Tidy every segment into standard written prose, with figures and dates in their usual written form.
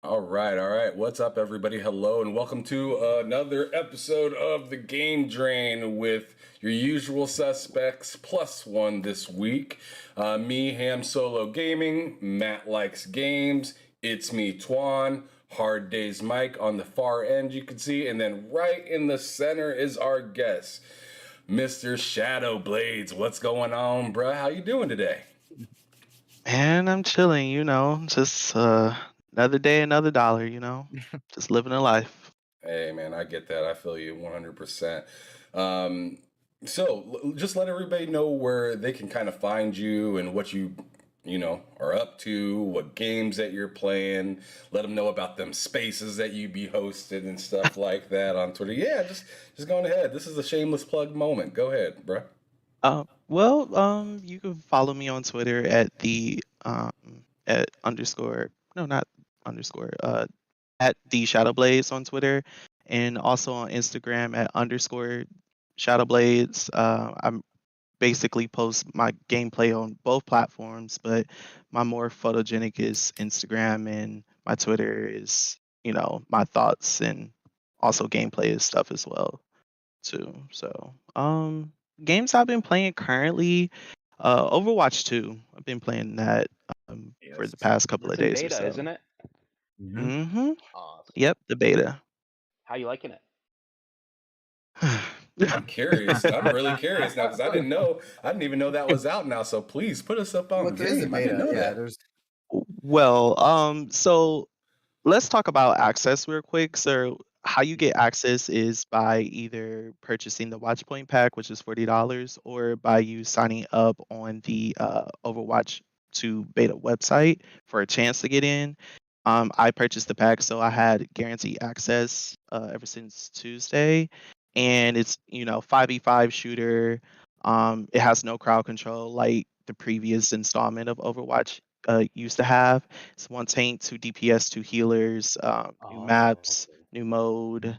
All right, all right. What's up, everybody? Hello, and welcome to another episode of the Game Drain with your usual suspects plus one this week. Me, Ham Solo Gaming. Matt likes games. It's me, Twan. Hard Days Mike on the far end, you can see, and then right in the center is our guest, Mr. SHADOWBLADEZ. What's going on, bruh? How you doing today? Man, I'm chilling, just another day, another dollar, just living a life. Hey man, I get that. I feel you 100%. Um, just let everybody know where they can kind of find you and what you are up to, what games that you're playing. Let them know about them spaces that you be hosted and stuff like that on Twitter. Yeah, just going ahead. This is a shameless plug moment. Go ahead, bruh. You can follow me on Twitter at underscore, no, not underscore, at the Shadowblades on Twitter, and also on Instagram at underscore Shadowblades. I'm basically post my gameplay on both platforms, but my more photogenic is Instagram, and my Twitter is, my thoughts and also gameplay and stuff as well too. So, games I've been playing currently, Overwatch 2. I've been playing that for the Yes. past couple of It's in days or beta, so. isn't it? Mm-hmm. Awesome. Yep, the beta. How you liking it? I'm curious. I'm really curious now because I didn't know. I didn't even know that was out now. So please put us up on What is the game. I didn't beta? know Yeah, that. there's Well, so let's talk about access real quick. So how you get access is by either purchasing the Watchpoint pack, which is $40, or by you signing up on the Overwatch 2 beta website for a chance to get in. I purchased the pack, so I had guaranteed access ever since Tuesday, and it's 5v5 shooter. It has no crowd control like the previous installment of Overwatch used to have. It's one tank, two DPS, two healers, new maps, Okay. new mode,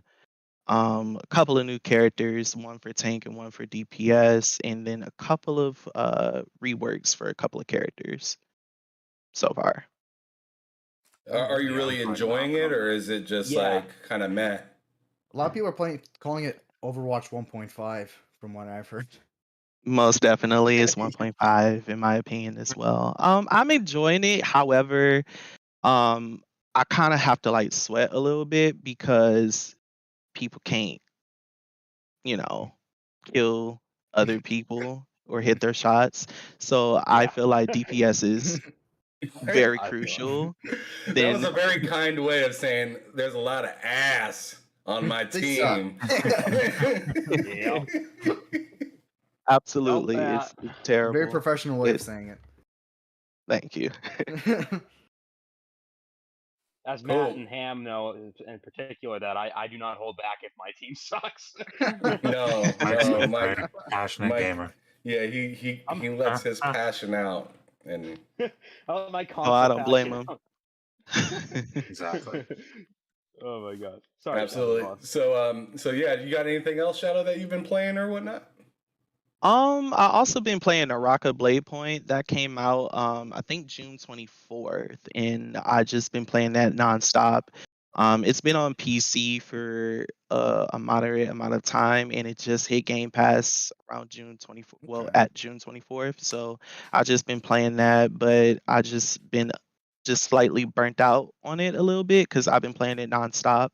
a couple of new characters, one for tank and one for DPS, and then a couple of reworks for a couple of characters so far. Are you really enjoying it, or is it just Yeah. like kind of meh? a lot of people are calling it Overwatch 1.5 from what I've heard. Most definitely, it's 1.5 in my opinion as well. I'm enjoying it. However, I kind of have to like sweat a little bit because people can't, you know, kill other people or hit their shots. So I Yeah. feel like DPS is very I feel it. crucial. That was Then a very kind way of saying there's a lot of ass on my They suck. team. Yep. absolutely, Nope, it's terrible. Very professional way of It- saying Thank you. it. As Cool. Matt and Ham know in particular that I do not hold back if my team sucks. No, Mike's no, a Mike. very passionate Mike, gamer. yeah, he lets his passion out, and Oh, my Oh, I console don't blame passion. him. Exactly. Oh my god. Sorry. absolutely. Boss. So yeah, you got anything else, Shadow, that you've been playing or whatnot? I also been playing Naraka Blade Point that came out I think June 24th, and I just been playing that nonstop. It's been on PC for a moderate amount of time, and it just hit Game Pass around June 24th. Well, Okay. at June 24th, so I just been playing that, but I just been just slightly burnt out on it a little bit because I've been playing it nonstop.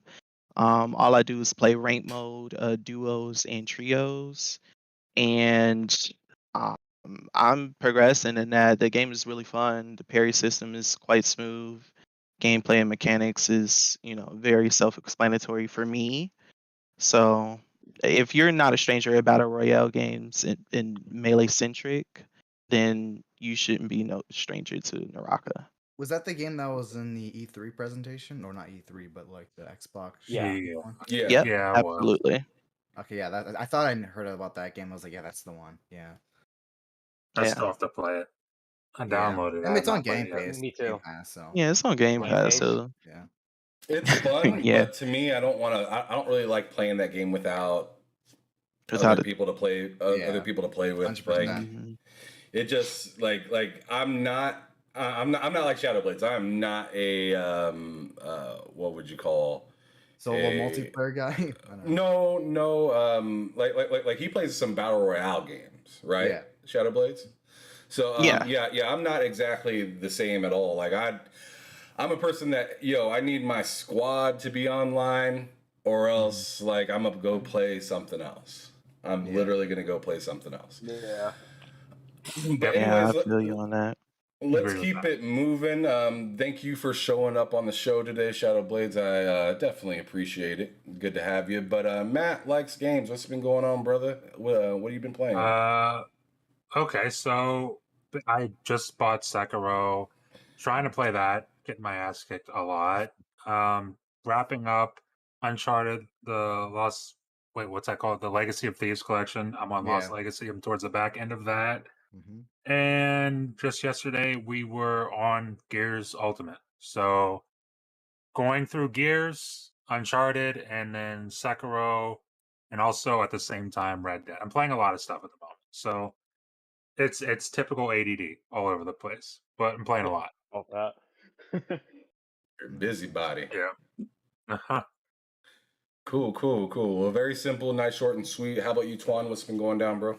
All I do is play rank mode, duos, and trios, and um, I'm progressing in that. The game is really fun. The parry system is quite smooth. Gameplay and mechanics is, very self-explanatory for me. So, if you're not a stranger at battle royale games and melee centric, then you shouldn't be no stranger to Naraka. Was that the game that was in the E3 presentation? Or not E3, but like the Xbox Yeah. one? Yeah. Yep, Yeah, well, absolutely. Okay, yeah, I thought I heard about that game. I was like, yeah, that's the one. Yeah. I Yeah, still have to play it. I Yeah. downloaded it. I mean, it's have on not played Game it yet. Pass. Me Game too. Pass, so yeah, it's on Game Game Pass. Pass. So yeah. It's fun, Yeah. but to me, I don't want to. I don't really like playing that game without without other it. people to play. Other Yeah. people to play with. 100%. Like Mhm. it just like I'm not. I'm not like ShadowBlades. I'm not a what would you call Solo a multiplayer guy. I don't know. no like he plays some battle royale games, right? Yeah. ShadowBlades. So Yeah. yeah, I'm not exactly the same at all. Like I'm a person that I need my squad to be online, or else like I'm gonna go play something else. I'm literally gonna go play something else. Yeah. But Yeah, anyways, I feel you on that. let's Agree with keep that. it moving. Thank you for showing up on the show today, ShadowBlades. I definitely appreciate it. Good to have you. But Matt likes games. What's been going on, brother? What have you been playing? Okay, so I just bought Sekiro, trying to play that, getting my ass kicked a lot. Wrapping up Uncharted, what's that called? The Legacy of Thieves collection. I'm on Lost Yeah. Legacy. I'm towards the back end of that. Hmm. And just yesterday, we were on Gears Ultimate. So going through Gears, Uncharted, and then Sekiro, and also at the same time Red Dead. I'm playing a lot of stuff at the moment. So it's typical ADD all over the place, but I'm playing a lot. All that. You're a busybody. Yeah. Uh-huh. Cool. Well, very simple, nice, short, and sweet. How about you, Twan? What's been going down, bro?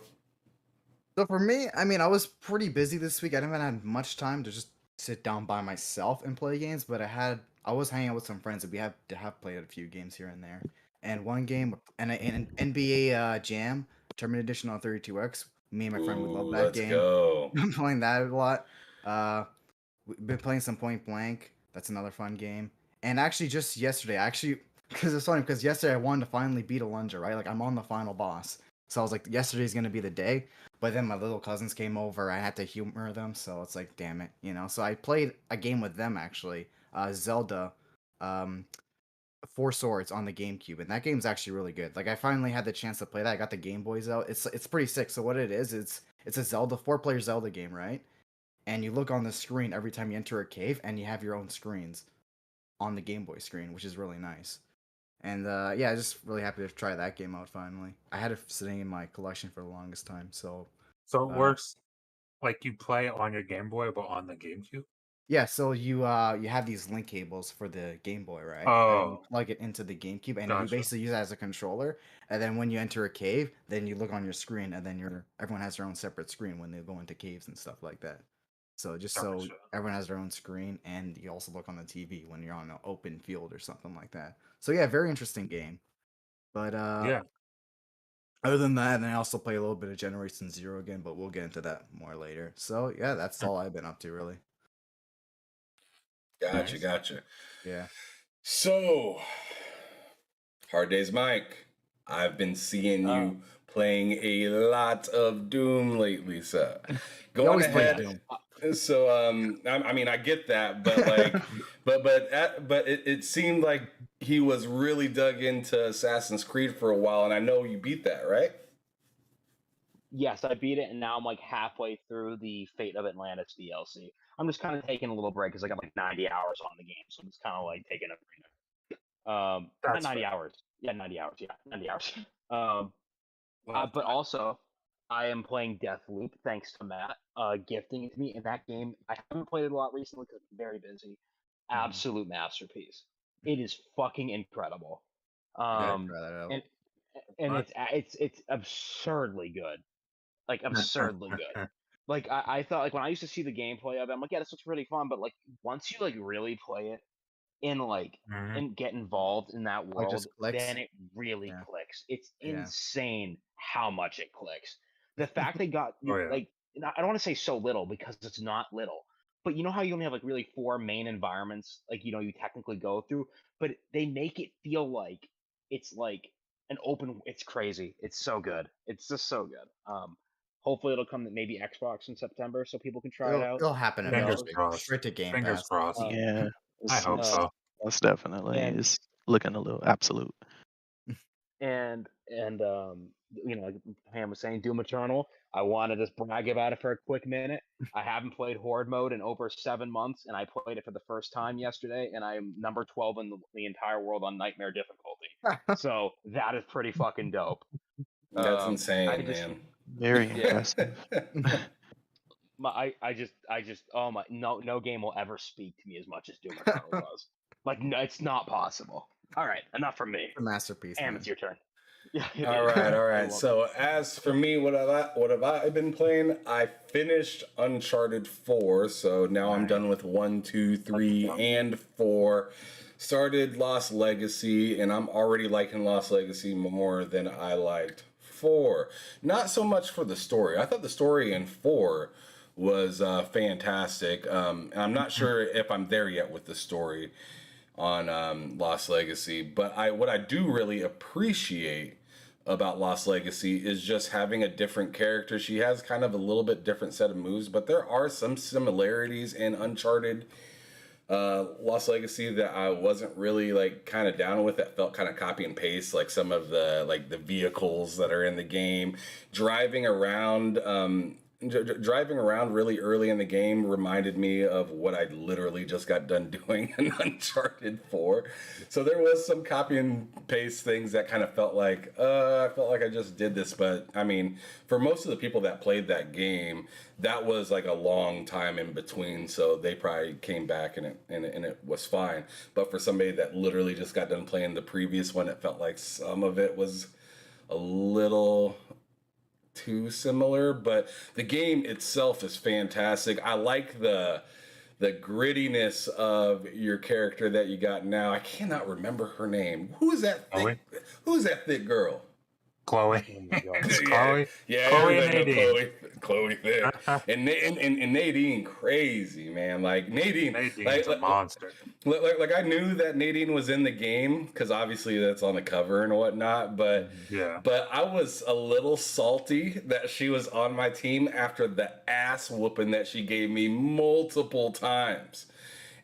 So for me, I mean, I was pretty busy this week. I didn't have much time to just sit down by myself and play games, but I was hanging out with some friends and we have played a few games here and there. And one game, an NBA Jam Tournament Edition on 32X. Me and my friend would love Ooh, that let's game. go. I'm playing that a lot. We've been playing some Point Blank. That's another fun game. And actually, just yesterday, because it's funny, because yesterday I wanted to finally beat a Lunger, right? Like, I'm on the final boss. So I was like, yesterday's going to be the day. But then my little cousins came over. I had to humor them. So it's like, damn it, you know? So I played a game with them, actually. Zelda, um, Four Swords on the GameCube. And that game's actually really good. Like, I finally had the chance to play that. I got the Game Boys out. It's pretty sick. So what it is, it's a Zelda, 4-player Zelda game, right? And you look on the screen every time you enter a cave, and you have your own screens on the Game Boy screen, which is really nice. And yeah, just really happy to try that game out finally. I had it sitting in my collection for the longest time, so So it uh, works like you play it on your Game Boy, but on the GameCube. yeah. So you have these link cables for the Game Boy, right? And you Oh, plug it into the GameCube, and you gotcha. basically use it as a controller. And then when you enter a cave, then you look on your screen, and then everyone has their own separate screen when they go into caves and stuff like that. So just so Gotcha. everyone has their own screen, and you also look on the TV when you're on an open field or something like that. So yeah, very interesting game. But Yeah. other than that, then I also play a little bit of Generation Zero again, but we'll get into that more later. So yeah, that's all I've been up to really. Nice. Gotcha. Yeah. So, Hard Days Mike, I've been seeing you playing a lot of Doom lately, sir. You Going always play ahead. Doom. So, I mean, I get that, but like, but it seemed like he was really dug into Assassin's Creed for a while, and I know you beat that, right? Yes, I beat it, and now I'm like halfway through the Fate of Atlantis DLC. I'm just kind of taking a little break because I got like 90 hours on the game, so I'm just kind of like taking a break. Not That's 90 fair. hours. Yeah, 90 hours. Yeah, 90 hours. Um, Well, but also, I am playing Deathloop thanks to Matt gifting it to me. In that game, I haven't played it a lot recently because I'm very busy. Absolute masterpiece. It is fucking incredible. Gotta Um, try that out. and and What? it's absurdly good, like absurdly good. Like I thought, like when I used to see the gameplay of it, I'm like, yeah, this looks really fun. But like once you like really play it and like Mhm. and get involed in that Oh, it just world, clicks. then it really Yeah. clicks. It's Yeah. insane how much it clicks. The fact they got Oh yeah. like I don't want to say so little because it's not little, but you know how you only have like really four main environments, like you technically go through, but they make it feel like it's like an open. It's crazy. It's so good. It's just so good. Hopefully it'll come to maybe Xbox in September so people can try it out. It'll happen Who knows? Fingers eventually. crossed. Straight to Game Fingers Pass. crossed. Yeah, I hope uh, so. most definitely and is looking a little absolute. and like Ham was saying, Doom Eternal. I want to just brag about it for a quick minute. I haven't played Horde mode in over 7 months, and I played it for the first time yesterday, and I am number 12 in the entire world on Nightmare difficulty. So that is pretty fucking dope. That's I insane, just man. Very yeah, impressive. I just, oh my, no game will ever speak to me as much as Doom Eternal does. Like, no, it's not possible. All right, enough from me. A masterpiece. Am, Man. it's your turn. Yeah, it All is. right, all I right. love So it. as for me, what have I been playing? I finished Uncharted 4, so now I'm done with 1, 2, 3, and 4. Started Lost Legacy, and I'm already liking Lost Legacy more than I liked 4. Not so much for the story. I thought the story in 4 was fantastic. And I'm not sure if I'm there yet with the story on Lost Legacy, but what I do really appreciate about Lost Legacy is just having a different character. She has kind of a little bit different set of moves, but there are some similarities in Uncharted Lost Legacy that I wasn't really like kind of down with. That felt kind of copy and paste, like some of the vehicles that are in the game. Driving around really early in the game reminded me of what I literally just got done doing in Uncharted 4. So there was some copy and paste things that kind of felt like I felt like I just did this. But I mean, for most of the people that played that game, that was like a long time in between. So they probably came back and it was fine. But for somebody that literally just got done playing the previous one, it felt like some of it was a little too similar, but the game itself is fantastic. I like the grittiness of your character that you got now. I cannot remember her name. Who's that thick girl? Chloe. Oh my God. It's Yeah, Chloe. yeah, Chloe and everybody know Nadine. Chloe thick, and Nadine crazy, man. Like Nadine, Nadine's a monster. like I knew that Nadine was in the game because obviously that's on the cover and whatnot. But Yeah. I was a little salty that she was on my team after the ass whooping that she gave me multiple times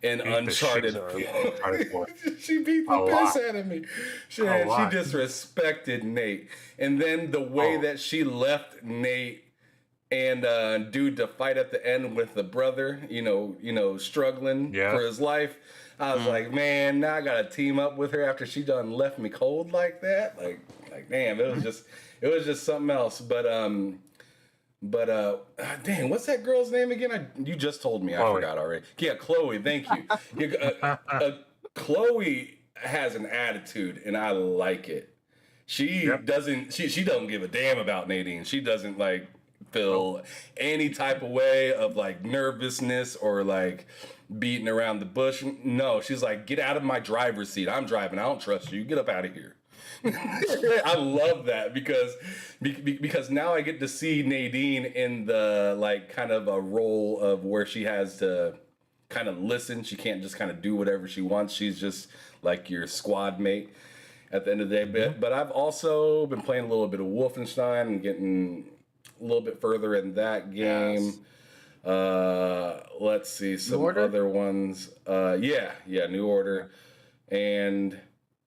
in Beat the Uncharted. shit out of Uncharted 4. She beat the A piss lot. out of me. She lot. disrespected Nate, and then the way Oh. that she left Nate and dude to fight at the end with the brother, struggling Yeah. for his life. I was like, man, now I gotta team up with her after she done left me cold like that. Like damn, it was just something else. But dang, what's that girl's name again? You just told me. Chloe. I forgot already. Yeah, Chloe. Thank you. Chloe has an attitude, and I like it. She doesn't. She don't give a damn about Nadine. She doesn't like feel any type of way of like nervousness or like beating around the bush. No, she's like, get out of my driver's seat. I'm driving. I don't trust you. Get up out of here. I love that because now I get to see Nadine in the like kind of a role of where she has to kind of listen. She can't just kind of do whatever she wants. She's just like your squad mate at the end of the day. But I've also been playing a little bit of Wolfenstein and getting a little bit further in that game. Let's see some other ones. New Order. And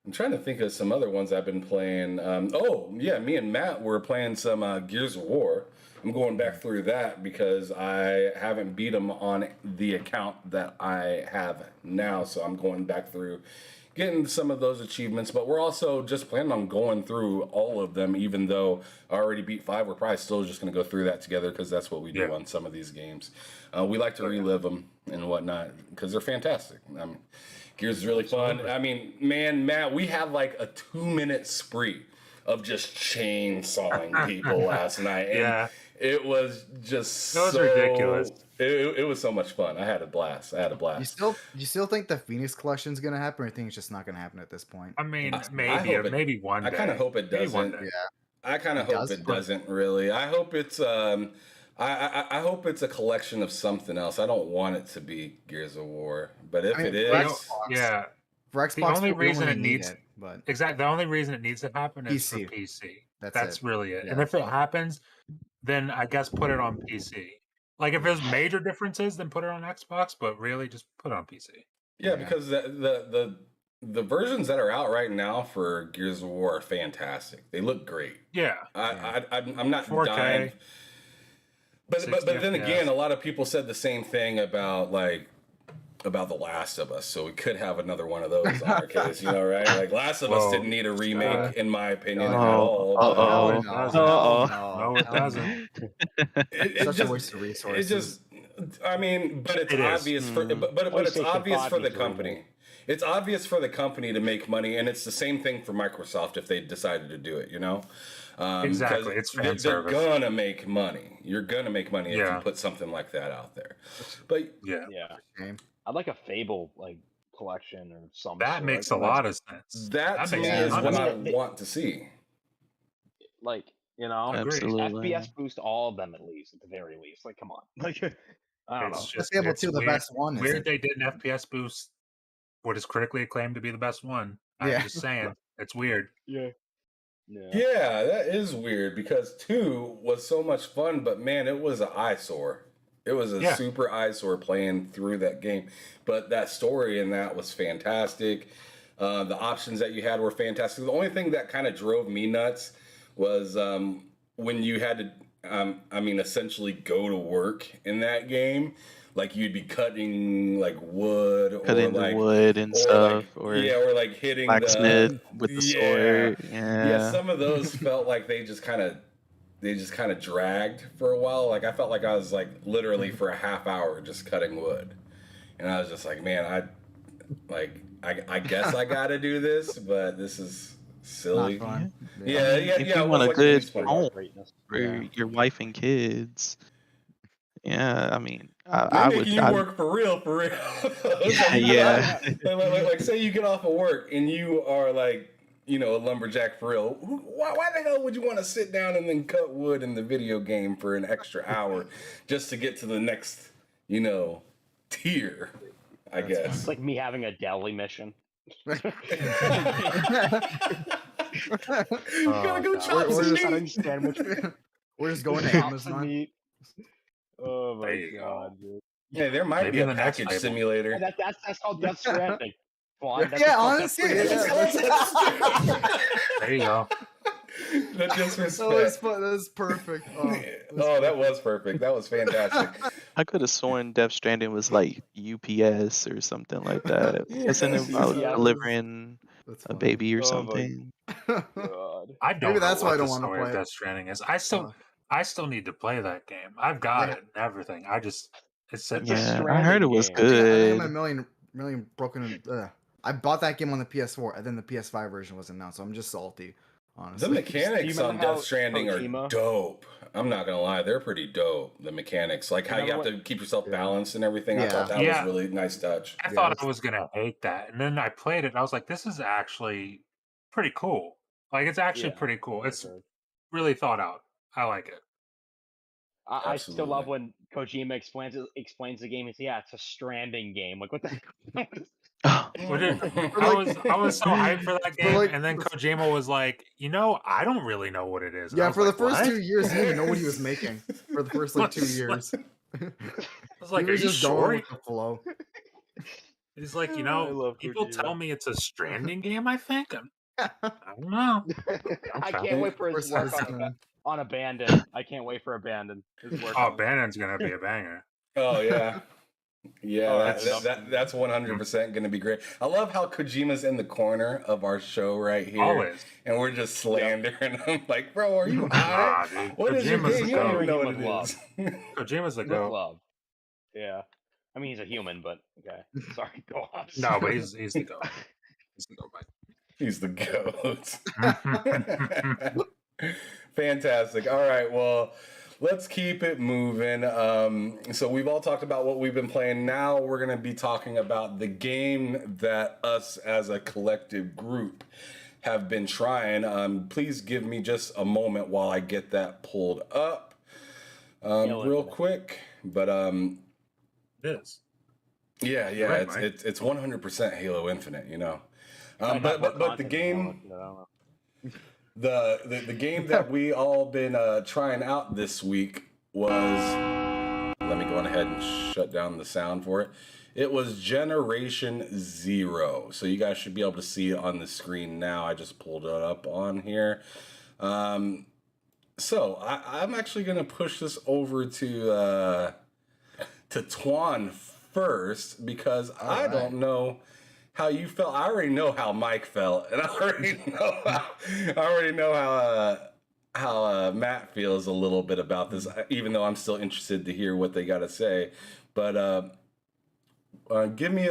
I'm trying to think of some other ones I've been playing. Me and Matt were playing some Gears of War. I'm going back through that because I haven't beat them on the account that I have now. So I'm going back through getting some of those achievements. But we're also just planning on going through all of them, even though I already beat 5. We're probably still just going to go through that together because that's what we do on some of these games. We like to relive them and whatnot because they're fantastic. I mean, Gears is really fun. I mean, man, Matt, we had like a 2-minute spree of just chainsawing people last night. And it was just ridiculous. It was so much fun. I had a blast. You still think the Phoenix collection's gonna happen, or you think it's just not gonna happen at this point? I mean, maybe maybe one day. I kind of hope it doesn't. I kind of hope it doesn't really. I hope it's I hope it's a collection of something else. I don't want it to be Gears of War, but if it is, for Xbox, the only reason it it needs it, but the only reason it needs to happen is for PC. That's really it. And if it happens, then I guess put it on PC. Like if there's major differences, then put it on Xbox. But really, just put it on PC. Yeah, because the versions that are out right now for Gears of War are fantastic. They look great. Yeah, I'm not 4K. But then again, a lot of people said the same thing about like about The Last of Us, so we could have another one of those on our case, you know, right? Like Last of Us Well, didn't need a remake, in my opinion, at Oh, all. No, uh-oh. it doesn't. Uh-oh. No, it Hell doesn't. It Such a just, waste of it resources. just, I mean, but it's It is. obvious for, but it's PlayStation obvious 5 for the needs a remake. company. It's obvious for the company to make money, and it's the same thing for Microsoft if they decided to do it, you know? Exactly, 'Cause it's fan they're service. gonna make money. You're gonna make money if you Yeah. put something like that out there. But Yeah, Yeah. Shame. I'd like a Fable like collection or some that sort. makes I a think lot that's- of sense. that to makes me a is ton what of I sense. want to see. like, you know, Agreed. Absolutely. FPS boost all of them at least, at the very least. Like, come on. Like, I don't know. It's just Fable it's 2, the weird. best one, Weird isn't they did an FPS boost. What is critically acclaimed to be the best one. I'm Yeah. just saying, it's weird. Yeah. Yeah, that is weird because 2 was so much fun, but man, it was an eyesore. It was a Yeah. super eyesore playing through that game. But that story in that was fantastic. The options that you had were fantastic. The only thing that kind of drove me nuts was when you had to, essentially go to work in that game. Like you'd be cutting like wood Cutting the wood and stuff, or or like hitting blacksmith the with the yeah. sword. Yeah, Yeah. some of those felt like they just kind of dragged for a while. Like I felt like I was like literally for a half hour just cutting wood, and I was just like, man, I guess I got to do this, but this is silly. Not fun. Yeah, If it you was want a like the good least fun. home Greatness. for Yeah. your wife and kids, yeah, I mean, They're I making would. you work for real, for real. Yeah, yeah. Like, say you get off of work and you are like, you know, a lumberjack for real. Why the hell would you want to sit down and then cut wood in the video game for an extra hour just to get to the next, you know, tier? I guess. It's like me having a deli mission. You gotta go God. chop We're some just- meat. sandwich. We're just going to Chop some Amazon. meat. Oh There my you god, dude. Yeah, there might Maybe be a in the next package table. simulator. That's called Death Stranding. Juan, that's Yeah, called honestly, Death Stranding. There you go. The disrespect. That was perfect. Oh, that was perfect. That was fantastic. I could have sworn Death Stranding was like UPS or something like that. Wasn't it about UPS. delivering That's a funny. baby or Oh my something? God. I don't Maybe know that's why what I don't the wanna story play of it. Death Stranding is. I still need to play that game. I've got Yeah. it and everything. It's sitting a there. Yeah, I heard it Stranding was game. I think I'm good. a million broken. I bought that game on the PS4, and then the PS5 version was announced, so I'm just salty, The honestly. mechanics Do you on remember how Death Stranding are Kojima- dope. I'm not gonna lie, they're pretty dope. The mechanics, like how you have Remember to keep yourself Yeah. balanced and everything. I Yeah. thought that Yeah. was really nice touch. I Yeah, thought it's- I was gonna hate that, and then I played it. And I was like, "This is actually pretty cool. Like, it's actually Yeah, pretty cool. It's for sure. really thought out. I like it." I still love Absolutely. when Kojima explains the game. It's it's a Stranding game. Like what the? Oh, Well, dude, like- I was so hyped for that For game, like- and then Kojima was like, I don't really know what it is. And I Yeah, was for the like, first "What?" 2 years, he didn't even know what he was making. For the first like 2 Like- years, I was like, he "Are was you just going sure?" with the flow. He's like, I love people Kojima. tell me it's a Stranding game. I think I don't know. I Okay. can't wait for his First work time. on Abandon. I can't wait for Abandon. His work Oh, on- Bannon's gonna be a banger. Oh yeah. Yeah, Oh, that's 100% going to be great. I love how Kojima's in the corner of our show right here, Always. and we're just slandering him. Like, bro, are you Nah, high? dude. What is your Kojima's game? the You don't goat. even know what With it love. is. Kojima's the with goat. love. Yeah. I mean, he's a human, but okay. Sorry, go on. No, but he's the goat. He's the goat. He's the goat. Mike. Fantastic. All right, well, let's keep it moving. So we've all talked about what we've been playing. Now we're going to be talking about the game that us as a collective group have been trying. Please give me just a moment while I get that pulled up real quick. But It is. yeah, Right, it's 100% Halo Infinite, you know. Might have more But the content game. than I don't know. The game that we all been trying out this week was, let me go on ahead and shut down the sound for it. It was Generation Zero. So you guys should be able to see it on the screen now. I just pulled it up on here. So I'm actually gonna push this over to Twan first because I right. don't know how you felt. I already know how Mike felt, and I already know how Matt feels a little bit about this. Even though I'm still interested to hear what they got to say, but give me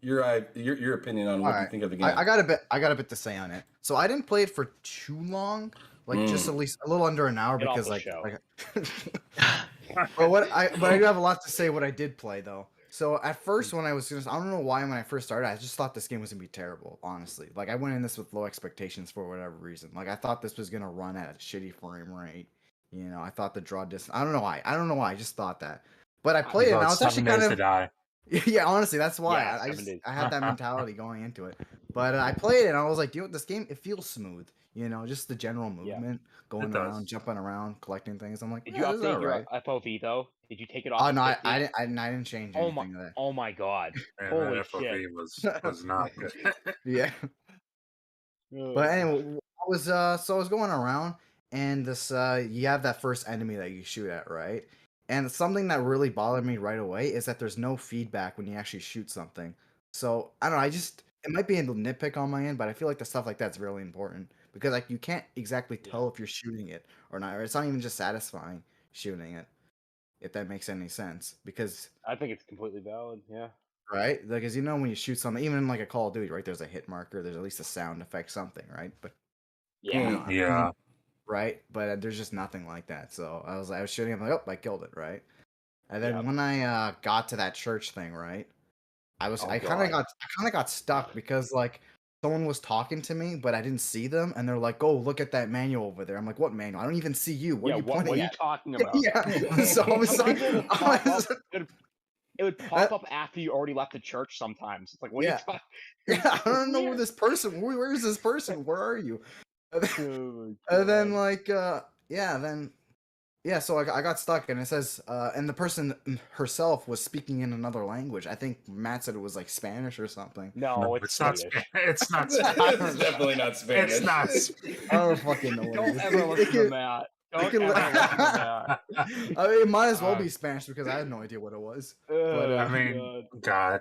your opinion on All what you right. think of the game. I got a bit to say on it. So I didn't play it for too long, like just at least a little under an hour Get off because the like show. but I do have a lot to say what I did play though. So at first when I don't know why when I first started I just thought this game was gonna be terrible, honestly. Like I went in this with low expectations for whatever reason. Like I thought this was gonna run at a shitty frame rate. You know, I thought the draw distance. I don't know why. I just thought that. But I played it and I About was actually 7 days kind to of die. yeah, honestly, that's why Yeah, I 7 just days. I had that mentality going into it. But I played it and I was like, you know, this game it feels smooth. You know, just the general Yeah. movement, going It does. around, jumping around, collecting things. I'm like, Did yeah, you this is update alright. your FOV though? Did you take it off Oh of no, 50? I didn't change Oh my! anything of Oh my God! And Holy that FOV shit! was not good. yeah. But anyway, I was going around and this you have that first enemy that you shoot at, right? And something that really bothered me right away is that there's no feedback when you actually shoot something. So I don't know, it might be a nitpick on my end, but I feel like the stuff like that's really important because like you can't exactly tell if you're shooting it or not, or it's not even just satisfying shooting it, if that makes any sense. Because I think it's completely valid. Yeah. right, like as you know when you shoot something, even in like a Call of Duty, right? There's a hit marker, there's at least a sound effect, something, right? But Yeah. Yeah. right? But there's just nothing like that. So I was shooting. I'm like, oh, I killed it, right? And then Yep. when I got to that church thing, right? Oh, I kind of God. got stuck because like someone was talking to me, but I didn't see them, and they're like, "Oh, look at that manual over there." I'm like, "What manual? I don't even see you. What Yeah. are you What are pointing you at?" talking about? Yeah. So I was like, Sometimes it would I pop up. was- It would pop up after you already left the church. Sometimes it's like, what are you Yeah. talking? yeah, I don't know where this person. Where is this person? Where are you? And then like yeah, so I got stuck, and it says, and the person herself was speaking in another language. I think Matt said it was like Spanish or something. No, it's not. Swedish. It's not. It's definitely not Spanish. It's not. I don't fucking know. What it Don't is. ever listen to Matt. Don't can ever let- listen to Matt. I mean, it might as well be Spanish because I had no idea what it was. But I mean, God.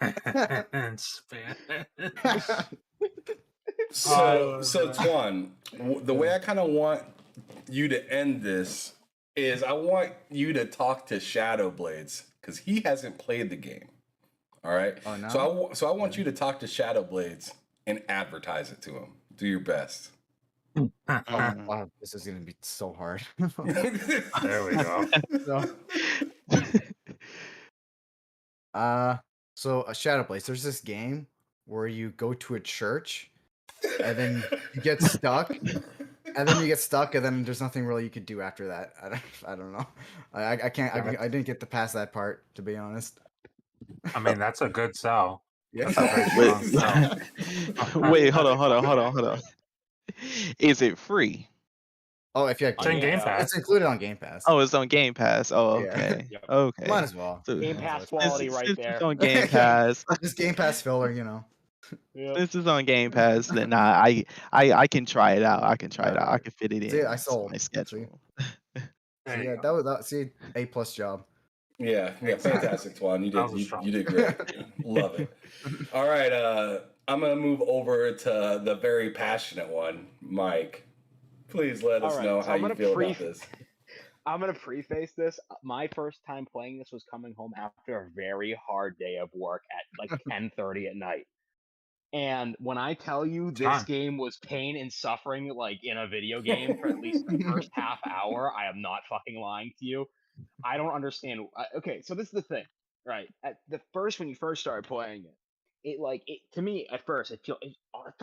It's Spanish. So, Oh, Twan, the way I kind of want you to end this is I want you to talk to SHADOWBLADEZ because he hasn't played the game. All right. Oh, no? So I want you to talk to SHADOWBLADEZ and advertise it to him. Do your best. oh, wow, this is gonna be so hard. There we go. So ShadowBlaze, there's this game where you go to a church and then you get stuck. And then there's nothing really you could do after that. I don't know. I can't. I didn't get to pass that part, to be honest. I mean, that's a good sell. Yeah. That's a very Wait, strong sell. wait, hold on. Is it free? Oh, if you have It's in Game Pass. it's included on Game Pass. Oh, it's on Game Pass. Oh, Yeah. okay. Yep. Okay. Might as well. So, Game Might as Pass well. quality right since there. it's on Game Pass. Just Game Pass filler, you know. Yeah. This is on Game Pass. Then I can try it out. I can try it out. I can fit it in. See, I into sold. my schedule. So There you yeah, go. that was that. See, A+ job. Yeah, fantastic, Twan. That was a strong You did great. Love it. All right, I'm gonna move over to the very passionate one, Mike. Please let us All right, know so how I'm you gonna feel about this. I'm gonna preface this. My first time playing this was coming home after a very hard day of work at like 10:30 at night. And when I tell you this Time. game was pain and suffering, like in a video game for at least the first half hour, I am not fucking lying to you. I don't understand. Okay, so this is the thing, right? At the first, when you first started playing it to me at first, it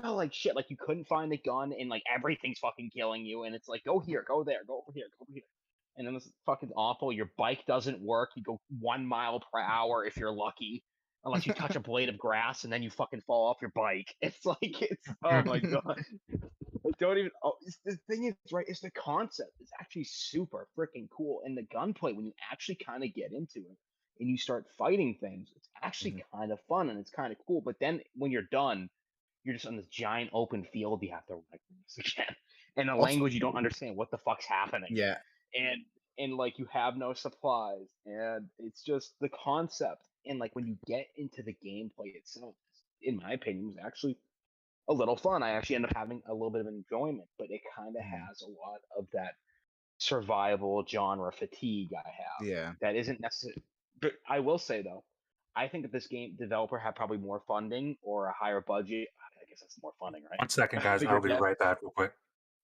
felt like shit. Like you couldn't find the gun, and like everything's fucking killing you. And it's like, go here, go there, go over here, go over here. And then this is fucking awful. Your bike doesn't work. You go 1 mile per hour if you're lucky, unless you touch a blade of grass, and then you fucking fall off your bike. It's like it's oh my god. I don't even. Oh, the thing is, right? It's the concept. It's actually super freaking cool, and the gunplay when you actually kind of get into it and you start fighting things, it's actually kind of fun and it's kind of cool. But then when you're done, you're just on this giant open field. You have to write this again in a Also- language you don't understand. What the fuck's happening? Yeah. And and like you have no supplies, and it's just the concept, and like when you get into the gameplay itself, in my opinion, was actually a little fun. I actually end up having a little bit of enjoyment, but it kind of has a lot of that survival genre fatigue I have. Yeah. That isn't necessary. But I will say though, I think that this game developer had probably more funding or a higher budget. I guess that's more funding, right? 1 second, guys. Figure I'll be that- right back real quick.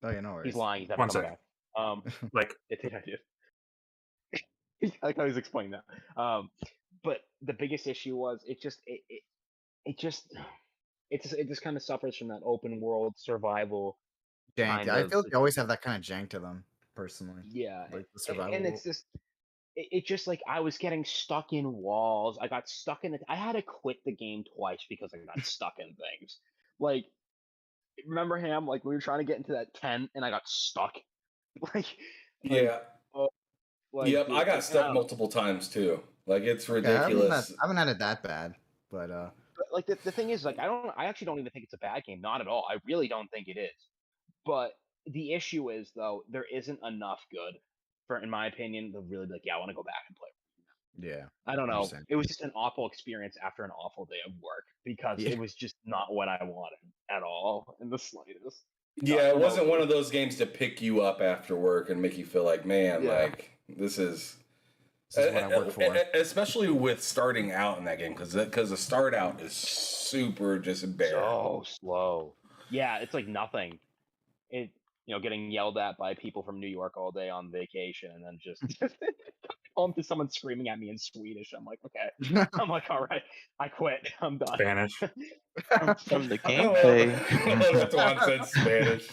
Oh yeah, no He's worries. lying. He's never 1 coming second. back. Like, I did. I like how he's explaining that. But the biggest issue was it just kind of suffers from that open world survival Jank. kind I of feel like they always have that kind of jank to them, personally. yeah, Like the survival. and it's just it just like I was getting stuck in walls. I got stuck in it. I had to quit the game twice because I got stuck in things. Like, remember Ham? Like we were trying to get into that tent and I got stuck. Like, Yeah. like Yep, dude, I got and stuck multiple times too. Like it's Yeah, I ridiculous. haven't had it that bad, but But like the thing is, like I actually don't even think it's a bad game. Not at all. I really don't think it is. But the issue is though, there isn't enough good for, in my opinion, to really be like, yeah, I want to go back and play. yeah. I don't know. Understand. It was just an awful experience after an awful day of work because Yeah. it was just not what I wanted at all in the slightest. Yeah, it wasn't one of those games to pick you up after work and make you feel like, man, Yeah. like this is This is what I work for. especially with starting out in that game, because the start out is super just bare. So slow. Yeah, it's like nothing. It getting yelled at by people from New York all day on vacation, and then just home to someone screaming at me in Swedish. I'm like, okay. I'm like, all right, I quit. I'm done. Spanish. From the Oh, gameplay, Juan said Spanish.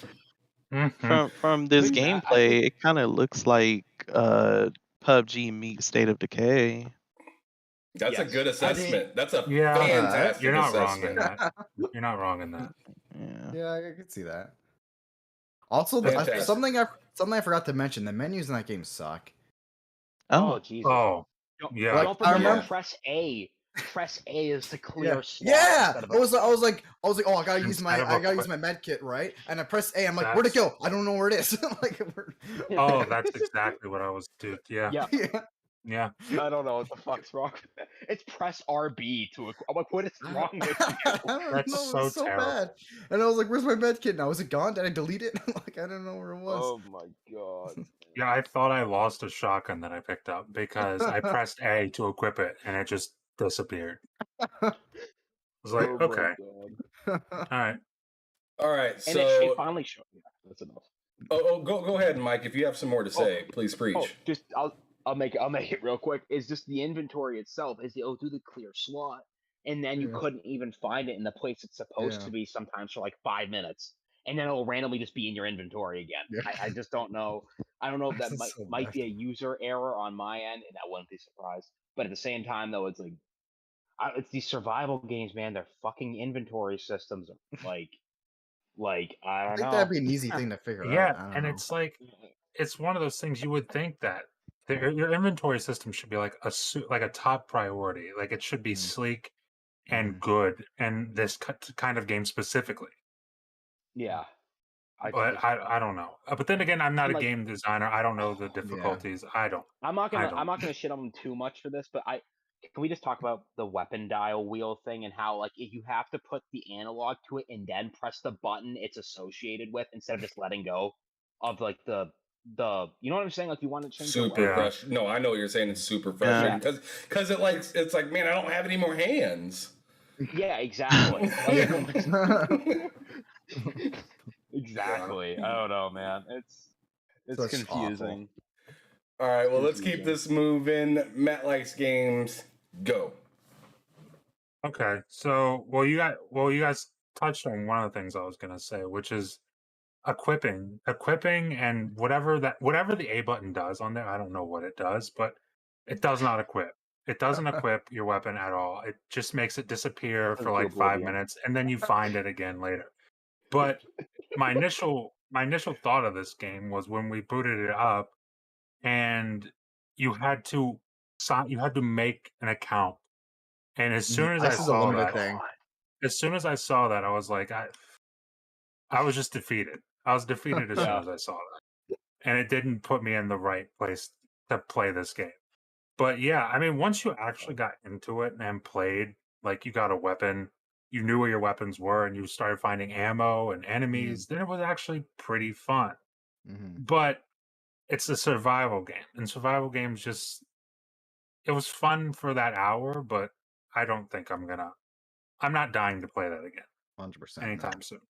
Mhm. from this But yeah, gameplay, it kind of looks like PUBG meets State of Decay. That's a Yes. good assessment. That's a Yeah, fantastic You're not wrong in assessment. that. You're not wrong in that. Yeah. Yeah, I could see that. Also, Fantastic. something I forgot to mention: the menus in that game suck. Oh, Oh, Jesus. Oh, Don't, yeah. Like, don't I forget remember- to press A. Press A is to clear Yeah, slots yeah. instead of I was like, oh, I gotta use Instead of my med kit, right? And I press A. I'm like, where'd it That's- go? I don't know where it is. Like, Oh, that's exactly what I was doing. Yeah. Yeah. yeah. Yeah. I don't know what the fuck's wrong with that. It's press RB to. I'm like, what is wrong with I you? don't That's know, so it was so terrible. bad. And I was like, where's my med kit now? Is it gone? Did I delete it? Like, I don't know where it was. Oh my god. Yeah, I thought I lost a shotgun that I picked up because I pressed A to equip it and it just disappeared. I was like, Oh my okay, God. all right. All right, And so it finally showed. Yeah, that's enough. go ahead, Mike. If you have some more to say, please preach. Oh, just I'll make it real quick. It's just the inventory itself is it'll do the clear slot, and then you Yeah. couldn't even find it in the place it's supposed Yeah. to be sometimes for like 5 minutes, and then it'll randomly just be in your inventory again. Yeah. I just don't know. I don't know if that This is so might bad. be a user error on my end, and I wouldn't be surprised. But at the same time, though, it's like it's these survival games, man. Their fucking inventory systems are like I I don't think know. that'd be an easy thing to figure out. I Yeah, don't and know. it's like it's one of those things you would think that your inventory system should be like a top priority. Like it should be Mm. sleek and good, and this kind of game specifically. Yeah. But I don't know. But then again, I'm not And, a like- game designer. I don't know the difficulties. I don't. I'm not I gonna don't. shit on them too much for this, but can we just talk about the weapon dial wheel thing and how like if you have to put the analog to it and then press the button it's associated with instead of just letting go of like the you know what I'm saying? Like you want to change your Super weapon. fresh. No, I know what you're saying. It's super frustrating Yeah. because it's like, man, I don't have any more hands. Yeah, exactly. Yeah. Exactly. I don't know, man. It's Such confusing. All right, well, let's keep Confusing. this moving. Matt likes games. Go. Okay, so you guys touched on one of the things I was gonna say, which is equipping, and whatever the A button does on there. I don't know what it does, but it does not equip. It doesn't equip your weapon at all. It just makes it disappear for like 5 minutes, and then you find it again later. But my initial thought of this game was when we booted it up, and you had to make an account. And as soon as I This is a saw limited that, thing. I was like, I was just defeated. I was defeated as soon Yeah. as I saw that, and it didn't put me in the right place to play this game. But yeah, I mean, once you actually got into it and played, like you got a weapon, you knew where your weapons were, and you started finding ammo and enemies, then it was actually pretty fun. Mm-hmm. But it's a survival game, and survival games just it was fun for that hour, but I don't think I'm not dying to play that again 100%. anytime soon.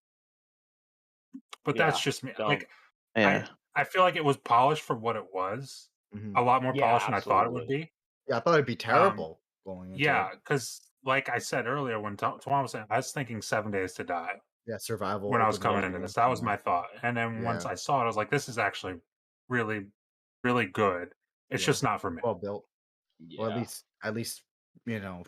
But Yeah, that's just me. don't. Like Yeah. I feel like it was polished for what it was. Mm-hmm. A lot more Yeah, polished than I thought it would absolutely. be. Yeah, I thought it'd be terrible going into Yeah, it. because like I said earlier, when Tuan was saying, I was thinking 7 Days to Die Yeah, survival. when I was open coming world into game, this. That was yeah. my thought. And then once Yeah. I saw it, I was like, this is actually really, really good. It's Yeah. just not for me. Well built. Yeah. Well, at least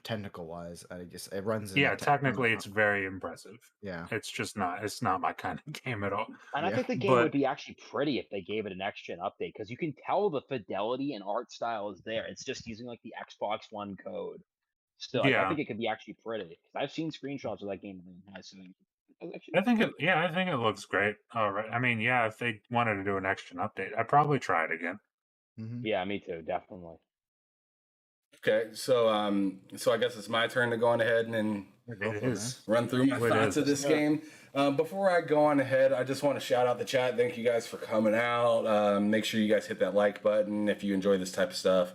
technical wise, it runs. Yeah, technically it's very impressive. Yeah. It's not my kind of game at all. And I Yeah. think the game would But be actually pretty if they gave it a next gen update because you can tell the fidelity and art style is there. It's just using like the Xbox One code. Still, like, I yeah, think it could be actually pretty. 'Cause I've seen screenshots of that game and I think it's actually I think pretty. I think it looks great. All right. I mean, yeah, if they wanted to do an extra update, I'd probably try it again. Mm-hmm. Yeah, me too, definitely. Okay, so I guess it's my turn to go on ahead and It is. run through my It thoughts of is. this game. Before I go on ahead, I just want to shout out the chat. Thank you guys for coming out. Make sure you guys hit that like button if you enjoy this type of stuff.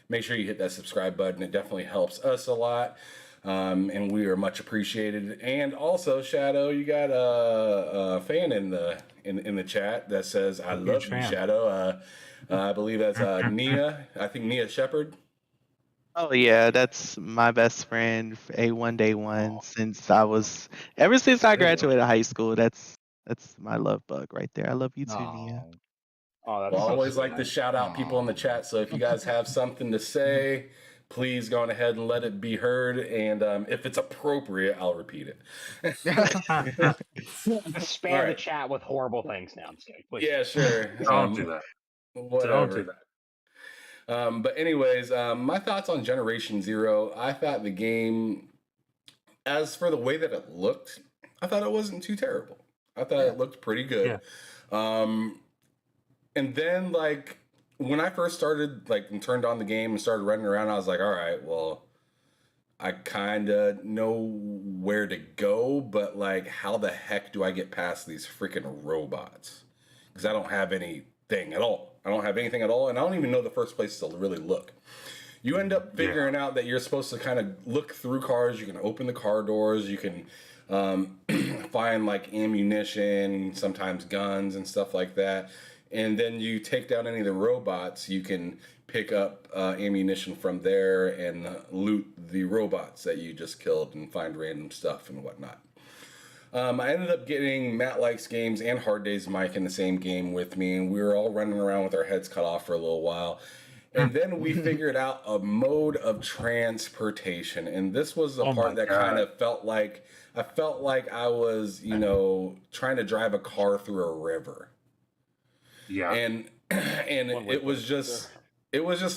Make sure you hit that subscribe button. It definitely helps us a lot, and we are much appreciated. And also, Shadow, you got a fan in the chat that says, "I love you, fan. Shadow." I believe that's Nia. I think Nia Shepherd. Oh yeah, that's my best friend, A1 Day One. Ever since I graduated high school, that's my love bug right there. I love you too, Nia. Oh, that's Well, I so always sweet. like to shout out people in the chat. So if you guys have something to say, please go on ahead and let it be heard. And if it's appropriate, I'll repeat it. Spam All the right. chat with horrible things now. I'm just kidding. Please. Yeah, sure. Don't do that. Whatever. Don't do that. But anyways, my thoughts on Generation Zero. I thought the game, as for the way that it looked, I thought it wasn't too terrible. I thought it looked pretty good. And then, like, when I first started, like, and turned on the game and started running around, I was like, all right, well, I kind of know where to go, but, like, how the heck do I get past these freaking robots? Because I don't have anything at all. I don't have anything at all, and I don't even know the first place to really look. You end up figuring out that you're supposed to kind of look through cars. You can open the car doors. You can find, like, ammunition, sometimes guns and stuff like that. And then you take down any of the robots, you can pick up ammunition from there and loot the robots that you just killed and find random stuff and whatnot. I ended up getting Matt Likes Games and Hard Days Mike in the same game with me, and we were all running around with our heads cut off for a little while. And then we figured out a mode of transportation, and this was the part that kind of felt like I was, trying to drive a car through a river. Yeah. And it was just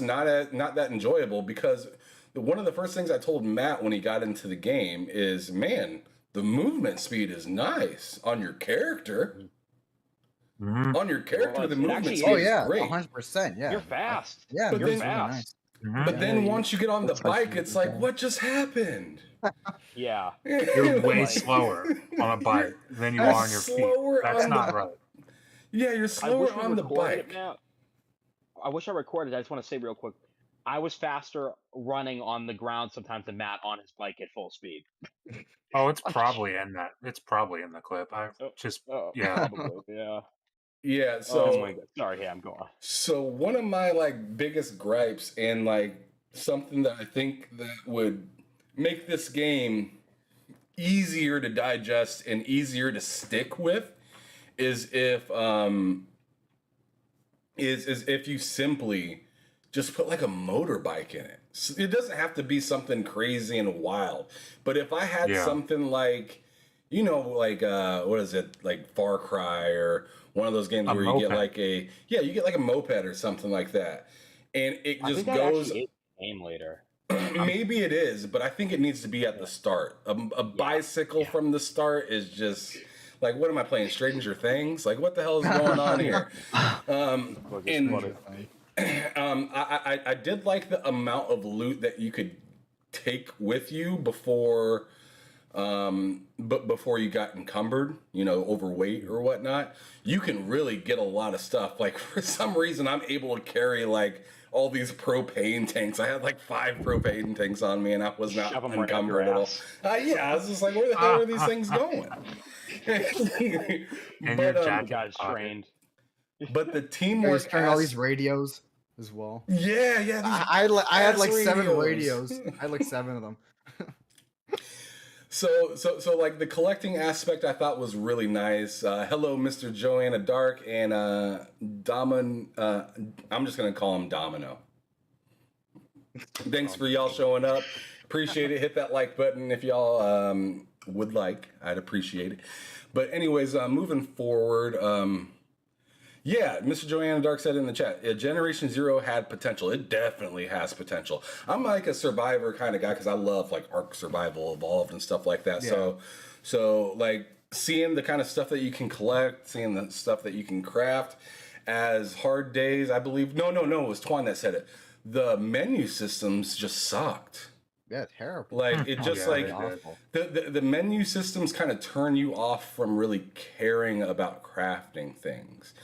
not that enjoyable, because one of the first things I told Matt when he got into the game is, man, the movement speed is nice on your character. Mhm. On your character, Well, the it movement actually speed is. is great. 100%. Yeah, You're fast. Yeah, But yours then- is really nice. Mhm. But then Yeah, once you get on the looks like bike, you it's like, can. what just happened? Yeah. You're way Like- slower on a bike than you are on your feet. Slower That's on not the- right. Yeah, you're I slower wish we on the recorded it bike. now. I wish I recorded. I just want to say real quick. I was faster running on the ground sometimes than Matt on his bike at full speed. Oh, it's probably in that. It's probably in the clip. I just yeah. Probably. Yeah. Yeah, so Oh my god. Sorry, yeah, I'm going. So one of my biggest gripes, and something that I think that would make this game easier to digest and easier to stick with is if you simply just put a motorbike in it. So it doesn't have to be something crazy and wild, but if I had something what is it, like Far Cry or one of those games where you get you get a moped or something like that, and it I just think that goes. actually is the game later. Maybe it is, but I think it needs to be at the start. A bicycle from the start is just what am I playing? Stranger Things? What the hell is going on here? I did like the amount of loot that you could take with you before, but before you got encumbered, overweight or whatnot. You can really get a lot of stuff. Like for some reason, I'm able to carry like all these propane tanks. I had like 5 propane tanks on me, and I was not Shove 'em right up encumbered your at all. ass. Yeah, I was just like, where the hell are these things going? And your But The jacket guy's pocket. trained. but the He's teamwork carrying all these as- radios as well. yeah, these I had like ass 7 radios. radios. I had like 7 of them. So like the collecting aspect I thought was really nice. Hello, Mr. Joanna Dark and Domino. I'm just gonna call him Domino. Thanks for y'all showing up. Appreciate it. Hit that like button if y'all would like. I'd appreciate it. But anyways, moving forward. Yeah, Mr. Joanna Dark said in the chat, Generation Zero had potential. It definitely has potential. I'm like a survivor kind of guy because I love like Ark Survival Evolved and stuff like that. Yeah. So like seeing the kind of stuff that you can collect, seeing the stuff that you can craft as Hard Days, I believe. No, it was Twan that said it. The menu systems just sucked. Yeah, terrible. Like it just like awful. the menu systems kind of turn you off from really caring about crafting things.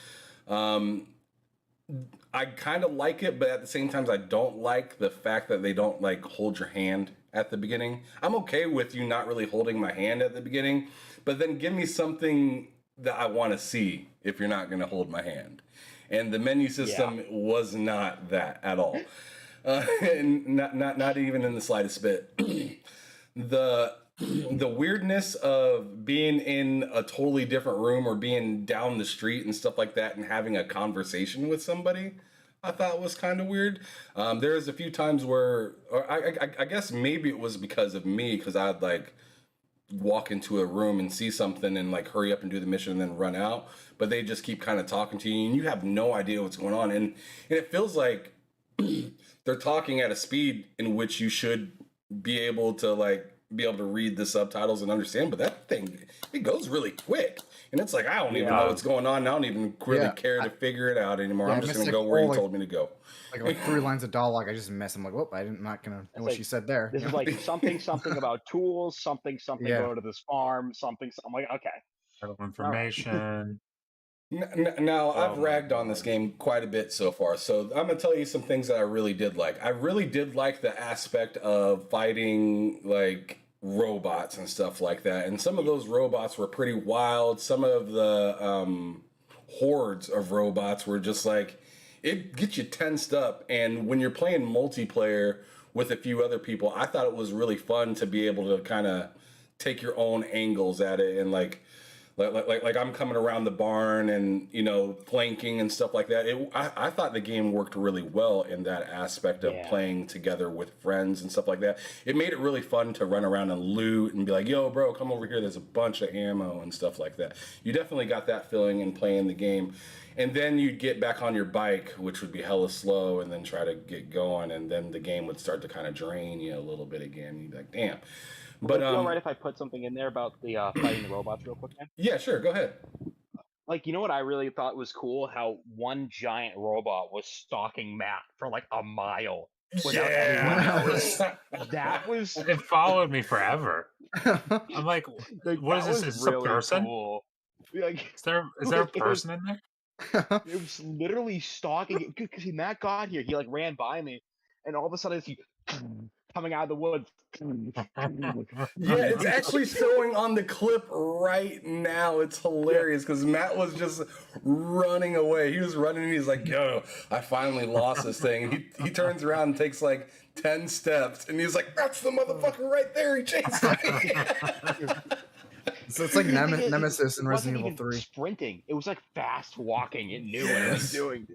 I kind of like it, but at the same time, I don't like the fact that they don't like hold your hand at the beginning. I'm okay with you not really holding my hand at the beginning, but then give me something that I want to see if you're not going to hold my hand. And the menu system was not that at all. And not even in the slightest bit. The weirdness of being in a totally different room or being down the street and stuff like that and having a conversation with somebody, I thought was kind of weird. There was a few times where, or I guess maybe it was because of me, because I'd like walk into a room and see something and like hurry up and do the mission and then run out, but they just keep kind of talking to you and you have no idea what's going on, and it feels like they're talking at a speed in which you should be able to read the subtitles and understand, but that thing, it goes really quick. And it's like, I don't even know what's going on. I don't even really care to figure it out anymore. Yeah, I'm I just missed going to like go where you all, told me to go. Like 3 lines of dialogue, I just missed. I'm like, whoop, I'm not gonna know what like, she said there. This is like something about tools, something Yeah. go to this farm, something. I'm like, okay. Little information. Now, I've my ragged on this game quite a bit so far, so I'm going to tell you some things that I really did like. I really did like the aspect of fighting, like, robots and stuff like that, and some of those robots were pretty wild. Some of the hordes of robots were just like, it gets you tensed up, and when you're playing multiplayer with a few other people, I thought it was really fun to be able to kind of take your own angles at it, and like I'm coming around the barn and flanking and stuff like that. I thought the game worked really well in that aspect of playing together with friends and stuff like that. It made it really fun to run around and loot and be like, yo bro, come over here, there's a bunch of ammo and stuff like that. You definitely got that feeling in playing the game. And then you'd get back on your bike, which would be hella slow, and then try to get going, and then the game would start to kind of drain you a little bit again. You'd be like, damn. But feel right if I put something in there about the fighting the robots real quick, man? Yeah, sure, go ahead. Like, you know what I really thought was cool? How one giant robot was stalking Matt for like a mile without anyone else. That was It followed me forever. I'm like, what is this? Is this a person? Cool. Like, Is there a person in there? it was literally stalking. Because Matt got here, he like ran by me, and all of a sudden he coming out of the woods. Yeah, it's actually showing on the clip right now. It's hilarious because Matt was just running away. He was running and he's like, yo, I finally lost this thing. He turns around and takes like 10 steps and he's like, that's the motherfucker right there. He chased me. So it's like Nemesis in Resident Evil 3. Sprinting. It was like fast walking. It knew what it was doing.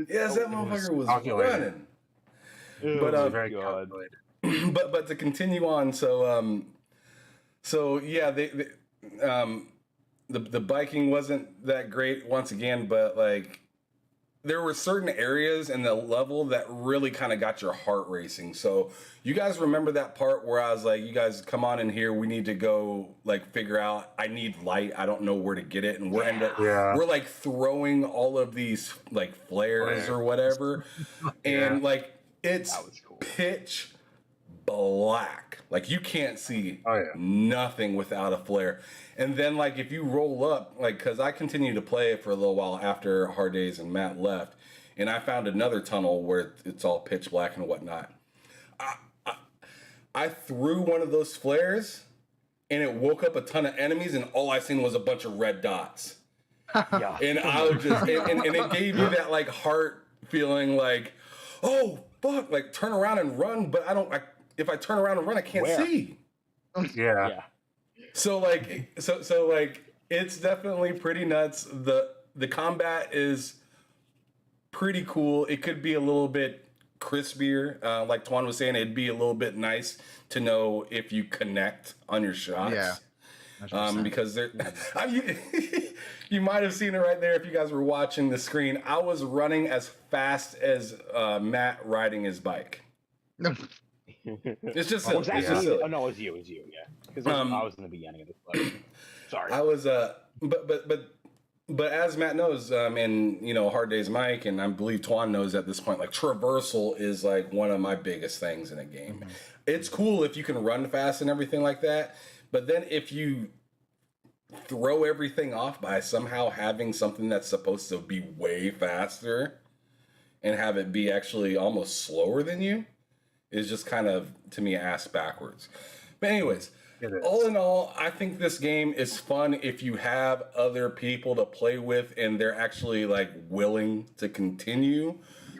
Yes, that motherfucker was running. But Very calculated. But to continue on, so yeah, the biking wasn't that great once again, but like there were certain areas in the level that really kind of got your heart racing. So you guys remember that part where I was like, you guys come on in here, we need to go like figure out, I need light, I don't know where to get it. And we're like throwing all of these like flares or whatever. And like, it's cool. pitch black. Like you can't see nothing without a flare. And then like if you roll up, like because I continued to play it for a little while after Hard Days and Matt left, and I found another tunnel where it's all pitch black and whatnot. I threw one of those flares, and it woke up a ton of enemies, and all I seen was a bunch of red dots. Yeah. And I was just, and it gave you that like heart feeling, like, oh fuck, like turn around and run, but if I turn around and run, I can't see. Yeah. So like, so like, it's definitely pretty nuts. The combat is pretty cool. It could be a little bit crispier. Like Twan was saying, it'd be a little bit nice to know if you connect on your shots. Yeah. Because you might have seen it right there if you guys were watching the screen. I was running as fast as Matt riding his bike. It's just was that it's just you? silly. Oh no, it was you. Yeah, because I was in the beginning of this level. Sorry. I was but as Matt knows, and you know, Hard Days Mike, and I believe Twan knows at this point, like traversal is like one of my biggest things in a game. Mm-hmm. It's cool if you can run fast and everything like that, but then if you throw everything off by somehow having something that's supposed to be way faster and have it be actually almost slower than you, is just kind of, to me, ass backwards. But anyways, all in all, I think this game is fun if you have other people to play with and they're actually like willing to continue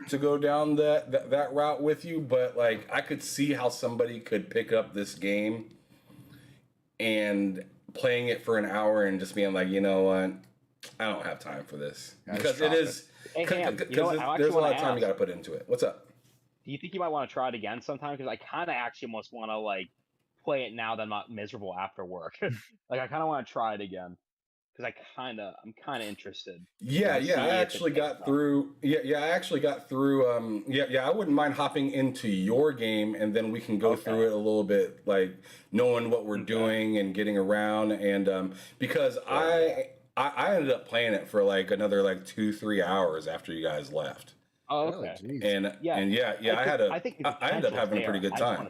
to go down that route with you. But like, I could see how somebody could pick up this game and playing it for an hour and just being like, you know what, I don't have time for this. Because it is, because there's a lot of time you got to put into it. What's up? Do you think you might want to try it again sometime? Because I kind of actually almost want to like play it now that I'm not miserable after work. Like I kind of want to try it again because I'm kind of interested. I actually got through. I actually got through. I wouldn't mind hopping into your game and then we can go through it a little bit, like knowing what we're doing and getting around. And because I ended up playing it for like another like 2-3 hours after you guys left. Oh, okay. And I ended up having a pretty good time.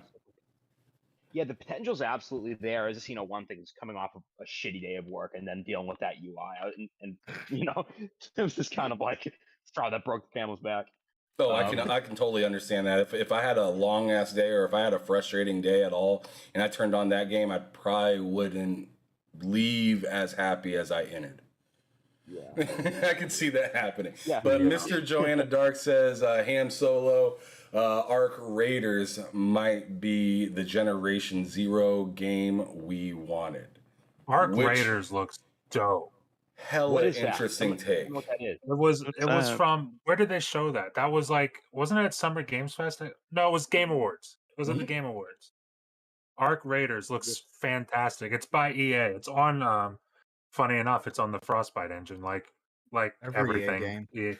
Yeah, the potential's absolutely there. It's just, you know, one thing is coming off of a shitty day of work and then dealing with that UI, and you know, it was just kind of like straw that broke the camel's back. Oh, I can totally understand that. If I had a long ass day or if I had a frustrating day at all, and I turned on that game, I probably wouldn't leave as happy as I entered. Yeah, I could see that happening. Yeah, but Mr. Joanna Dark says Ham Solo, Arc Raiders might be the Generation Zero game we wanted. Arc Raiders looks dope. Hella interesting take. What that is? It was from, where did they show that? That was like, wasn't it at Summer Games Fest? No, it was Game Awards. It was at the Game Awards. Arc Raiders looks fantastic. It's by EA. It's on funny enough, it's on the Frostbite engine, like everything EA,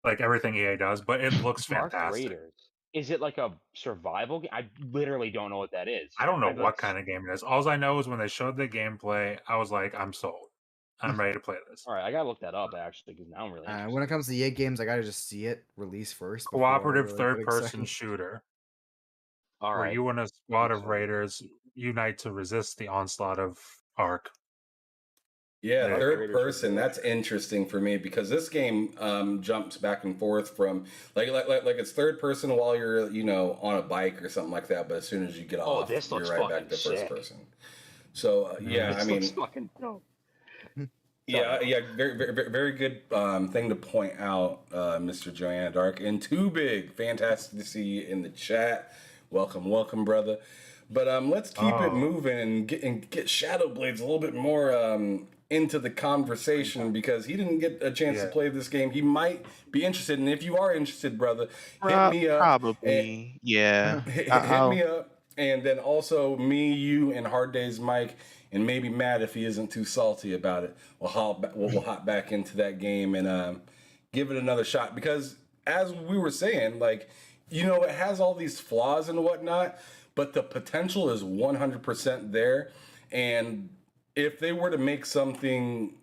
like everything EA does, but it looks fantastic. Raiders. Is it like a survival game? I literally don't know what that is. I don't know what kind of game it is. All I know is when they showed the gameplay, I was like, I'm sold. I'm ready to play this. All right, I gotta look that up actually because now I'm really interested. When it comes to EA games, I gotta just see it release first. Cooperative really third-person shooter. All right. Where you and a squad of raiders unite to resist the onslaught of Arc. Yeah, third person. That's interesting for me because this game jumps back and forth from like it's third person while you're, you know, on a bike or something like that. But as soon as you get off, you're right back to first person. So I mean, very good thing to point out, Mr. Joanna Dark. And Too Big, fantastic to see you in the chat. Welcome, brother. But let's keep it moving and get SHADOWBLADEZ a little bit more into the conversation because he didn't get a chance to play this game. He might be interested, and if you are interested, brother, hit me up. Probably, hit me up, and then also me, you, and Hard Days Mike, and maybe Matt if he isn't too salty about it. We'll hop back into that game and give it another shot, because as we were saying, like, you know, it has all these flaws and whatnot, but the potential is 100% there. And if they were to make something,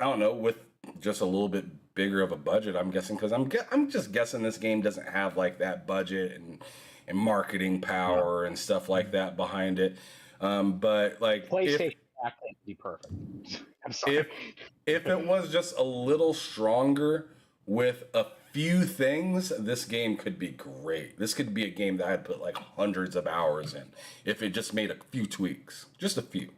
I don't know, with just a little bit bigger of a budget, I'm guessing, because I'm just guessing this game doesn't have like that budget and marketing power and stuff like that behind it. But like, PlayStation would be perfect. I'm sorry. if it was just a little stronger with a few things, this game could be great. This could be a game that I'd put like hundreds of hours in if it just made a few tweaks, just a few.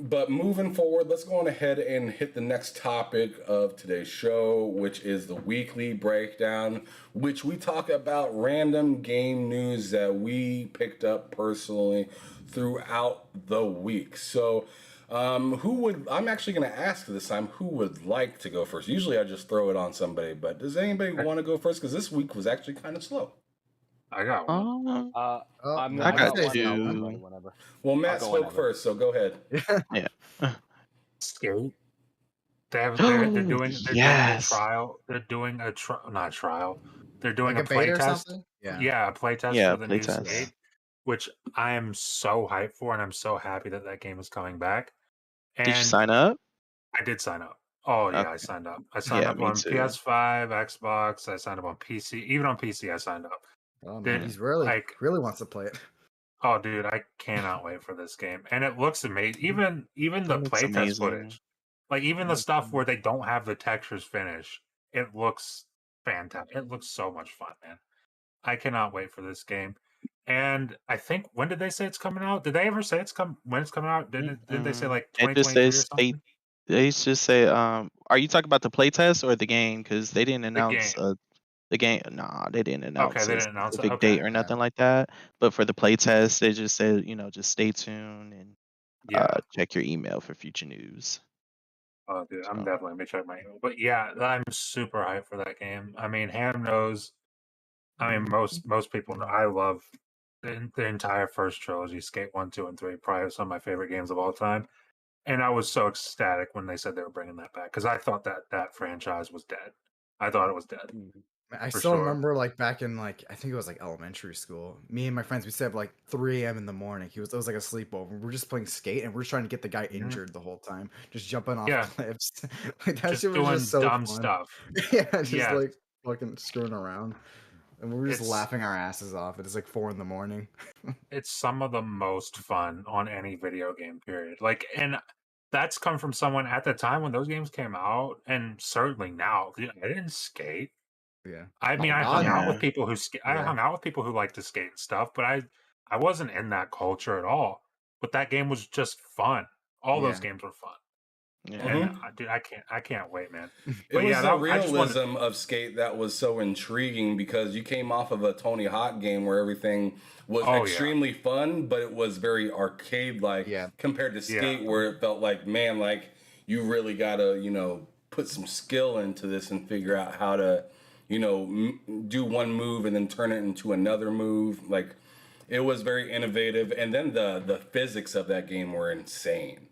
But moving forward, let's go on ahead and hit the next topic of today's show, which is the weekly breakdown, which we talk about random game news that we picked up personally throughout the week. So I'm actually going to ask this time, who would like to go first? Usually I just throw it on somebody, but does anybody want to go first? Because this week was actually kind of slow. I got one. I got one, two. whenever. Well, Matt I'll go spoke whenever. first, so go ahead. Yeah. Skate. They're doing a Yes. trial. They're doing a not trial. They're doing Like a a play beta or test. something? Yeah. Yeah, a play test Yeah, for the play new test. Skate, which I am so hyped for, and I'm so happy that that game is coming back. And Did you sign up? I did sign up. Oh yeah, Okay. I signed up. I signed Yeah, up me on too. PS5, Xbox. I signed up on PC. Even on PC, I signed up. Oh Did- man, he's really like- really wants to play it. Oh, dude, I cannot wait for this game, and it looks amazing. Even the It looks playtest amazing. footage, like even the stuff where they don't have the textures finished, it looks fantastic. It looks so much fun, man. I cannot wait for this game. And I think, when did they say it's coming out? Did they ever say when it's coming out? Did they say like It just 2023 or says something? they just say are you talking about the playtest or the game? Because they didn't The announce game. the game. Nah, they didn't Okay, announce they a didn't announce it. specific Okay. date or nothing like that. But for the playtest, they just said, just stay tuned and Yeah. check your email for future news. Oh, dude, I'm So. definitely gonna check my email. But yeah, I'm super hyped for that game. I mean, Ham knows. I mean, most people know. I love the entire first trilogy, Skate 1, 2, and 3. Probably some of my favorite games of all time. And I was so ecstatic when they said they were bringing that back, because I thought that franchise was dead. I thought it was dead. I For still sure. remember like back in like I think it was like elementary school. Me and my friends we stayed up like 3 a.m. in the morning. It was like a sleepover. We're just playing skate and we're just trying to get the guy injured the whole time, just jumping off Yeah. cliffs. Like that Just shit was doing just so dumb fun. stuff. Yeah, just Yeah. like fucking screwing around, and we were just It's- laughing our asses off. It's like 4 in the morning. It's some of the most fun on any video game, period. Like, and that's come from someone at the time when those games came out, and certainly now. Dude, I didn't skate. Yeah. I mean, I God, hung out no. with people who I Yeah. hung out with people who like to skate and stuff, but I wasn't in that culture at all. But that game was just fun. All those Yeah. games were fun, Yeah. and dude, I can't wait, man. It But was yeah, the I just wanted- realism of Skate that was so intriguing, because you came off of a Tony Hawk game where everything was Oh, yeah. extremely fun, but it was very arcade-like Yeah. compared to Yeah. Skate, where it felt like, man, like you really gotta, put some skill into this and figure out how to, do one move and then turn it into another move. Like, it was very innovative, and then the physics of that game were insane.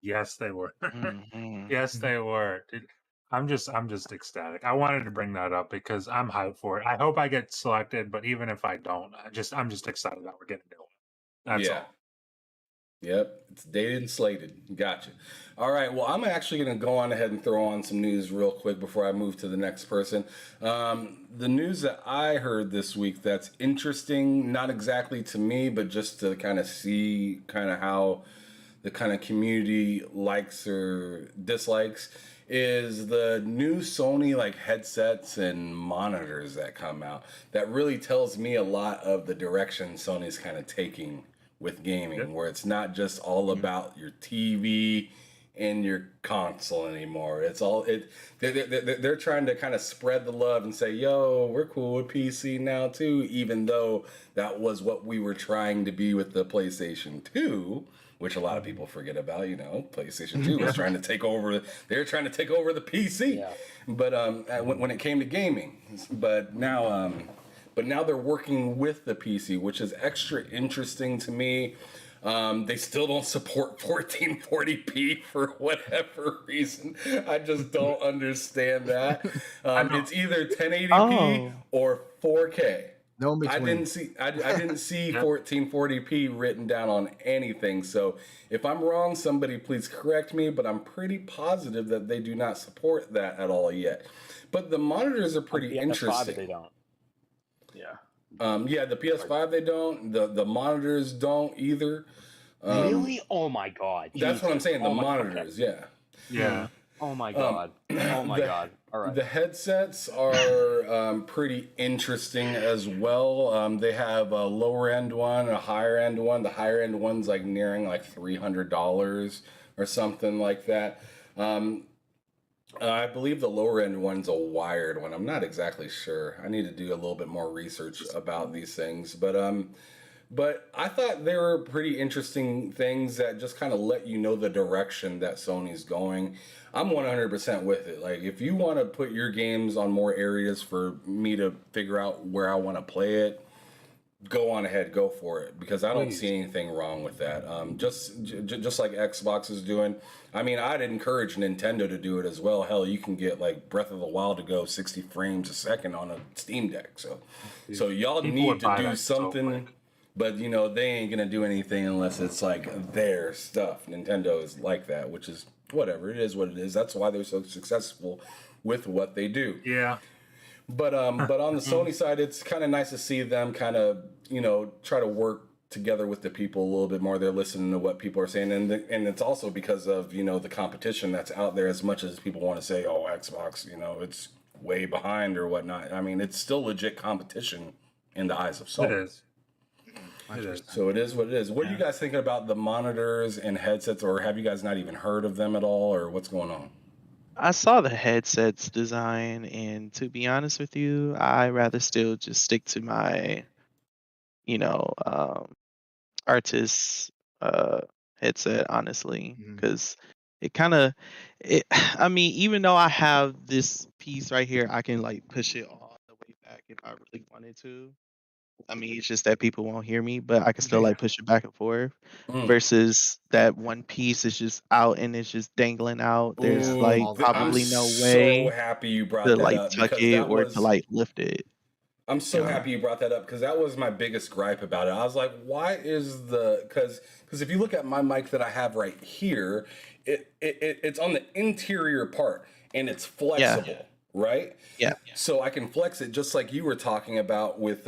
Yes, they were. Mhm. Yes, they were. Dude, I'm just ecstatic. I wanted to bring that up because I'm hyped for it. I hope I get selected, but even if I don't, I'm just excited that we're getting a new one. That's all. Yep, it's dated and slated. Gotcha. All right, well, I'm actually going to go on ahead and throw on some news real quick before I move to the next person. The news that I heard this week that's interesting, not exactly to me, but just to kind of see kind of how the kind of community likes or dislikes, is the new Sony like headsets and monitors that come out. That really tells me a lot of the direction Sony's kind of taking with gaming, Yep. where it's not just all about your TV and your console anymore. It's all they're trying to kind of spread the love and say, yo, we're cool with PC now too, even though that was what we were trying to be with the PlayStation 2, which a lot of people forget about. PlayStation 2 was trying to take over. They're trying to take over the PC. Yeah. But when it came to gaming, but now they're working with the PC, which is extra interesting to me. They still don't support 1440p for whatever reason. I just don't understand that. It's either 1080p Oh, or 4K. No in I between. didn't see Yep. 1440p written down on anything. So if I'm wrong, somebody please correct me. But I'm pretty positive that they do not support that at all yet. But the monitors are pretty On PS5 interesting. they don't. Yeah. Yeah, the PS5 they don't. The monitors don't either. Really? Oh my god. That's what I'm Jesus. saying. The Oh my- okay. monitors, yeah. Yeah. Oh my god. Oh my god. All right. The headsets are pretty interesting as well. They have a lower end one, a higher end one. The higher end one's like nearing like $300 or something like that. I believe the lower end one's a wired one. I'm not exactly sure. I need to do a little bit more research about these things, but I thought they were pretty interesting things that just kind of let you know the direction that Sony's going. I'm 100% with it. Like, if you want to put your games on more areas for me to figure out where I want to play it, go on ahead, go for it, because I don't see anything wrong with that. Just like Xbox is doing. I mean, I'd encourage Nintendo to do it as well. Hell, you can get like Breath of the Wild to go 60 frames a second on a Steam Deck. So y'all People need would to buy do that so something. quick. But you know, they ain't gonna do anything unless it's like their stuff. Nintendo is like that, which is whatever. It is what it is. That's why they're so successful with what they do. Yeah. But on the Sony side, it's kind of nice to see them kind of, you know, try to work together with the people a little bit more. They're listening to what people are saying, and it's also because of, you know, the competition that's out there. As much as people want to say, oh, Xbox, you know, it's way behind or whatnot. I mean, it's still legit competition in the eyes of Sony. It is. It is. So it is what it is. What are you Yeah. guys thinking about the monitors and headsets, or have you guys not even heard of them at all, or what's going on? I saw the headsets design, and to be honest with you, I rather still just stick to my, you know, artist headset, honestly, Mhm. because it kind of, it. I mean, even though I have this piece right here, I can like push it all the way back if I really wanted to. I mean, it's just that people won't hear me, but I can still like push it back and forth. Mm. Versus that one piece is just out and it's just dangling out. There's Ooh, like I'm probably I'm no so way happy you brought to that like up, tuck because it that or to was like lift it. I'm so Yeah. happy you brought that up, because that was my biggest gripe about it. I was like, why is because if you look at my mic that I have right here, it's on the interior part and it's Yeah. flexible, right? Yeah. So I can flex it just like you were talking about with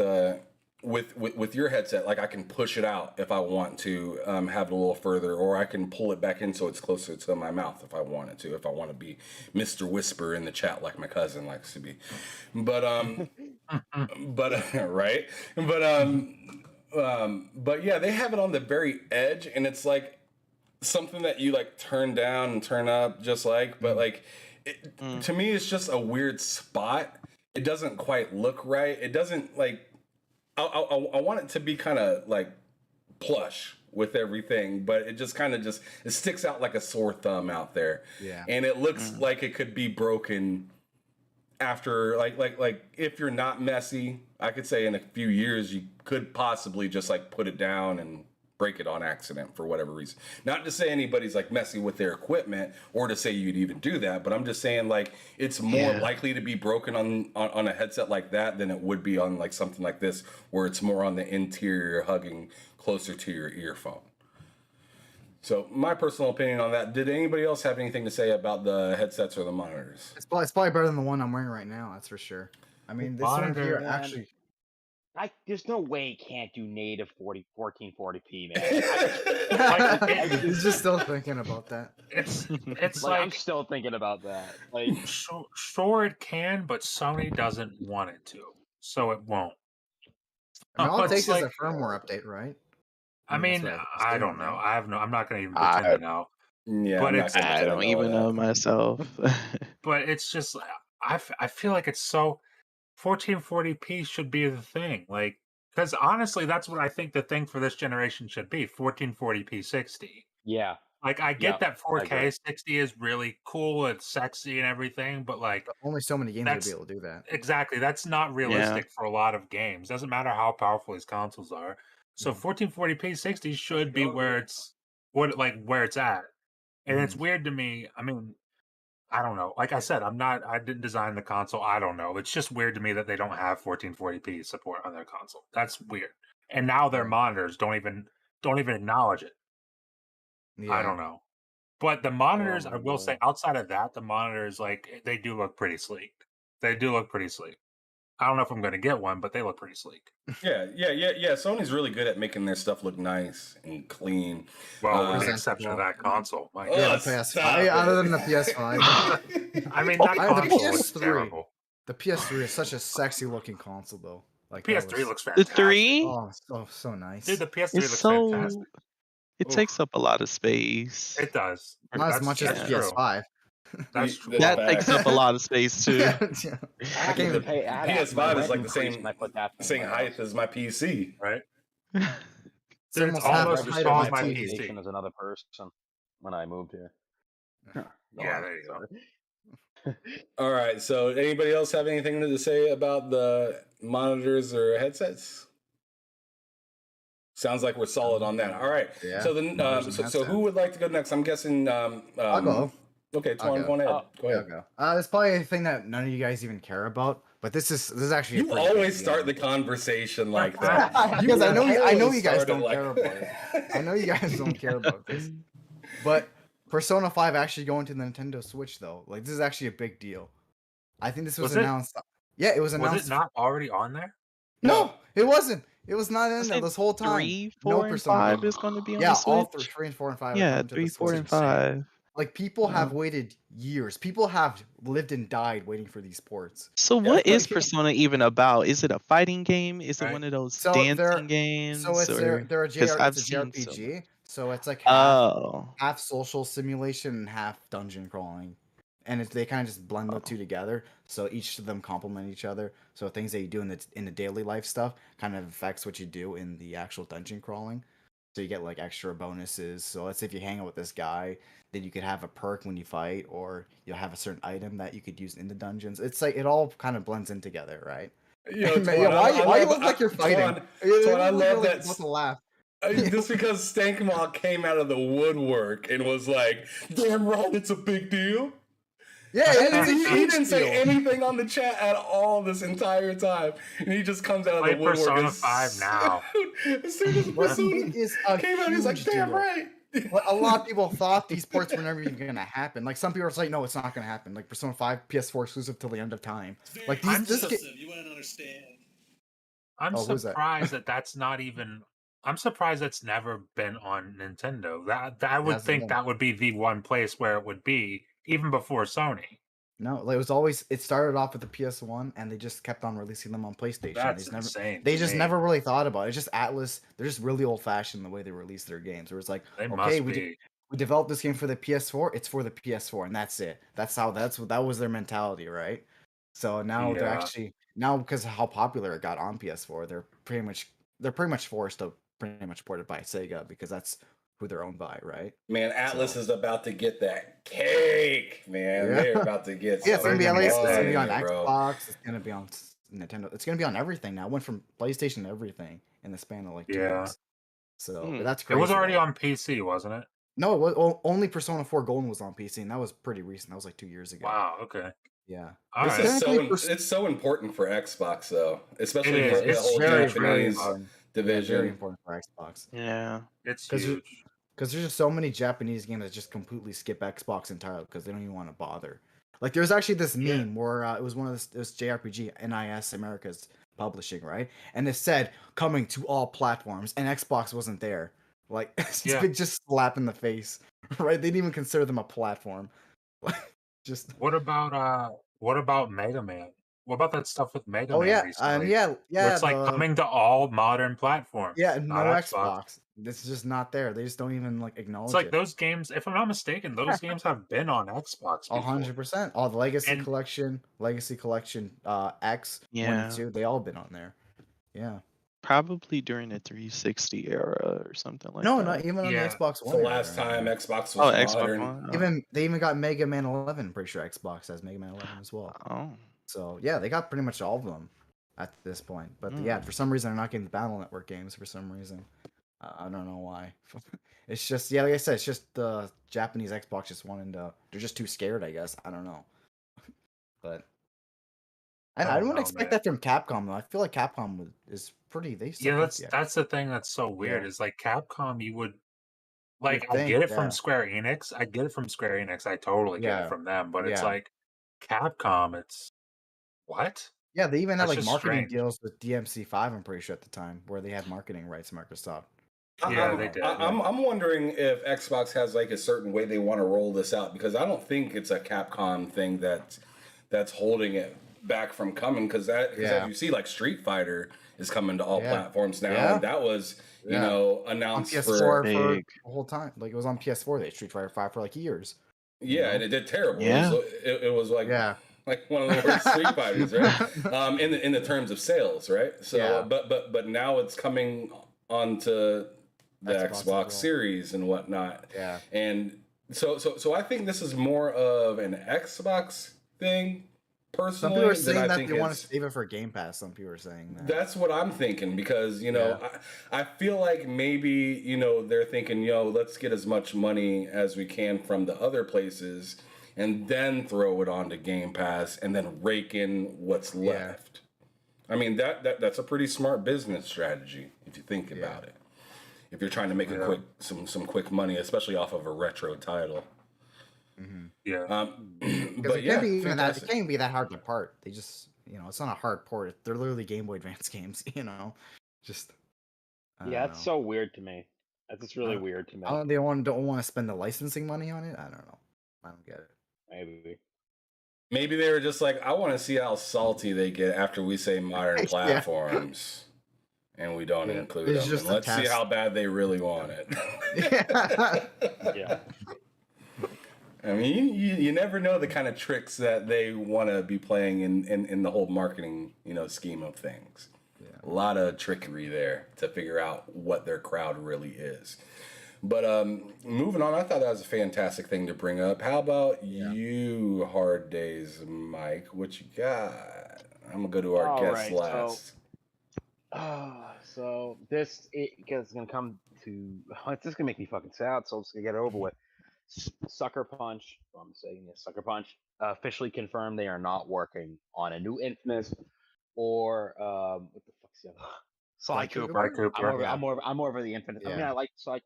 your headset. Like, I can push it out if I want to have it a little further, or I can pull it back in so it's closer to my mouth if I wanted to. If I want to be Mr. Whisper in the chat like my cousin likes to be, but right, but yeah, they have it on the very edge, and it's like something that you like turn down and turn up, just like, but like to me, it's just a weird spot. It doesn't quite look right. It doesn't like. I want it to be kind of like plush with everything, but it just kind of it sticks out like a sore thumb out there. Yeah. And it looks like it could be broken after like if you're not messy, I could say in a few years you could possibly just like put it down and break it on accident for whatever reason. Not to say anybody's like messy with their equipment or to say you'd even do that, but I'm just saying like it's more Yeah. likely to be broken on a headset like that than it would be on like something like this where it's more on the interior, hugging closer to your earphone. So my personal opinion on that. Did anybody else have anything to say about the headsets or the monitors? It's probably better than the one I'm wearing right now. That's for sure. I mean, this one here Monitor. actually. There's no way it can't do native 1440p, man. He's just still thinking about that. It's I'm like still thinking about that. Like, sure it can, but Sony doesn't want it to, so it won't. I mean, all it It's takes is like- a firmware update, right? I mean, that's what I was don't doing, know. right? I'm not gonna even pretend to know. Yeah, But I'm not it's- gonna I pretend to don't even that. know myself. But it's just I feel like it's so 1440p should be the thing, like, because honestly, that's what I think the thing for this generation should be: 1440p 60. yeah. Like, I get that I 4K agree. 60 is really cool, it's sexy and everything, but like, But only so many games would That's- be able to do that. exactly, that's not realistic for a lot of games. Doesn't matter how powerful these consoles are. So Mhm. 1440p 60 should be where it's where it's at. And it's weird to me. I mean, I don't know. Like I said, I didn't design the console. I don't know. It's just weird to me that they don't have 1440p support on their console. That's weird. And now their Yeah. monitors don't even acknowledge it. I Yeah. don't know. But the Oh monitors, I my will say, lord. outside of that, the monitors they do look pretty sleek. They do look pretty sleek. I don't know if I'm going to get one, but they look pretty sleek. Yeah. Sony's really good at making their stuff look nice and clean. Well, with the Uh, exception of Presentable. that console. My Yeah, oh, the God. stop PS5. Other than the it. PS5, I mean, Oh, that the console looks PS3. terrible. The PS3 is such a sexy looking console, though. Like that PS3 was looks the fantastic. 3 so nice. Dude, the PS3 is looks so fantastic. it Oof, takes up a lot of space. it does. Not as much as the Yeah. True. PS5. That's true. The That Well, takes up a lot of space too. Yeah. I I had can't to even. pay. I had my PS5 is rent like the increased, same and I put that thing in same my height house. as my PC. right? It's Dude, it's almost half almost the as height tall of as my my TV. PC. PlayStation as another person when I moved here. Go Yeah, on, there you go. sorry. All right. So, anybody else have anything to say about the monitors or headsets? Sounds like we're solid on that. All right. Yeah. So then, Monitors and so who would like to go next? I'm guessing. I'll go. Okay, I'll Twan, go. go ahead. Oh, Go Yeah, ahead. I'll go. It's probably a thing that none of you guys even care about, but this is actually a You pretty big always deal. start the conversation like that. Because I know you always guys start it don't like care about it. I know you guys don't care about this. But Persona 5 actually going to the Nintendo Switch though. Like this is actually a big deal. I think this was Was it? announced. Yeah, it was Was announced. it not already on there? No, it wasn't. It was not in Was there it this whole time. 3, No 4, and Persona 5 game. is going to be on Yeah, the all Switch? 3 and 4 and 5 are Yeah, coming to 3, the 4, Switch. and Insane. 5. Like people have Wow. waited years. People have lived and died waiting for these ports. So Yeah, what is like- Persona even about? Is it a fighting game? Is it Right. one of those So dancing they're games? so it's or they're a because JR, I've it's a seen so JRPG. So it's like Oh, half social simulation and half dungeon crawling, and they kind of just blend the Oh. two together. So each of them complement each other. So things that you do in the daily life stuff kind of affects what you do in the actual dungeon crawling. So you get like extra bonuses. So let's say if you hang out with this guy, then you could have a perk when you fight, or you'll have a certain item that you could use in the dungeons. It's like it all kind of blends in together, right? You know, And, Twan, yeah, why I you love- look like you're fighting? Twan, You Twan, I look like love you're that. about to laugh. Just because Stankmaw came out of the woodwork and was like, "Damn right, it's a big deal." Yeah, And it's a he huge didn't say deal. anything on the chat at all this entire time, and he just comes out of Play the woodwork. Persona and 5 now. As soon as But Persona it is a came out, he's like, huge "Damn deal. right." But a lot of people thought these ports were never even gonna happen. Like some people are like, no, it's not gonna happen. Like Persona 5 PS4 exclusive till the end of time. Like I'm these, this so- game. You wouldn't understand. I'm Oh, who's that? surprised that's not even. I'm surprised that's never been on Nintendo. That I would hasn't think been. that would be the one place where it would be, even before Sony. No, like it was always. It started off with the PS1, and they just kept on releasing them on PlayStation. That's They never, insane. they to just me. never really thought about it. It's just Atlas. They're just really old fashioned the way they release their games. Where it's like, They okay, must we be. we developed this game for the PS4. It's for the PS4, and that's it. That was their mentality, right? So now they're Yeah. actually because of how popular it got on PS4, they're pretty much forced to pretty much port it by Sega because that's who they're owned by, right? Man, Atlas So- is about to get that cake, man. Yeah. They're about to get. Yeah, it's gonna be They're at gonna least get it's gonna be that, on bro. Xbox. It's gonna be on Nintendo. It's gonna be on everything now. It went from PlayStation to everything in the span of like 2 Yeah. weeks. So Hmm. that's It crazy. was already though. on PC, wasn't it? No, it was only Persona 4 Golden was on PC, and that was pretty recent. That was like 2 years ago. Wow. Okay. Yeah. All This right. is so Technically, it's so important for Xbox though, especially It for is. the It's whole very, very Japanese important. Yeah, very division. important for Xbox. yeah. It's 'Cause you- huge. Because there's just so many Japanese games that just completely skip Xbox entirely because they don't even want to bother. Like there's actually this meme where it was it was JRPG NIS America's publishing, right? And it said coming to all platforms, and Xbox wasn't there. Like it's Yeah. big just slap in the face, right? They didn't even consider them a platform. Just What about Mega Man? What about that stuff with Mega oh Man yeah, recently? yeah, Where yeah. it's like coming to all modern platforms. Yeah, not no Xbox. Xbox. This is just not there. They just don't even like acknowledge It's like it. those games, if I'm not mistaken, those games have been on Xbox before. 100%. All the Legacy And- Collection, X, 1 Yeah. and 2, they all been on there. Yeah. Probably during the 360 era or something like No, that. not even on Yeah. the Xbox It's One. the era last or time anything. Xbox was Oh, Xbox modern. One. Even they even got Mega Man 11. I'm pretty sure Xbox has Mega Man 11 as well. Oh. So yeah, they got pretty much all of them. at this point. But yeah, for some reason, they're not getting the Battle Network games for some reason. I don't know why. It's just, yeah, like I said, it's just the Japanese Xbox just wanting to. They're just too scared, I guess. I don't know. But I don't wouldn't know, expect man. that from Capcom though. I feel like Capcom is pretty. They Yeah, suck up that's the thing that's so weird. Yeah. Is like Capcom, you would You'd I think, get it yeah, from Square Enix. I get it from Square Enix. I totally get it yeah, from them. But it's yeah, like Capcom. It's what? yeah. They even had That's like just marketing strange. deals with DMC5. I'm pretty sure at the time where they had marketing rights. Microsoft. Yeah, they did. I'm wondering if Xbox has like a certain way they want to roll this out, because I don't think it's a Capcom thing that's holding it back from coming, because as Yeah, you see, like Street Fighter is coming to all yeah, platforms now, yeah, and that was yeah. On announced PS4 for for Big. the whole time. Like it was on PS4. They Street Fighter 5 for like years. yeah, and it did terrible. Yeah. It was like Yeah. one of the worst Street Fighters, right? In the terms of sales, right? So, Yeah. but now it's coming onto the Xbox as Xbox well. Series and whatnot. Yeah. And so I think this is more of an Xbox thing, Some personally, people are than saying I that think they want to it's. save it for Game Pass. Some people are saying that. That's what I'm thinking, because Yeah. I feel like maybe they're thinking, let's get as much money as we can from the other places, and then throw it onto Game Pass, and then rake in what's Yeah. left. I mean, that's a pretty smart business strategy if you think about it. If you're trying to make Yeah. some quick money, especially off of a retro title. Yeah. Because But it yeah, can't be even that. It fantastic. can't even be that hard to port. They just, it's not a hard port. They're literally Game Boy Advance games. Just. I Yeah, don't that's know. so weird to me. That's just really weird to me. They don't want to spend the licensing money on it. I don't know. I don't get it. Maybe. Maybe they were just like, I want to see how salty they get after we say modern Yeah. platforms, and we don't Yeah. include It's them. just And a let's see test. how bad they really want it. Yeah. I mean, you never know the kind of tricks that they want to be playing in the whole marketing scheme of things. Yeah. A lot of trickery there to figure out what their crowd really is. But moving on, I thought that was a fantastic thing to bring up. How about you, Hard Days, Mike? What you got? I'm gonna go to our All guest right, last. So this because it's gonna come to it's just gonna make me fucking sad. So I'm just gonna get it over with. Sucker Punch. I'm saying this. Sucker Punch officially confirmed they are not working on a new Infamous or what the fuck's the other? Sly Cooper. Sly Cooper. I'm more of the Infinite. I mean, Yeah. I like Sly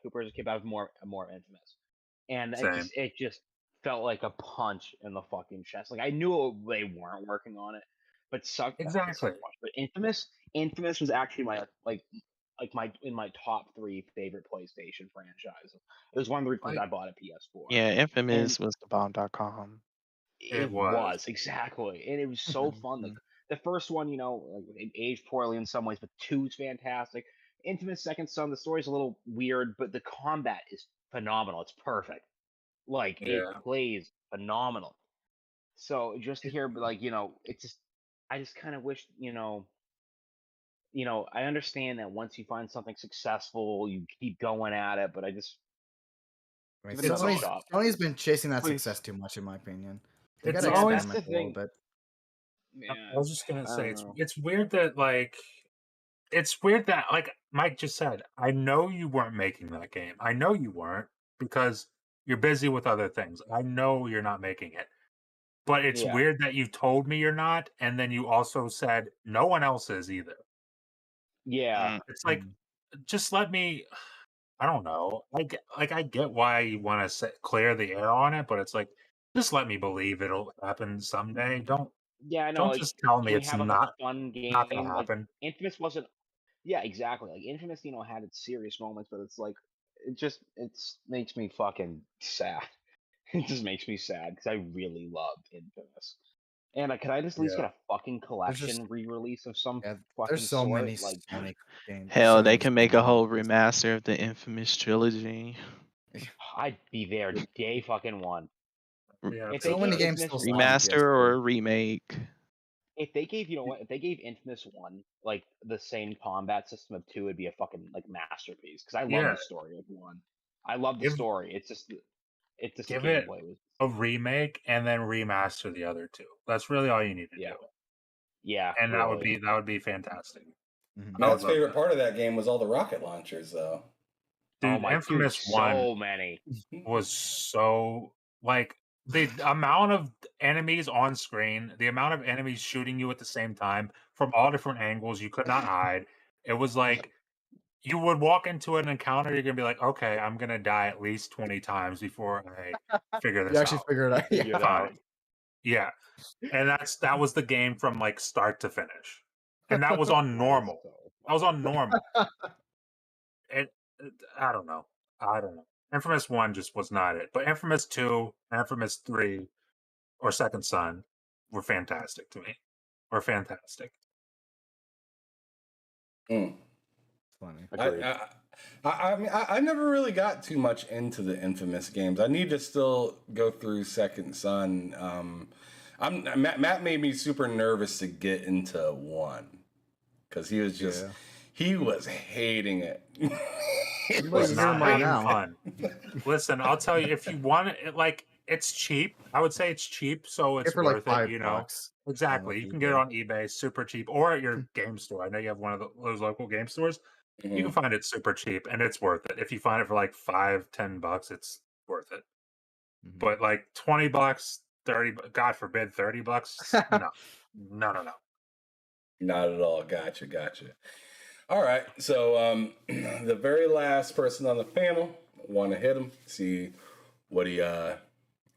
Cooper as a kid, but I was more Infamous, and Same. it just felt like a punch in the fucking chest. Like I knew they weren't working on it, but Exactly. But Infamous was actually my in my top 3 favorite PlayStation franchises. It was one of the reasons I bought a PS4. Yeah, And Infamous was the bomb.com. it was exactly, and it was so fun. Like Mhm. the first one, it aged poorly in some ways, but 2's fantastic. Infamous Second Son, the story's a little weird, but the combat is phenomenal. It's perfect. Like it Yeah. plays phenomenal. So just to hear, it's just, I just kind of wish, I understand that once you find something successful, you keep going at it, but I just I mean, give it another It's shot. Sony's been chasing that Please. success too much, in my opinion. They It's gotta always- experiment That's the a little thing. bit. I was just gonna I say don't know. it's weird that like Mike just said. I know you weren't making that game. I know you weren't because you're busy with other things. I know you're not making it. But it's Yeah. weird that you told me you're not, and then you also said no one else is either. Yeah. It's like, just let me. I don't know. I get why you want to clear the air on it, but it's like, just let me believe it'll happen someday. Yeah, I know. Don't Like, just tell me can we it's have like not a fun not gonna game? Like, happen. Infamous wasn't. Yeah, exactly. Like Infamous, had its serious moments, but it's like it makes me fucking sad. It just makes me sad because I really loved Infamous. And could I just at least Yeah. get a fucking collection just- re-release of some Yeah, fucking there's so sort? many Like, Sonic games. Hell, they Sony's can make a games. whole remaster of the Infamous trilogy. I'd be there day fucking one. Yeah. If So they many gave games Infamous still one, Remaster or a remake. if they gave, if they gave Infamous one like the same combat system of 2, it'd be a fucking like masterpiece. Because I love Yeah. the story of 1. I love the Give- story. It's just the give it gameplay was. a remake and then remaster the other two. That's really all you need to Yeah. do. Yeah, and really. that would be fantastic. Mhm. I would Matt's love favorite that. part of that game was all the rocket launchers, though. Oh Dude, my dude, Infamous One so many. was so like the amount of enemies on screen, the amount of enemies shooting you at the same time from all different angles, you could not hide. It was like you would walk into an encounter, you're gonna be like, okay, I'm gonna die at least 20 times before I figure You this actually out. figured it out. Figure Yeah. it out. Fine. Yeah. And that was the game from like start to finish. And that was on normal. That was on normal. It, I don't know. I don't know. Infamous 1 just was not it. But Infamous 2, Infamous 3, or Second Son were fantastic to me. Were fantastic. Mm. Funny. Agreed. I mean, I never really got too much into the Infamous games. I need to still go through Second Son. Matt made me super nervous to get into 1 because he was just Yeah. he was hating it. It Well, was you hear not him right having now. fun. Listen, I'll tell you, if you want it, like, it's cheap. I would say it's cheap, so Get it's for like worth it, $5 you know. on Exactly. like You can get it eBay. on eBay, super cheap, or at your game store. I know you have one of those local game stores. You can Mhm. find it super cheap, and it's worth it. If you find it for like $5-10, it's worth it. Mhm. But like $20, 30, God forbid, $30, no. No. Not at all. Gotcha. All right. So the very last person on the panel, want to hit him, see what he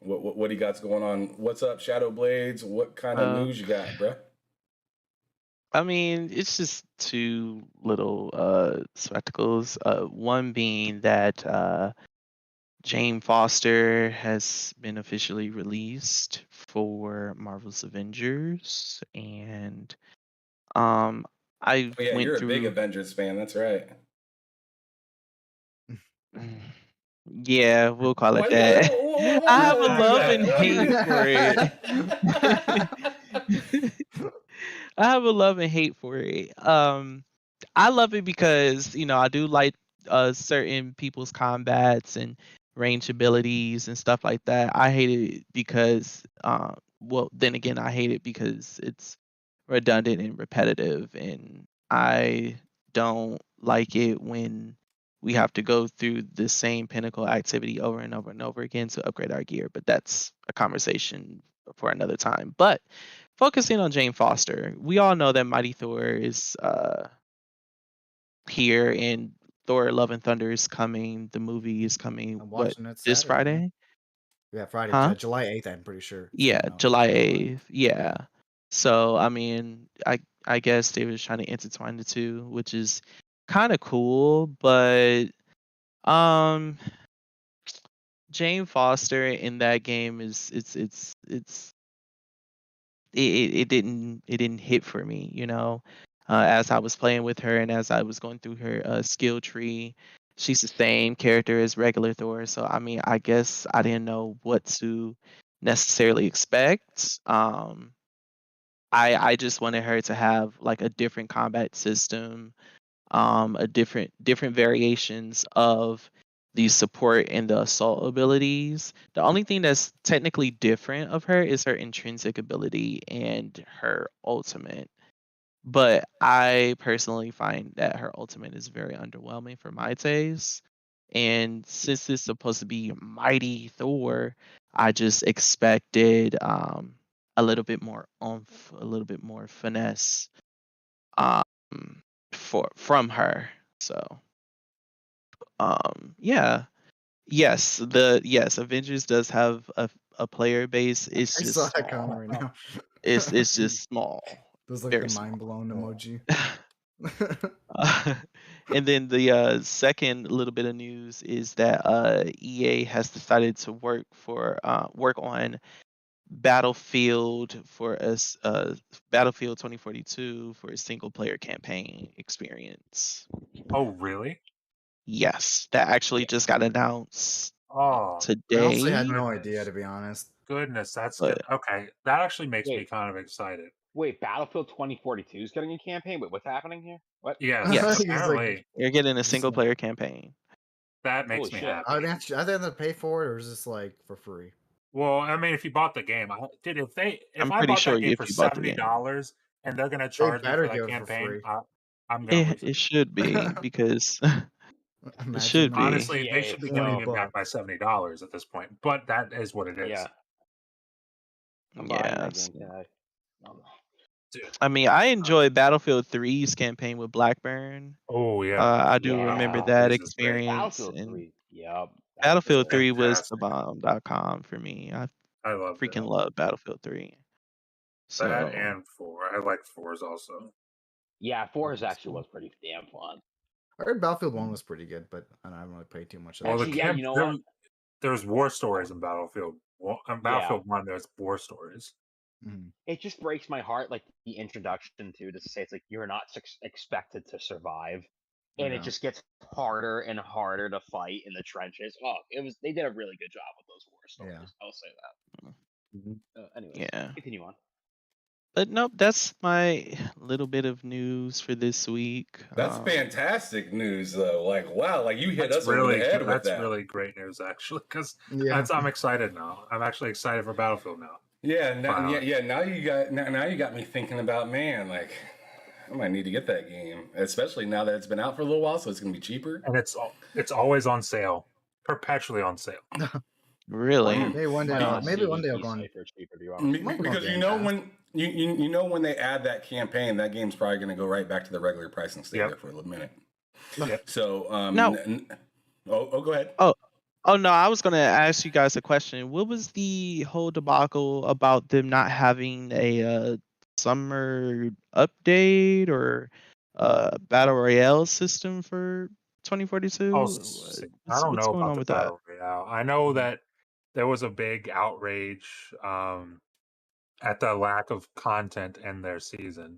what he got's going on. What's up, ShadowBlades? What kind of Uh, news you got, bruh? I mean, it's just two little spectacles. One being that Jane Foster has been officially released for Marvel's Avengers, and I Oh yeah, went you're a big through. Avengers fan. That's right. Yeah, we'll call Why it you gotta that. I have a why you love gotta and why you hate for it. I have a love and hate for it. I love it because I do like certain people's combats and range abilities and stuff like that. I hate it because well, then again, I hate it because it's redundant and repetitive, and I don't like it when we have to go through the same pinnacle activity over and over and over again to upgrade our gear. But that's a conversation for another time. But focusing on Jane Foster, we all know that Mighty Thor is here, and Thor: Love and Thunder is coming. The movie is coming. I'm What, watching it this Saturday, man. Friday? Yeah, Friday, Huh? July 8th. I'm pretty sure it's Yeah, coming out. July July 8th. Yeah. So I mean, I guess they was trying to intertwine the two, which is kind of cool, but um, Jane Foster in that game is it didn't hit for me, as I was playing with her and as I was going through her skill tree. She's the same character as regular Thor, so I mean, I guess I didn't know what to necessarily expect. I just wanted her to have like a different combat system, a different variations of the support and the assault abilities. The only thing that's technically different of her is her intrinsic ability and her ultimate. But I personally find that her ultimate is very underwhelming for my taste. And since it's supposed to be Mighty Thor, I just expected a little bit more oomph, a little bit more finesse um, from her. So yeah. Yes, Avengers does have a player base. It's I just saw that comment small. right now. It's just small. There's like the Very mind small. blown emoji. And then the second little bit of news is that EA has decided to work on Battlefield for us Battlefield 2042 for a single player campaign experience. Oh, really? Yes, that actually just got announced Oh, I honestly had today. no idea, to be honest. goodness, that's But good. Okay, that actually makes me Wait, kind of excited. Battlefield 2042 is getting a campaign. Wait, what's happening here? What? Yes, yes, He's like, apparently you're getting a just single player campaign. that Holy makes me shit! I happy. think I have to pay for it, or is this like for free? Well, I mean, if you bought the game, dude, if I'm I pretty bought sure that game if for you bought the game. $70, and they're gonna They charge me better for give that it for campaign, free. I'm gonna lose It it. should be because it Imagine should that. be. Honestly, they EA should is be giving 20 it back by bucks. $70 at this point, but that is what it Yeah, is. I'm buying Yeah. that game today. Dude. I mean, I enjoy Battlefield 3's campaign with Blackburn. Oh yeah, I do Battlefield remember Yeah. that 3 is great. experience, Battlefield and 3. Yep. That was It's Battlefield 3 good. was the fantastic. bomb.com for me. I I loved it. freaking love Battlefield 3. That So, and 4. I like 4s also. Yeah, 4 actually was pretty damn fun. I heard Battlefield 1 was pretty good, but I haven't really played too much of Well, that. the Actually, yeah, you know what? there's war stories in Battlefield. Well, in Yeah. Battlefield 1, there's war stories. Mhm. It just breaks my heart, like the introduction to say it's like you're not expected to survive, and Yeah. it just gets harder and harder to fight in the trenches. Oh, they did a really good job with those war stories. Yeah. I'll say that. Anyways, yeah. continue on. But nope, that's my little bit of news for this week. That's fantastic news, though. Like, wow, like you hit us over the head with that. Really great news, actually, because Yeah. I'm excited now. I'm actually excited for Battlefield now. Yeah, now you got me thinking about, man, like I might need to get that game, especially now that it's been out for a little while, so it's gonna be cheaper. And it's always on sale, perpetually on sale. Really? Maybe one day. Maybe one day I'll go on. Because you know when you know when they add that campaign, that game's probably going to go right back to the regular price and stay there for a little minute. Yep. So No. go ahead. Oh no, I was gonna ask you guys a question. What was the whole debacle about them not having a summer update or battle royale system for 2042? Oh, What's I don't know going about on the with that? Battle Royale. I know that there was a big outrage at the lack of content in their season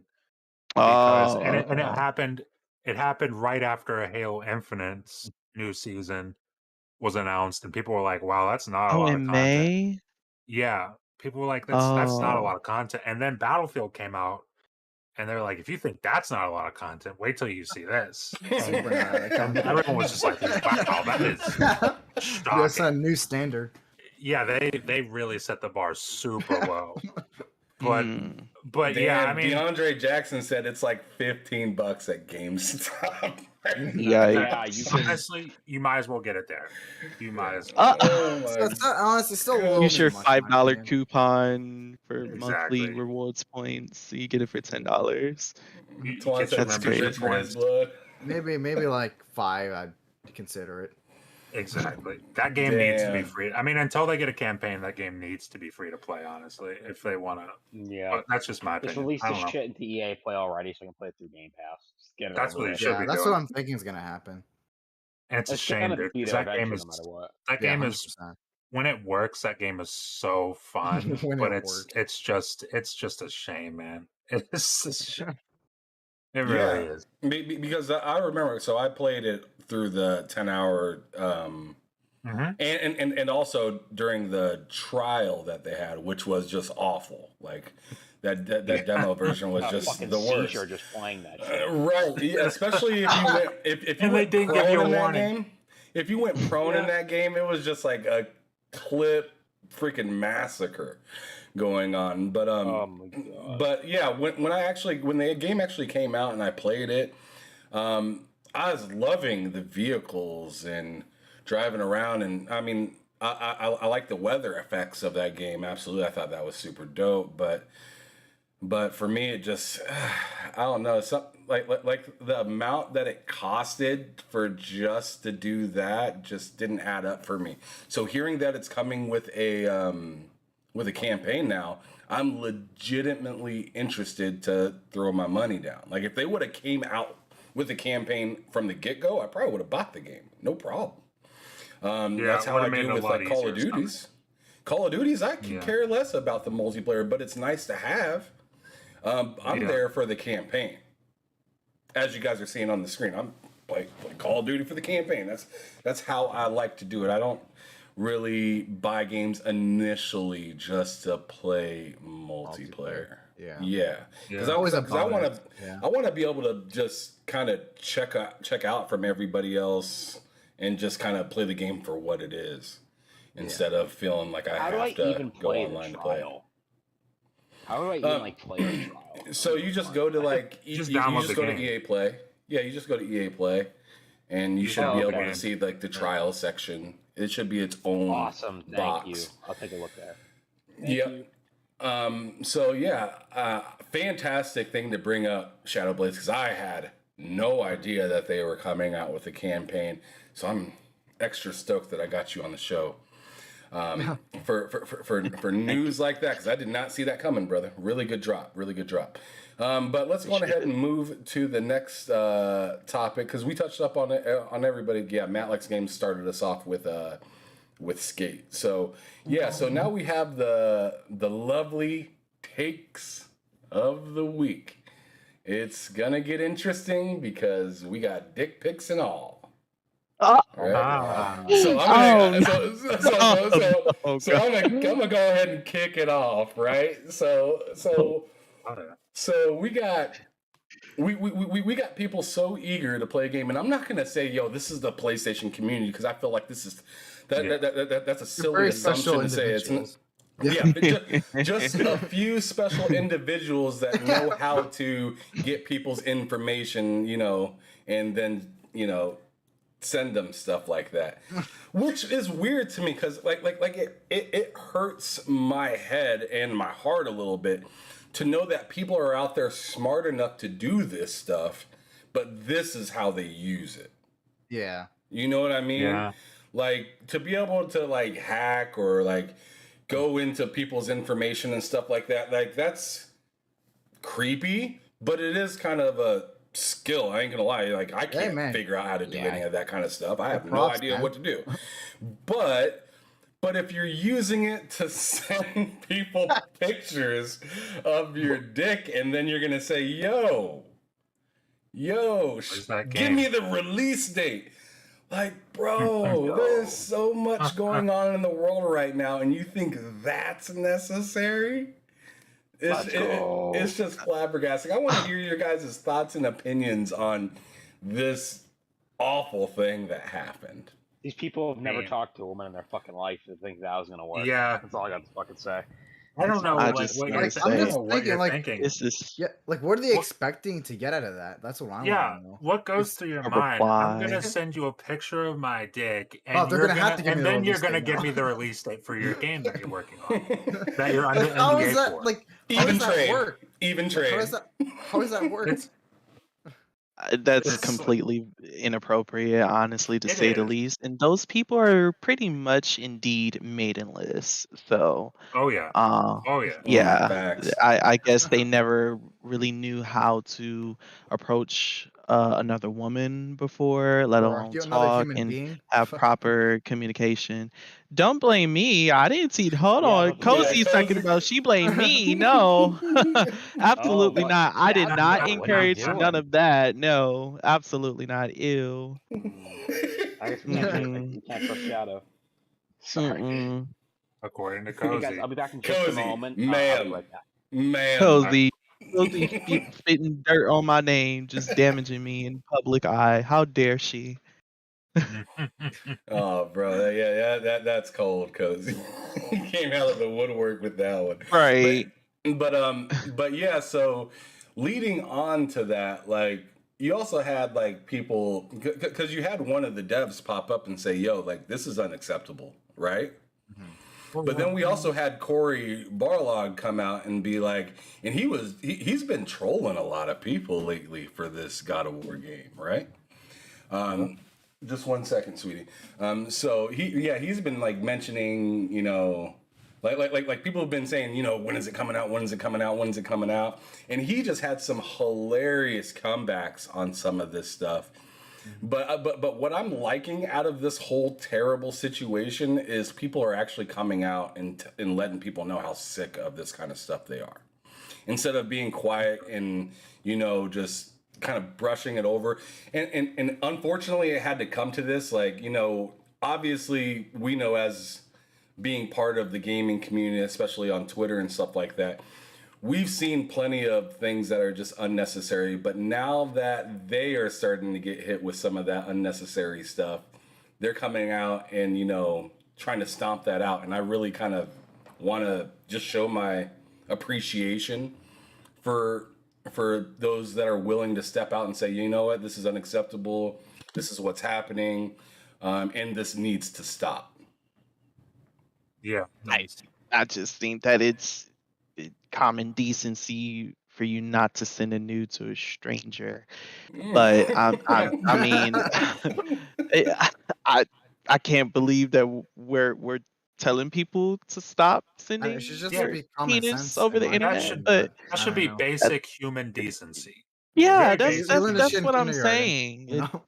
because Oh, and it okay. happened. It happened right after Halo Infinite's new season was announced, and people were like, "Wow, that's not a Oh, lot of in content." May? Yeah, people were like, that's not a Oh, lot of content." And then Battlefield came out, and they're like, "If you think that's not a lot of content, wait till you see this." Super not a And everyone was just like, "Wow, that is That's shocking." a new standard. Yeah, they really set the bar super low. But mm. but yeah, I mean, DeAndre Jackson said it's like $15 at GameStop. Yeah, you can. honestly, you might as well get it there. You might as Uh, well. Oh my So it's not, honestly still a little Use too your much, in my $5 opinion. coupon for monthly Exactly. rewards points. You get it for $10. You Twan get said your That's too crazy. rich for his points. blood. Maybe like 5. I'd consider it. Exactly. That game needs to be Damn. free. I mean, until they get a campaign, that game needs to be free to play, honestly, if they want to. Yeah. But that's just my Just opinion. release I the don't know. shit into EA Play already, so I can play it through Game Pass. Just get it That's over what they with. should Yeah, be that's doing. what I'm thinking is gonna happen. And it's a It's shame, gonna dude, be 'cause there that game eventually, is no matter what. that Yeah, game is 100%. when it works. That game is so fun, When but it it's just a shame, man. It's a shame. It Yeah. really is. Because I remember, so I played it through the 10-hour, Mhm. and also during the trial that they had, which was just awful. Like that demo version was A just fucking the worst. seizure just playing that shit. Right, yeah, especially if you went if you And they went didn't give prone you a in that warning. game. If you went prone in Yeah. that game, it was just like a clip freaking massacre going on. But Oh my god. but yeah, when the game actually came out and I played it, I was loving the vehicles and driving around, and I mean, I like the weather effects of that game. Absolutely, I thought that was super dope. But for me, it just I don't know. Like the amount that it costed for just to do that just didn't add up for me. So hearing that it's coming with a campaign now, I'm legitimately interested to throw my money down. Like if they would have came out with a campaign from the get go, I probably would have bought the game, no problem. That's it how I would've made do it a with lot like Call of easier Duties. Call of Duties, I can Yeah. care less about the multiplayer, but it's nice to have. I'm Yeah. there for the campaign. As you guys are seeing on the screen, I'm play Call of Duty for the campaign. That's how I like to do it. I don't really buy games initially just to play multiplayer. Yeah. Because I Always a want bonus. to. Yeah. I want to be able to just kind of check out from everybody else and just kind of play the game for what it is, instead of feeling like I How do I have to even go play online the to play it. trial? How do I even play the trial? So you just go to you Just just download the go to game. EA Play. Yeah, you just go to EA Play, and you should be able to see the trial section. It should be its own Awesome, thank box. you. I'll take a look there. Yep. So yeah, fantastic thing to bring up, SHADOWBLADEZ, because I had no idea that they were coming out with a campaign. So I'm extra stoked that I got you on the show for news like that, because I did not see that coming, brother. Really good drop. But let's go on ahead and move to the next topic, because we touched up on it on everybody. Yeah, Matt Likes Games started us off with Skate. So yeah, so now we have the lovely takes of the week. It's gonna get interesting because we got dick pics and all. Right? So I'm gonna go ahead and kick it off, right? So we got people so eager to play a game, and I'm not gonna say, yo, this is the PlayStation community, because I feel like this is that's a silly assumption to say. It's just a few special individuals that know how to get people's information, and then send them stuff like that, which is weird to me, because it hurts my head and my heart a little bit to know that people are out there smart enough to do this stuff, but this is how they use it. Yeah. You know what I mean? Yeah. To be able to hack or go into people's information and stuff like that, that's creepy, but it is kind of a skill. I ain't gonna lie. I can't figure out how to do any of that kind of stuff. I have no idea what to do. But if you're using it to send people pictures of your dick, and then you're gonna say, yo, give me the release date. Bro, there's so much going on in the world right now, and you think that's necessary? It's just flabbergasting. I want to hear your guys' thoughts and opinions on this awful thing that happened. These people have never talked to a woman in their fucking life to think that was gonna work. Yeah, that's all I got to fucking say. I don't know what you're thinking. This is what are they expecting to get out of that? That's what I want to know. What goes through your mind? I'm gonna send you a picture of my dick, and you're gonna give me the release date for your game that you're working on, that you're under NDA for. Even trade. Even trade. How does that work? That's completely inappropriate, honestly, to say the least. And those people are pretty much indeed maidenless. So, I guess they never really knew how to approach another woman before, let alone talk and have proper communication. Don't blame me. I didn't see. Hold on, Cozy's talking about she blamed me. No, absolutely not. I did not encourage none of that. No, absolutely not. Ew. I guess you can't trust Shadow. Sorry. According to Cozy. Guys, I'll be back in just a moment. Man. Cozy spitting dirt on my name, just damaging me in public eye. How dare she? Oh, bro, that's cold, Cozy. He came out of the woodwork with that one, right? But yeah. So leading on to that, you also had people, because you had one of the devs pop up and say, "Yo, this is unacceptable," right? But then we also had Corey Barlog come out and be and he's been trolling a lot of people lately for this God of War game, right? Just 1 second, sweetie. So he's been mentioning, people have been saying, when is it coming out? When is it coming out? When is it coming out? And he just had some hilarious comebacks on some of this stuff. But what I'm liking out of this whole terrible situation is people are actually coming out and letting people know how sick of this kind of stuff they are, instead of being quiet and just kind of brushing it over. And unfortunately, it had to come to this. Obviously, we know, as being part of the gaming community, especially on Twitter and stuff like that, we've seen plenty of things that are just unnecessary, but now that they are starting to get hit with some of that unnecessary stuff, they're coming out and, trying to stomp that out. And I really kind of want to just show my appreciation for those that are willing to step out and say, you know what, this is unacceptable. This is what's happening, and this needs to stop. Yeah. I just think that it's common decency for you not to send a nude to a stranger. But I mean, I I can't believe that we're telling people to stop It sending should just Yeah. their be common penis sense, over in the my internet. opinion. But That I should don't be know. basic human decency. yeah, Very that's basic. You learn this shit that's in what I'm kindergarten, saying. you know.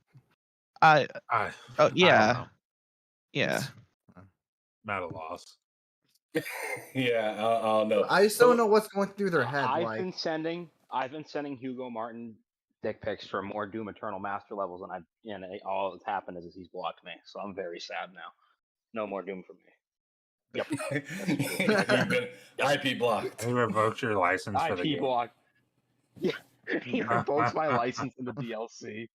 I I oh I don't yeah, know. yeah. I'm at a loss. Yeah, I'll know. I just don't know what's going through their head. I've Like, been sending Hugo Martin dick pics for more Doom Eternal Master levels, and all that's happened is he's blocked me. So I'm very sad now. No more Doom for me. Yep. You've been IP blocked. He revoked your license for the IP game. block. Yeah. He revokes my license in the DLC.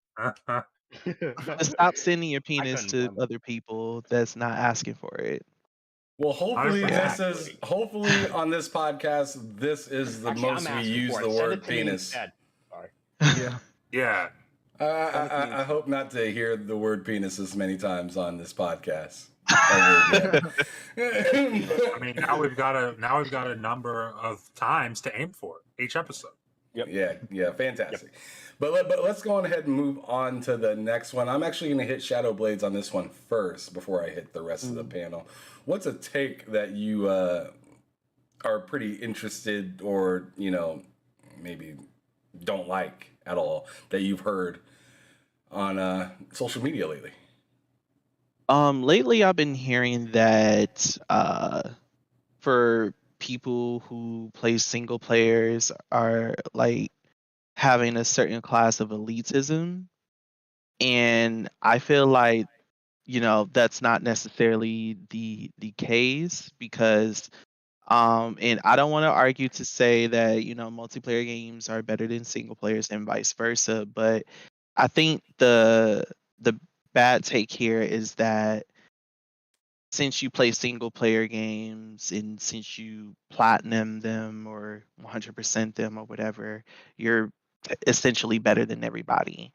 Just stop sending your I penis couldn't to blame him. other people that's not asking for it. Well, hopefully Exactly. hopefully on this podcast, this is the Actually, I'm most we asking use for the it. Send word it to me penis. instead. Sorry. yeah, Yeah. Send it to me I instead. hope not to hear the word penis as many times on this podcast ever again. I mean, now we've got a number of times to aim for each episode. Yep. Yeah, fantastic. But let's go on ahead and move on to the next one. I'm actually going to hit SHADOWBLADEZ on this one first before I hit the rest of the panel. What's a take that you are pretty interested or, maybe don't like at all that you've heard on social media lately? Lately I've been hearing that for people who play single players are like having a certain class of elitism, and I feel like that's not necessarily the case because and I don't want to argue to say that multiplayer games are better than single players and vice versa, but I think the bad take here is that since you play single player games and since you platinum them or 100% them or whatever, you're essentially better than everybody.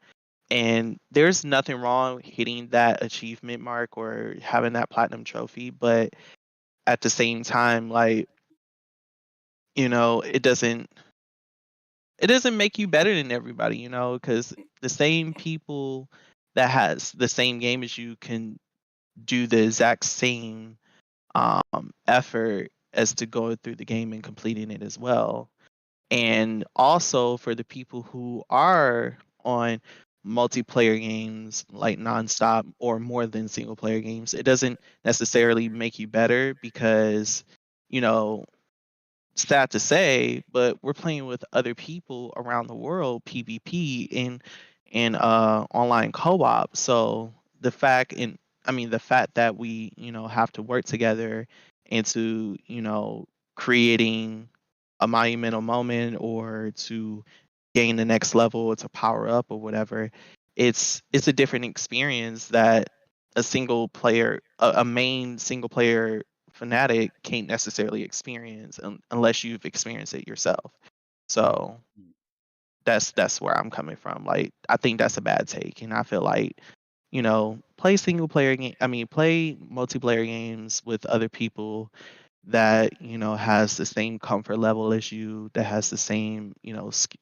And there's nothing wrong hitting that achievement mark or having that platinum trophy, but at the same time, like, it doesn't make you better than everybody, because the same people that has the same game as you can do the exact same effort as to go through the game and completing it as well. And also for the people who are on multiplayer games like nonstop or more than single player games, it doesn't necessarily make you better because, you know, sad to say, but we're playing with other people around the world, PvP in online co-op. So the fact that we, have to work together into, creating a monumental moment or to gain the next level or to power up or whatever, it's a different experience that a main single player fanatic can't necessarily experience unless you've experienced it yourself. So that's where I'm coming from. Like, I think that's a bad take, and I feel like play play multiplayer games with other people that has the same comfort level as you, that has the same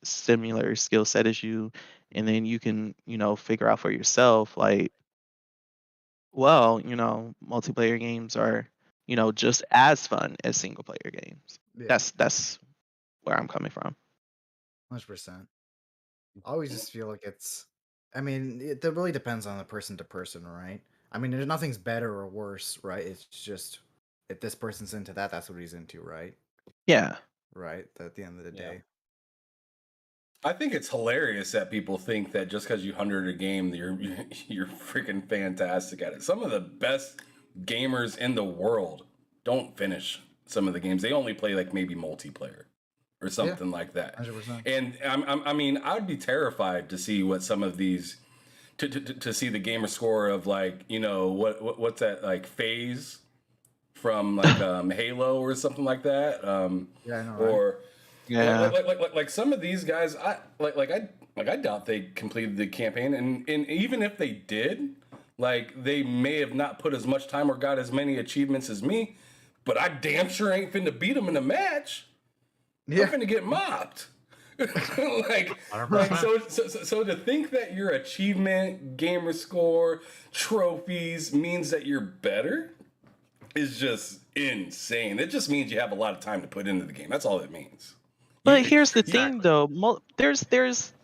similar skill set as you, and then you can figure out for yourself like, well, multiplayer games are, just as fun as single player games. yeah, That's where I'm coming from. 100%. I always just feel like it's. I mean, it really depends on the person to person, right? I mean, there's nothing's better or worse, right? It's just if this person's into that, that's what he's into, right? Yeah. Right. At the end of the Yeah. day. I think it's hilarious that people think that just because you 100 a game, you're freaking fantastic at it. Some of the best gamers in the world don't finish some of the games. They only play like maybe multiplayer or something like that. 100%. And I mean, I would be terrified to see what some of these to see the gamer score of like what's that like phase from like Halo or something like that. Yeah, I know, right? Or Yeah. like some of these guys, I doubt they completed the campaign, and even if they did, like they may have not put as much time or got as many achievements as me, but I damn sure ain't finna beat them in a match. I'm Yeah. finna get mopped. like 100%. so to think that your achievement, gamer score, trophies means that you're better is just insane. It just means you have a lot of time to put into the game. That's all it means. But You- here's the Exactly. thing, though.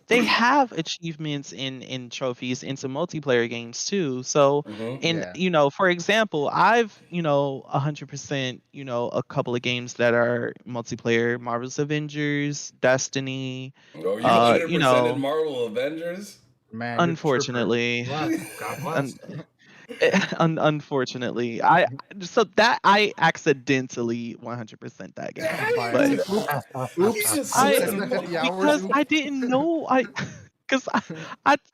They have achievements in trophies into multiplayer games too. So, Mhm. and Yeah. for example, I've 100% a couple of games that are multiplayer: Marvel's Avengers, Destiny. Oh, you 100%ed You Marvel Avengers? Man, you're trooper. unfortunately, Yeah, God bless. unfortunately, I accidentally 100% that game, By but accident. Oops. He's Oops. just I Oops. I slipping. spent 50 hours. because I Oops. didn't know because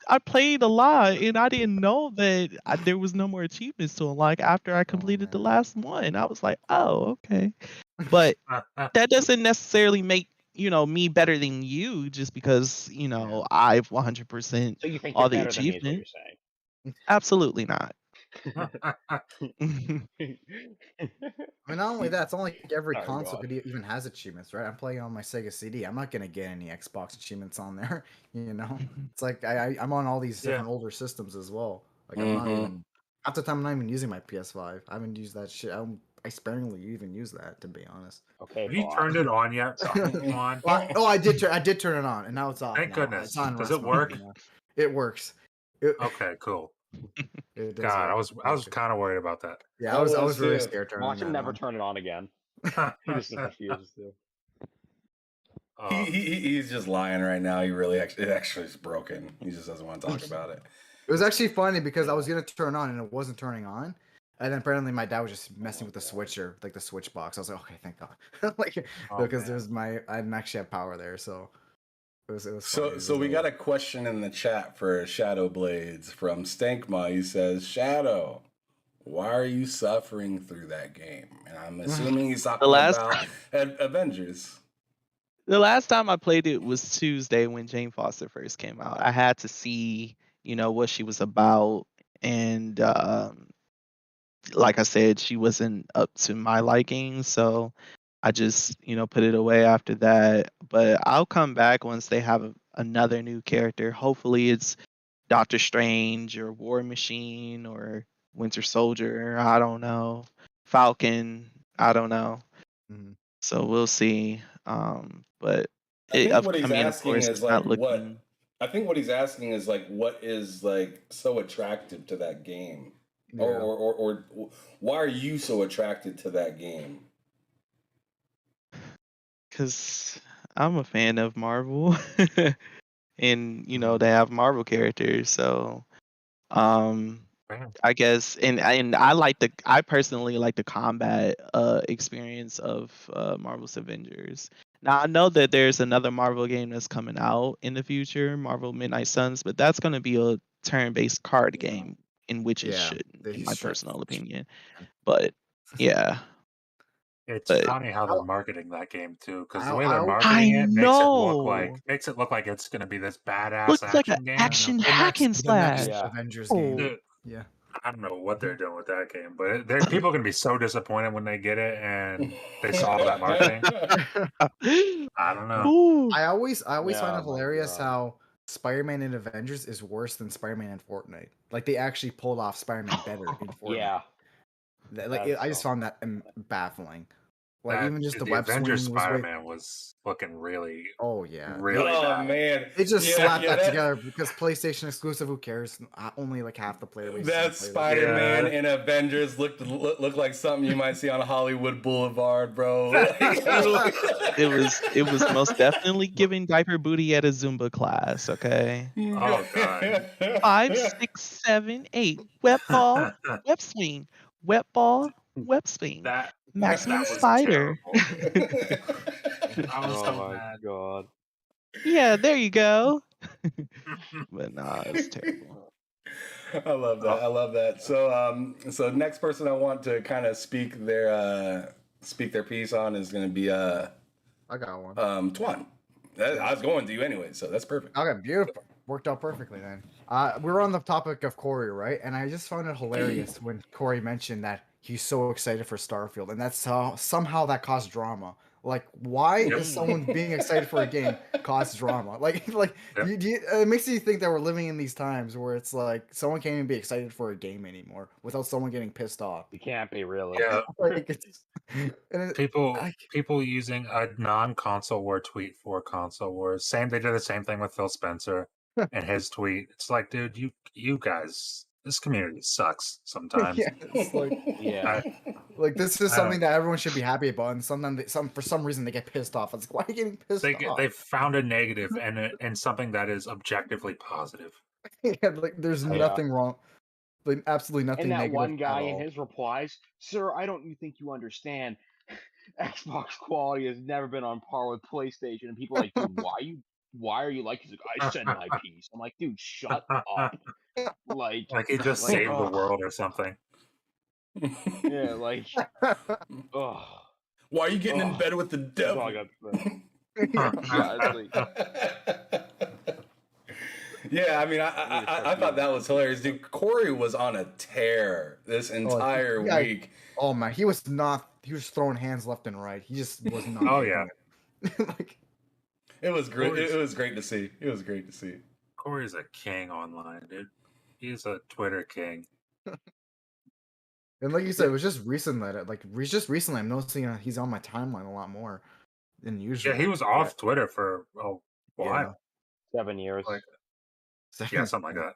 I played a lot and I didn't know that there was no more achievements to unlock after I completed the man. last one. I was like, oh, okay. But that doesn't necessarily make me better than you just because Yeah. I've 100% So you think all you're the better than me is what achievement. you're Absolutely not. saying. I mean, not only that, it's not like every Sorry, console God. even has achievements, right? I'm playing on my Sega CD. I'm not gonna get any Xbox achievements on there. It's like I'm on all these Yeah. different older systems as well. Like I'm not Mhm. even half the time I'm not even using my PS5. I haven't used that shit. I sparingly even use that, to be honest. Okay, Have you boss. turned it on yet? Come on. Well, I did turn it on, and now it's off. Thank Now goodness. it's on Does rest it mode work? now. It works. It, Okay, cool. it does God, work. I was kind of worried about that. Yeah, I I was was really too. scared turning Watch him that never on. turn it on again. He just refuses to. He's just lying right now. It actually is broken. He just doesn't want to talk about it. It was actually funny because I was gonna turn on and it wasn't turning on, and then apparently my dad was just messing with the switcher, like the switch box. I was like, okay, thank God, like Oh, because man. there's I didn't actually have power there, so it was funny. So It was so we a got little- a question in the chat for ShadowBlades from Stankma. He says, Shadow, why are you suffering through that game? And I'm assuming he's The talking last about Avengers. the last time I played it was Tuesday when Jane Foster first came out. I had to see, what she was about, and like I said, she wasn't up to my liking, so I just, put it away after that. But I'll come back once they have another new character. Hopefully, it's Doctor Strange or War Machine or Winter Soldier. I don't know. Falcon. I don't know. Mhm. So we'll see. But I think what he's of asking course, is it's like not looking. I think what he's asking is like what is like so attractive to that game? Or, Yeah. or why are you so attracted to that game? Because I'm a fan of Marvel, and Mhm. they have Marvel characters. So um, Man. I guess, and I personally like the combat experience of Marvel's Avengers. Now I know that there's another Marvel game that's coming out in the future, Marvel Midnight Suns, but that's going to be a turn-based card game, in which it Yeah, shouldn't, they in my should. personal opinion. But yeah, It's but funny how they're marketing that game too, because the way I they're I marketing it makes it look know like it's going to be this badass looks like an action game. action The hack next, and the next slash. Yeah. Avengers Oh, game. the, Yeah. I don't know what they're doing with that game, but people are going to be so disappointed when they get it and they saw all that marketing. I don't know. Ooh. I always find Yeah, it my hilarious God. how Spider-Man in Avengers is worse than Spider-Man in Fortnite. Like they actually pulled off Spider-Man better in Fortnite. Yeah. I just found that baffling. Like That even just the the web Avengers swing was way. Spider-Man was looking really, Oh yeah, really Oh bad. man, they just Yeah, slapped yeah, that together because PlayStation exclusive. Who cares? Only like half the player base. is gonna that play this. Spider-Man Yeah. in Avengers looked like something you might see on Hollywood Boulevard, bro. It was most definitely giving diaper booty at a Zumba class, okay? Oh god. 5, 6, 7, 8. Web ball, web swing, web ball, web swing. that Maximum was spider. terrible. I was Oh so my mad. God. Yeah, there you go. But nah, it's terrible. I love that. I love that. So next person I want to kind of speak their piece on is going to be I got one. Twan. I was going to you anyway, so that's perfect. Okay, beautiful. Worked out perfectly then. We're on the topic of Corey, right? And I just found it hilarious when Corey mentioned that he's so excited for Starfield, and that's somehow that caused drama. Like, why is someone being excited for a game cause drama? Like, it makes you think that we're living in these times where it's like someone can't even be excited for a game anymore without someone getting pissed off. You can't be really. Yeah. Like, it's People using a non-console war tweet for console wars. They did the same thing with Phil Spencer and his tweet. It's like, dude, you guys, this community sucks sometimes. yeah, it's like, Yeah. like this is I something that everyone should be happy about, and sometimes for some reason they get pissed off. It's like, why are you getting pissed off? They found a negative and something that is objectively positive. Yeah, like there's nothing wrong, like absolutely nothing. And that negative one guy at in all. his replies, sir, I don't think you understand. Xbox quality has never been on par with PlayStation. And people are like, dude, why are you like? He's like, I said my piece. I'm like, dude, shut up. Like he just like, saved the ugh. world or something. Yeah, like, oh, Why are you getting in bed with the that's all I devil? got to say. Yeah, it's like, Yeah, I mean, I thought that was hilarious, dude. Corey was on a tear this entire week. Oh man, he was throwing hands left and right. He just was not. Oh yeah, like, it was great. It was great to see. It was great to see. Corey's a king online, dude. He's a Twitter king. and like you said, it was just recently I'm noticing he's on my timeline a lot more than usual. Yeah, he was off Twitter for a while. 7 years. Like, yeah, something like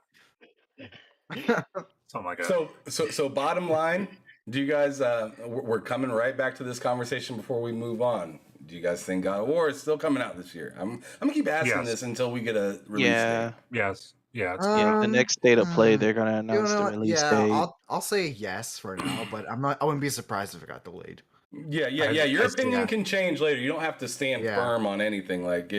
that. Something like that. So bottom line, do you guys? We're coming right back to this conversation before we move on. Do you guys think God of War is still coming out this year? I'm gonna keep asking this until we get a release date. Yes. Yeah. The next state of play, they're gonna announce the release date. I'll say yes for now, but I wouldn't be surprised if it got delayed. Yeah. Your opinion can change later. You don't have to stand firm on anything. Like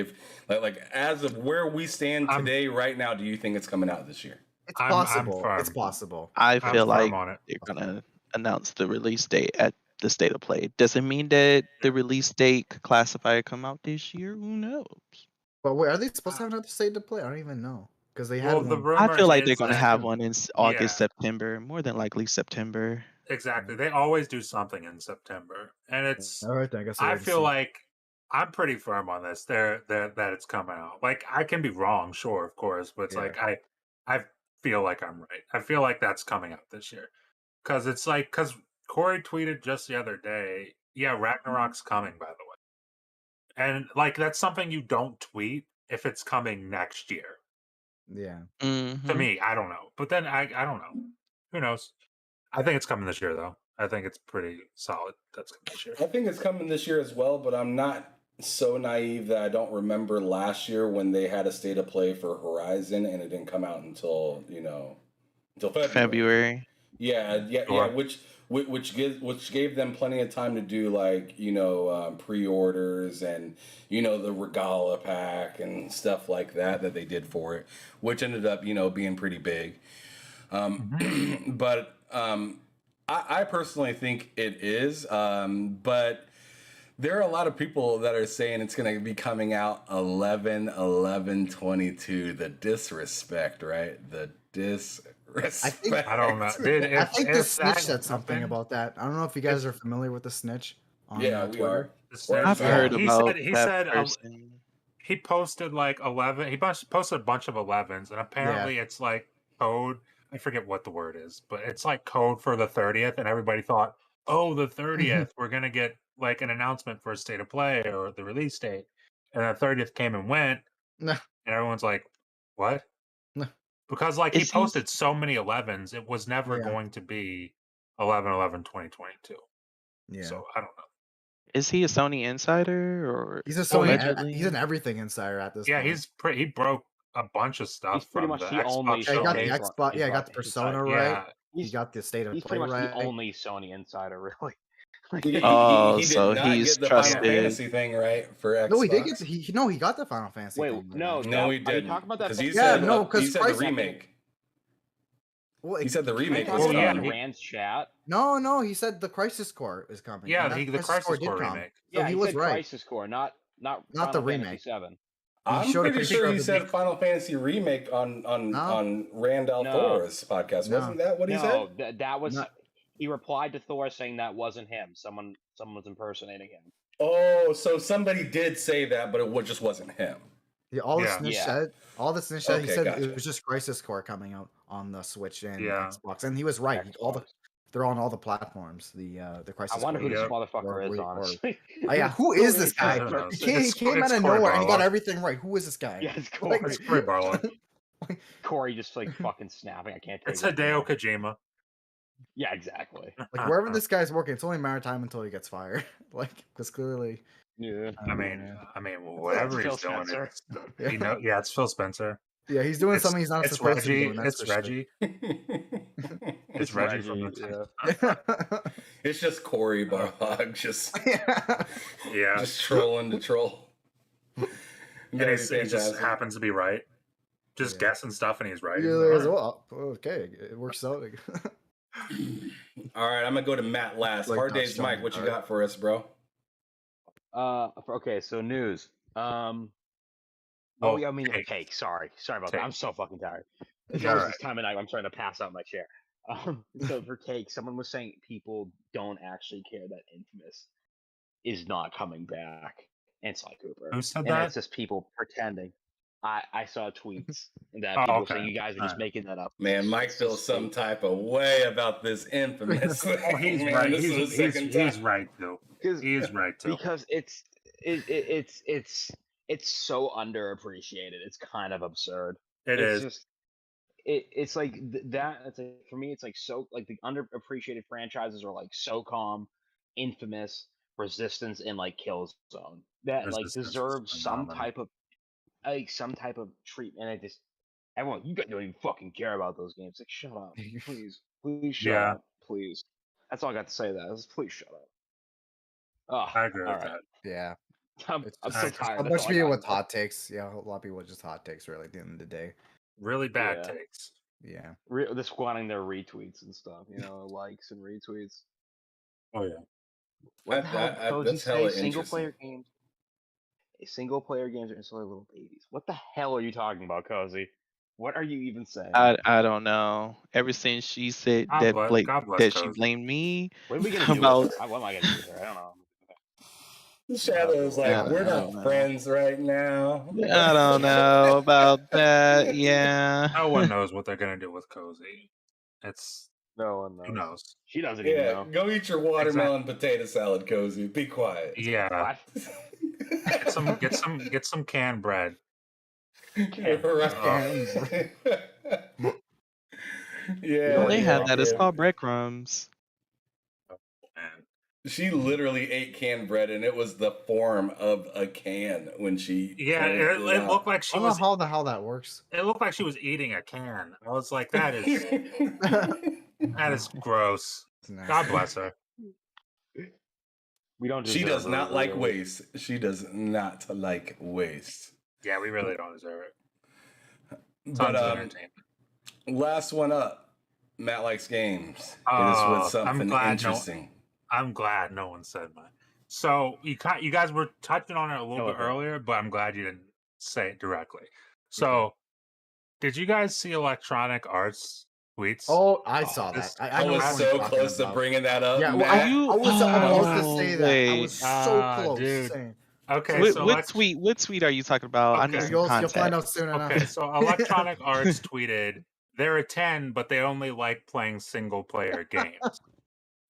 as of where we stand today, right now, do you think it's coming out this year? It's possible. It's possible. I feel like they're gonna announce the release date at the state of play. Doesn't mean that the release date could classify it come out this year. Who knows? But wait, are they supposed to have another state to play? I don't even know because they had. I feel like they're gonna have one in August, September, more than likely September. Exactly. They always do something in September, and it's. All right, I feel like I'm pretty firm on this. That it's coming out. Like I can be wrong, sure, of course, but it's like I feel like I'm right. I feel like that's coming out this year because it's like because Corey tweeted just the other day. Yeah, Ragnarok's coming, by the way, and like that's something you don't tweet if it's coming next year. Yeah. To me, I don't know, but then I don't know. Who knows? I think it's coming this year, though. I think it's pretty solid. That's coming this year. I think it's coming this year as well, but I'm not so naive that I don't remember last year when they had a state of play for Horizon and it didn't come out until February. Yeah, which gave them plenty of time to do like pre-orders and the Regala pack and stuff like that they did for it, which ended up being pretty big. But I personally think it is, but there are a lot of people that are saying it's going to be coming out 11/11/22. The disrespect, right? The disrespect. I don't know. Dude, I think the Snitch said something about that. I don't know if you guys are familiar with the Snitch. We are. I've heard about he that said person. He posted like 11. He posted a bunch of 11s, and apparently it's like code. I forget what the word is, but it's like code for the 30th, and everybody thought, oh, the 30th, we're going to get like an announcement for a state of play or the release date. And the 30th came and went, and everyone's like, what? Because like he posted so many 11s, it was never going to be 11/11/2022. Yeah. So I don't know. Is he a Sony insider or he's a Sony? He's an everything insider at this point. Yeah, he broke a bunch of stuff. He's pretty much the only. He got the Xbox. Yeah, got the Persona right. He got the state of play right. He's pretty much the only Sony insider, really. So he's the trusted. Final Fantasy thing right for Xbox. No, he did get. He got the Final Fantasy. Wait, thing, no, he didn't. Talk about that. He said the remake. Well, He said the remake kinda was talked Well, yeah, about coming. it. Rand's chat. No, he said the Crisis Core is coming. Yeah, and that the Crisis Crisis did Core come. remake. So Yeah, he he was said right. Crisis Core, not Not Final the Fantasy remake. 7. He I'm showed a pretty picture sure of he the said big. Final Fantasy remake on Randall No. Thor's podcast. No. Wasn't that what he said? No, that was No. he replied to Thor saying that wasn't him. Someone was impersonating him. Oh, so somebody did say that, but it just wasn't him. Yeah, all the Yeah. snitch Yeah. said. All the snitch said. He Okay, said gotcha. it was just Crisis Core coming out on the Switch and Yeah. Xbox, and he was right. Xbox. They're on all the platforms. The I Crisis wonder Core. who this Yep. motherfucker is, Or- honestly. Oh, yeah, who is this guy? Who knows? He It's came out of Cory nowhere and he got Barlog. everything right. Who is this guy? Yeah, it's Like, Corey. It's Cory Barlog. Corey just like fucking snapping. I can't take It's it. Hideo Kojima. Yeah, exactly. Like wherever this guy's working, it's only a matter of time until he gets fired. Like, because clearly, Yeah. I mean, whatever Phil he's doing, Spencer. it's Phil Spencer. yeah, he's doing It's- something he's not It's supposed to be Reggie. doing. That's It's for Reggie. It's Reggie from the Sure. It's just Cory Barlog, just Yeah. just trolling to troll. And Very he just fantastic. happens to be right. Just Yeah. guessing stuff and he's right. Yeah, He's there's- like, well, okay, it works out. All right, I'm gonna go to Matt last. Like Hard Days, touched on Mike. it, What you alright. got for us, bro? Okay, so news. well, Cake. Sorry about Cake. that. I'm so fucking tired. It's You're always all this time of night. I'm trying to pass out my chair. So for Cake, someone was saying people don't actually care that Infamous is not coming back. And Sly Cooper. Who said And that? it's just people pretending. I saw tweets that Oh, people okay. saying you guys are just making that up. Man, Mike It's feels just some fake. type of way about this Infamous thing. Oh, he's man. right. This is the second He's time. right too. He is right too. Because it's so underappreciated. It's kind of absurd. It's Just it's like that. It's like, for me, it's like so like the underappreciated franchises are like SOCOM, Infamous, Resistance, and like Killzone that like Resistance was deserve some phenomenal. type of treatment. And everyone, you guys don't even fucking care about those games. Like, shut up, please shut Yeah. up, please. That's all I got to say. Please shut up. Oh, I agree all with right. that. Yeah, I'm it's so just tired. a That's bunch all of I people got. with hot takes. Yeah, a lot of people with just hot takes. Really, at the end of the day. Really bad Yeah. takes. Yeah. They're squatting their retweets and stuff, likes and retweets. Oh yeah. What the hell did Cozy that's say? hella Single interesting. player games. Single player games are instantly little babies. What the hell are you talking about, Cozy? What are you even saying? I don't know. Ever since she said God bless that she Cozy. blamed me What are we gonna do about with her? What am I gonna do with her? I don't know. Shadow's like, Yeah, we're I don't not know. friends right now. I don't know about that. Yeah. No one knows what they're gonna do with Cozy. It's No one knows. who knows. She doesn't even Yeah, know. go eat your watermelon potato salad, Cozy. Be quiet. Yeah. What? Get some canned bread. Right. Yeah. Well, they had yeah, that. It's yeah. called breadcrumbs. Man. She literally ate canned bread, and it was the form of a can when she. Yeah, pulled it out. looked like I she don't know was. how the hell that works. It looked like she was eating a can. I was like, that is gross. It's nasty. God bless her. We don't. She deserve does her, not like really. waste. She does not like waste. Yeah, we really don't deserve it. But Tons of entertainment. last one up. Matt likes games. Hit us Oh, with something interesting. I'm glad no one said mine. So you guys were touching on it a little bit Okay. earlier, but I'm glad you didn't say it directly. So, did you guys see Electronic Arts tweets? Oh, I saw this- that. I know was which one so you're talking close to about. bringing that up. Yeah, well, Matt. You- I was about to oh, say that. I wait. was so close. Dude. Saying. Okay, What tweet are you talking about? I need Okay. some You'll context. find out soon enough. Okay, so Electronic Arts tweeted, they're a 10, but they only like playing single player games.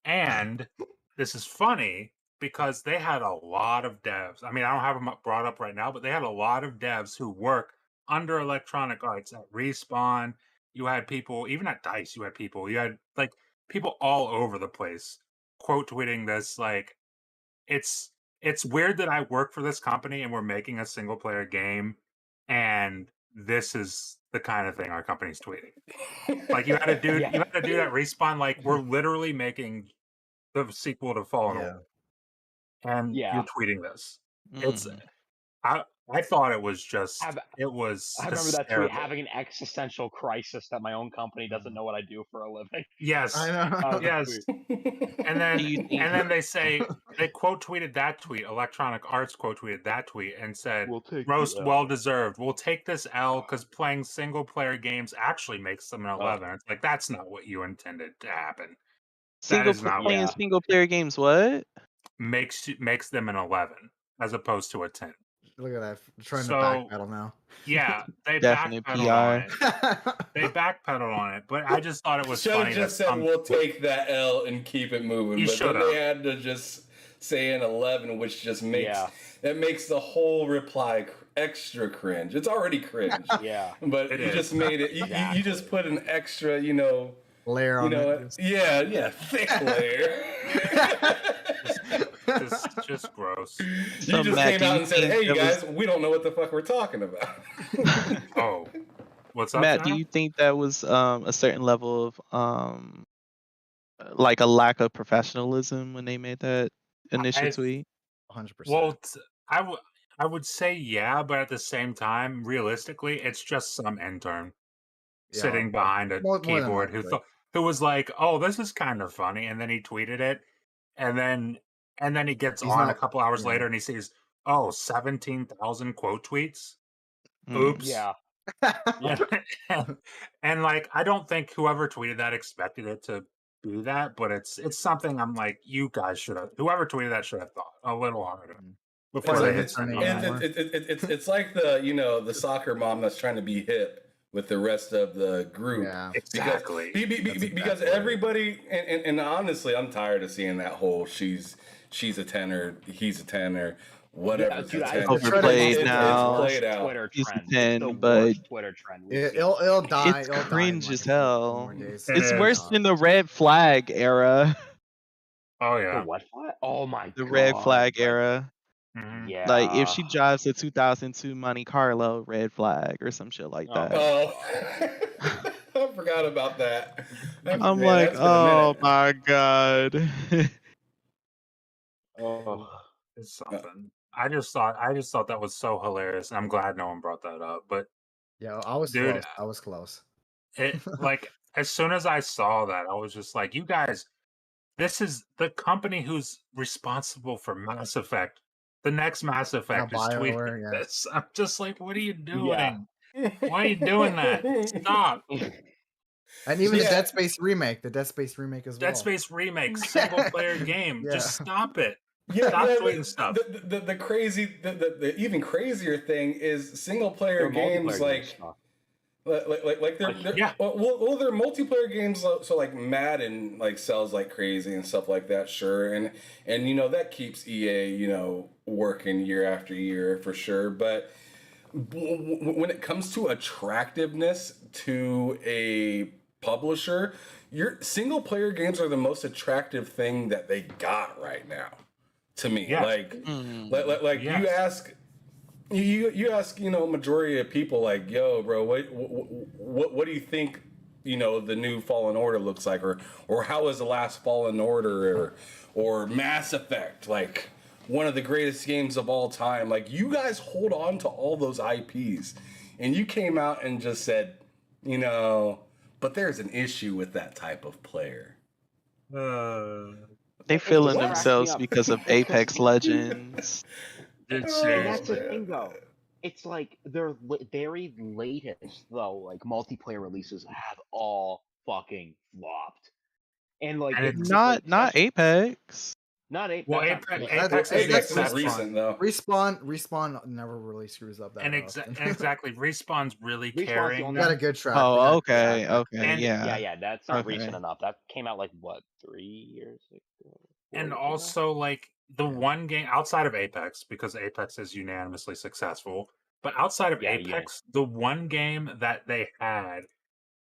And this is funny because they had a lot of devs. I mean, I don't have them brought up right now, but they had a lot of devs who work under Electronic Arts at Respawn. You had people, even at DICE, you had like people all over the place quote tweeting this. Like, it's weird that I work for this company and we're making a single player game, and this is the kind of thing our company's tweeting. Like, you had a dude, Yeah. you had a dude at Respawn, like, we're literally making the sequel to Fallen Yeah. Order, and Yeah. you're tweeting this. Mm. It's I thought it was just Have, it was I remember that tweet, hysterical. having an existential crisis that my own company doesn't know what I do for a living. Yes, I know. yes. And Do you think then they say they quote tweeted that tweet. Electronic Arts quote tweeted that tweet and said, We'll take "Roast the L." well deserved. We'll take this L because playing single player games actually makes them an 11." It's like that's not what you intended to happen. That is not playing Yeah. single player games? What? makes them an 11 as opposed to a 10. Look at that. Trying to So backpedal now. yeah, they Definite backpedaled on PR. it. They backpedaled on it, but I just thought it was Should funny have that just said we'll take that L and keep it moving. You But then should've. they had to just say an 11, which just makes Yeah. that makes the whole reply extra cringe. It's already cringe, Yeah. but It you is. just made it. You just put an extra, Layer you on know, it. yeah, thick layer. just gross. So, You just Matt, came do out you and said, think "Hey, you that was guys, we don't know what the fuck we're talking about." Oh, what's up, Matt? Do Shadow? you think that was a certain level of like a lack of professionalism when they made that initial I tweet? 100%. well, I would say yeah, but at the same time, realistically, it's just some intern Yeah, sitting behind a more than keyboard likely. who was like, "Oh, this is kind of funny," and then he tweeted it, and then he gets He's on a not. couple hours Yeah. later and he sees, "Oh, 17,000 quote tweets. Mm. Oops." Yeah. And like, I don't think whoever tweeted that expected it to be that, but it's something I'm like, you guys should have. Whoever tweeted that should have thought a little harder before It's they like hit it's send turning on that. more. It's like the soccer mom that's trying to be hip with the rest of the group. Yeah. Exactly. Because exactly right. everybody and honestly, I'm tired of seeing that whole she's a 10 or he's a 10 or whatever. Yeah, dude, it's Overplayed it's now. played out. Twitter He's a trend. 10, the but worst Twitter trend we've seen. It'll die. it's It'll die in cringe like as a few hell. more days. It It's is. worse than the red flag era. Oh The yeah. what? Oh my The god. red flag like, era. Mhm. Yeah. Like if she drives a 2002 Monte Carlo, red flag or some shit like that. Oh, I forgot about that. I'm Man, like, that's been a oh minute. my god. Oh. It's something. I just thought that was so hilarious. I'm glad no one brought that up. But Yeah, I was dude, close. I was close. it like as soon as I saw that, I was just like, you guys, this is the company who's responsible for Mass Effect. The next Mass Effect is tweeting BioWare, yeah. this. I'm just like, what are you Yeah. doing? Why are you doing that? Stop. And even the Yeah. Dead Space remake, as well. Dead Space remake, single player game. Yeah. Just stop it. Yeah, Stop yeah, tweeting stuff. The crazy, the even crazier thing is single player Their games multiplayer like games suck. like they're Yeah. well they're multiplayer games, so like Madden like sells like crazy and stuff like that, sure, and that keeps EA working year after year for sure, but when it comes to attractiveness to a publisher, your single player games are the most attractive thing that they got right now to me. Yeah. Like Yes. you ask majority of people like, yo bro, what do you think the new Fallen Order looks like, or how is the last Fallen Order or Mass Effect, like one of the greatest games of all time. Like, you guys hold on to all those IPs, and you came out and just said, but there's an issue with that type of player. They feeling What? themselves Cracks me up. because of Apex Legends. It's Oh, And that's the seriously. thing, though. It's like their very latest, though, like multiplayer releases have all fucking flopped. And like And it's Not like, Apex. not Apex. Well, that's not- Apex Hey, is Apex that's is recent though. Respawn never really screws up that and often. exactly, Respawn's really Respawn's the caring. only- They got a good track. Oh, They got a good okay, track. okay, And- yeah. yeah, that's not Okay. recent enough. That came out like what, 3 years ago? 4 And years ago? also, like, the Yeah. one game outside of Apex, because Apex is unanimously successful, but outside of Yeah, Apex, the one game that they had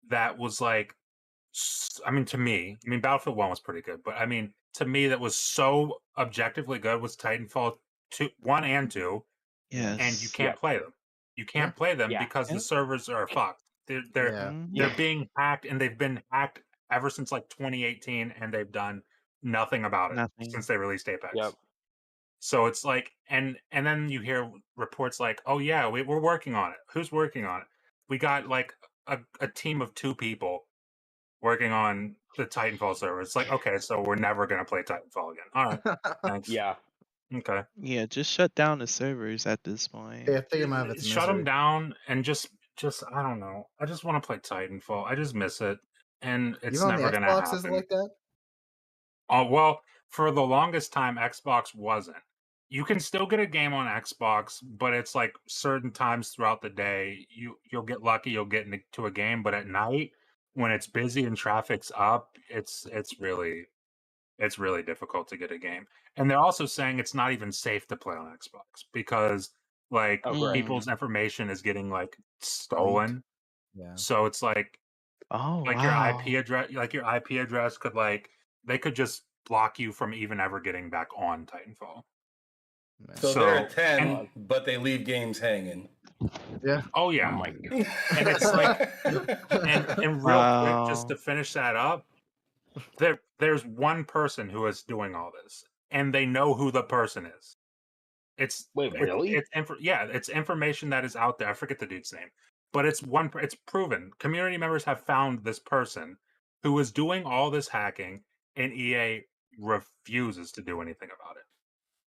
that was like, I mean, to me, Battlefield 1 was pretty good, but I mean, to me, that was so objectively good was Titanfall 1 and 2, Yes. and you can't Yeah. play them. You can't play them Yeah. because Yeah. the servers are fucked. They're Yeah. Mhm. they're being hacked, and they've been hacked ever since like 2018, and they've done nothing about it Nothing. since they released Apex. Yep. So it's like, and then you hear reports like, "Oh yeah, we're working on it." Who's working on it? We got like a team of 2 people working on the Titanfall server. It's like, okay, so we're never gonna play Titanfall again. All right, thanks. Yeah. Okay, Yeah, just shut down the servers at this point. Yeah, take him out of its shut them misery. down and just I don't know. I just want to play Titanfall. I just miss it, and it's Even on the never gonna Xbox is happen. like that. Oh well, for the longest time, Xbox wasn't. You can still get a game on Xbox, but it's like certain times throughout the day, you'll get lucky, you'll get into a game, but at night when it's busy and traffic's up, it's really difficult to get a game. And they're also saying it's not even safe to play on Xbox because like Oh, great. people's information is getting like Leaked. stolen. Yeah. So it's like Oh your wow. IP address, like your IP address could like they could just block you from even ever getting back on Titanfall. Man. So they're So at 10, and but they leave games hanging. Yeah. oh Oh yeah, my god. and it's like and real quick, just to Wow. finish that up, there's one person who is doing all this, and they know who the person is. It's Wait, really? it's information that is out there. I forget the dude's name, but it's proven. Community members have found this person who is doing all this hacking, and EA refuses to do anything about it.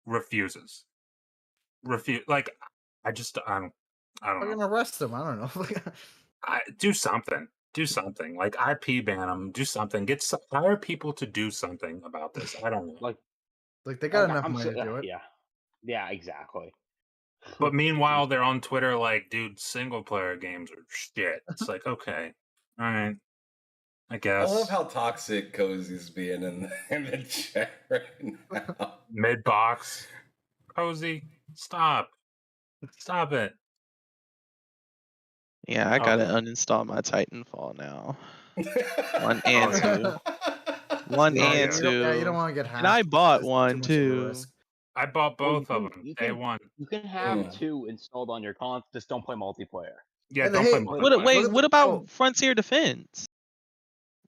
Refuses. Like I don't We're know. gonna arrest him. I don't know. Do something. Do something. Like IP ban them. Do something. Hire people to do something about this. I don't know. Like they got enough I'm money to do it. yeah. Yeah, exactly. But meanwhile, they're on Twitter like, dude, single player games are shit. It's like, okay, all right, I I guess. love how toxic Cozy's being in the chat right now. Mid box, Cozy, stop it. Yeah, I gotta Okay. uninstall my Titanfall now. One Oh and yeah. two. One Oh, and yeah. You two. don't want to get And I hacked. bought It's one too much of a too. risk. I bought Well, both of them day one. You can have Mm. 2 installed on your console. Just don't play multiplayer. Yeah, Hey, don't play hey, multiplayer. Wait, Look at what about oh, Frontier Defense?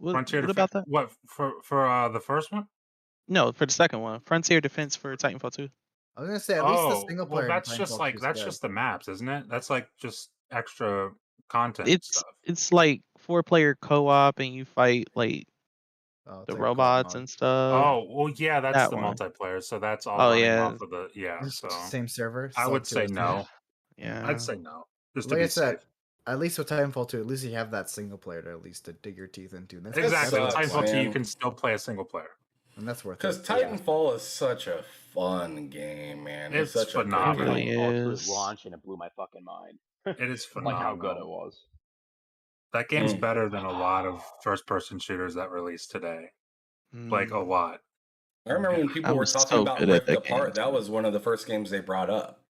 Frontier What Defense. about that? What for the first one? No, for the second one. Frontier Defense for Titanfall 2. I was gonna say at least the Oh, single well, player in that's just Titanfall 2 like is that's good. just the maps, isn't it? That's like just extra content It's stuff. like 4-player co-op and you fight like Oh, it's the like a co-op robots mode. and stuff. Yeah. Oh, well, yeah, that's That the one. multiplayer, so that's all Oh running yeah. off of the So Same server. I Sub would 2 say is no. Yeah. I'd say no, just to Like I be said, safe. at least with Titanfall 2, at least you have that single player to at least to dig your teeth into. And that's Exactly. With sucks, Titanfall 2, you man. can still play a single player. and that's worth Because it. Titanfall is such a fun game, man. It's such a good It phenomenal. really game. Titanfall 2 is. at launch, and it blew my fucking mind. It is Like how good it phenomenal. was. That game's Mm. better than a lot of first-person shooters that release today. Like a Mm, lot. I remember when I people were was talking so about good at Rift that game. Apart, that was one of the first games they brought up.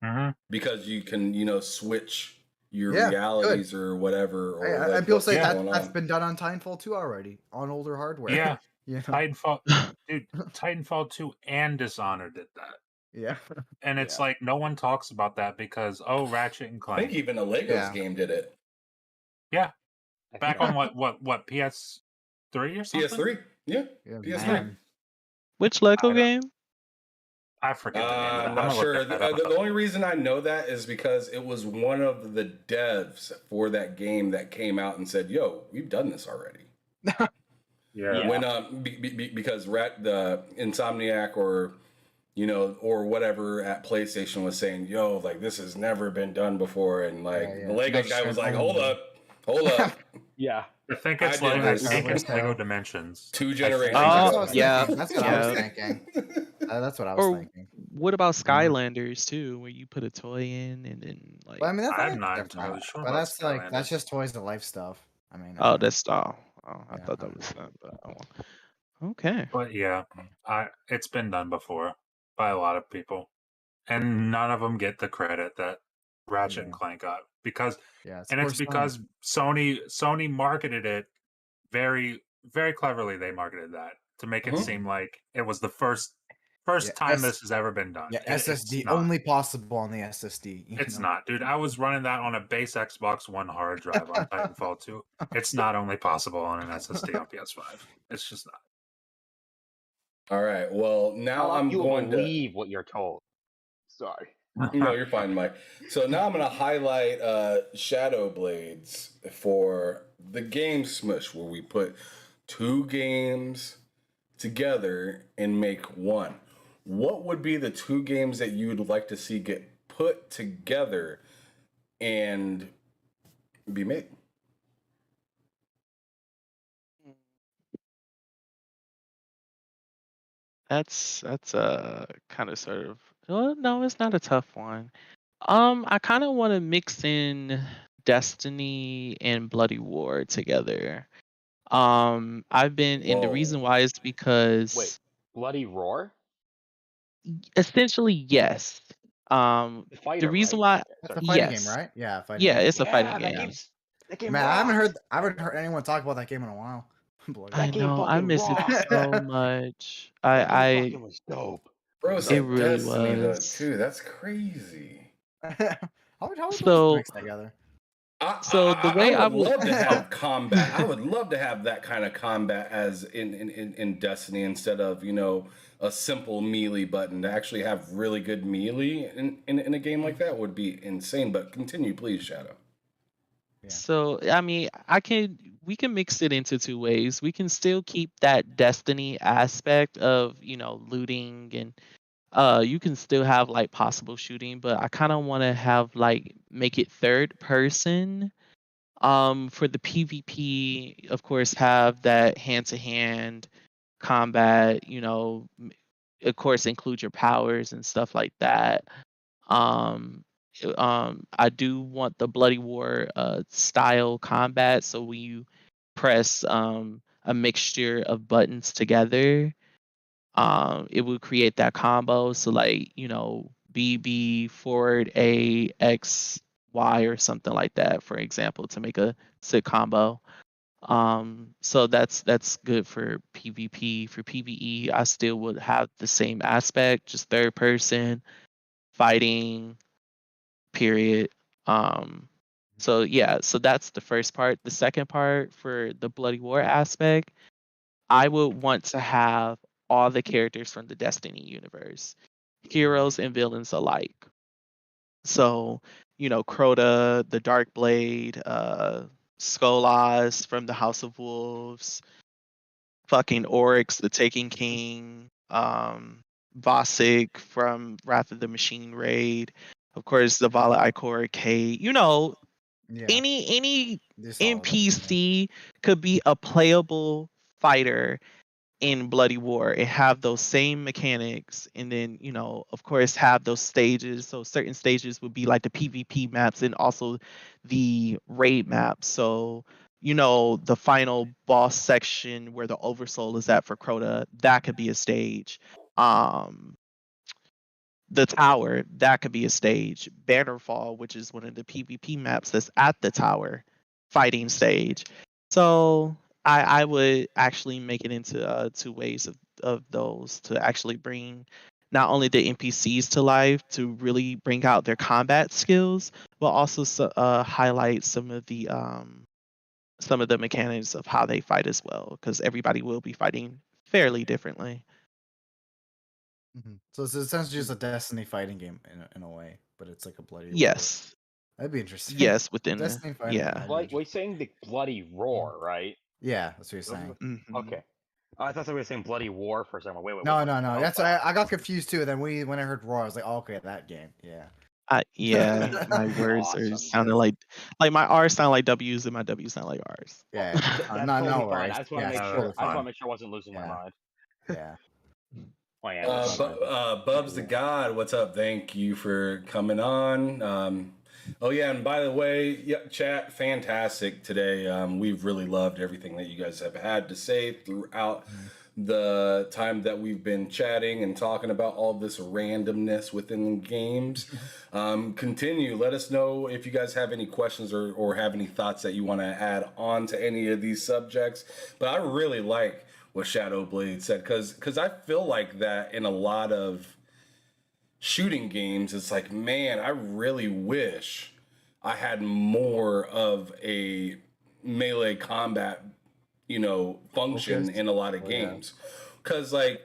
Mm-hmm. Because you can, switch your Yeah, realities or whatever. Or And like people what's say going that's on. been done on Titanfall 2 already on older hardware. Yeah. You know? Titanfall, dude, Titanfall 2 and Dishonored did that. Yeah. And it's Yeah. like no one talks about that because Ratchet and I Clank. think even a Legos Yeah. game did it. Yeah. I Back think on what PS3 or something? PS3? Yeah. Yeah, PS3. man. Which Lego I don't- game? I forget the name of I'm it. not gonna sure. look that up. The only reason I know that is because it was one of the devs for that game that came out and said, "Yo, we've done this already." Yeah. When because the Insomniac or or whatever at PlayStation was saying, "Yo, like this has never been done before," and like Yeah, the Legos Next guy was gen like, only. hold up, Yeah. I think I it's did like this. Lego Dimensions. 2 I generations think That's Oh, what I ago. was yeah, thinking. That's what I yeah. was thinking. That's what I was Or thinking. what about Skylanders too, where you put a toy in and then like Well, I mean, I'm that's not different. entirely sure But about that's like that's Skylanders. just toys to life stuff. I mean, oh that's oh I Yeah, thought that was that, but okay. But yeah, it's been done before by a lot of people, and none of them get the credit that Ratchet and Yeah. Clank got because It's it's poor Sony. because Sony marketed it very very cleverly. They marketed that to make it Mhm. seem like it was the first Yeah, time this has ever been done. Yeah, It's SSD not. only possible on the SSD. It's not, dude. I was running that on a base Xbox One hard drive on Titanfall 2. It's not only possible on an SSD on PS5. It's just not. All right. Well, now I'm You going to. believe what you're told. Sorry. No, you're fine, Mike. So now I'm going to highlight SHADOWBLADEZ for the game Smush, where we put two games together and make one. What would be the two games that you would like to see get put together and be made? That's a kind of sort of, well, no, it's not a tough one. I kind of want to mix in Destiny and Bloody War together. I've been, and the reason Whoa. why is Wait, because Bloody Roar? essentially, yes. The The fighter, reason right? why, That's Sorry. a fighting game, yes, right? Yeah, fighting yeah, game. it's a fighting Yeah, game. that game Man, I rocks. haven't heard anyone talk about that game in a while. Bloody I That game know, I fucking miss it rocks. so much. That game fucking was dope. Bro, it's It like really Destiny, though, was. too. That's crazy. how would those So, mix together? so the I way I would would, love to oh, have combat. I would love to have that kind of combat as in Destiny instead of, a simple melee button. To actually have really good melee in a game like that would be insane. But continue, please, Shadow. Yeah. So, I mean, we can mix it into two ways. We can still keep that Destiny aspect of, looting, and you can still have like possible shooting, but I kind of want to have like make it third person. For the PvP, of course, have that hand to hand combat, of course, include your powers and stuff like that. Um, I do want the Bloody War style combat. So when you press a mixture of buttons together, it will create that combo. So like BB forward A X Y or something like that, for example, to make a sick combo. So that's good for PvP. For PvE, I still would have the same aspect, just third person fighting, period. So yeah, so that's the first part. The second part, for the Bloody War aspect, I would want to have all the characters from the Destiny universe, heroes and villains alike. So, Crota, the Dark Blade, Skolas from the House of Wolves, fucking Oryx, the Taken King, Vosik from Wrath of the Machine Raid, of course, the Vala Ikora K. Yeah, Any just all of them. Yeah. NPC could be a playable fighter in Bloody War and have those same mechanics, and then of course have those stages. So certain stages would be like the PvP maps and also the raid maps. So the final boss section where the Oversoul is at for Crota, that could be a stage. um the tower, that could be a stage. Bannerfall, which is one of the PvP maps that's at the tower, fighting stage. So I would actually make it into two ways of those to actually bring not only the NPCs to life to really bring out their combat skills, but also highlight some of the mechanics of how they fight as well, because everybody will be fighting fairly differently. So it's essentially just a Destiny fighting game in a way, but it's like a Bloody War. Yes, That'd be interesting. yes, within Destiny fighting game. yeah. That'd be We're interesting. saying the Bloody Roar, right? Yeah, that's what you're saying. Mhm. Okay. I thought they were saying Bloody War for a second. Wait. No. what the That's fuck? I got confused too. Then when I heard Roar, I was like, oh, okay, that game. Yeah. Yeah, Game my would be words are awesome. sounding like my R's sound like W's and my W's sound like R's. Yeah. That's No totally fine. worries. I just want to Yeah, make it's sure. totally I just want fine. to make sure I wasn't losing my Yeah. mind. Yeah. Oh yeah. That's fine. Bubs the God, what's up? Thank you for coming on. Oh yeah, and by the way, yeah, chat, fantastic today. We've really loved everything that you guys have had to say throughout the time that we've been chatting and talking about all this randomness within games. Continue. Let us know if you guys have any questions or have any thoughts that you want to add on to any of these subjects. But I really like what SHADOWBLADEZ said, because I feel like that in a lot of shooting games. It's like, man, I really wish I had more of a melee combat, function Focus? in a lot of Oh, yeah. games. Because, like,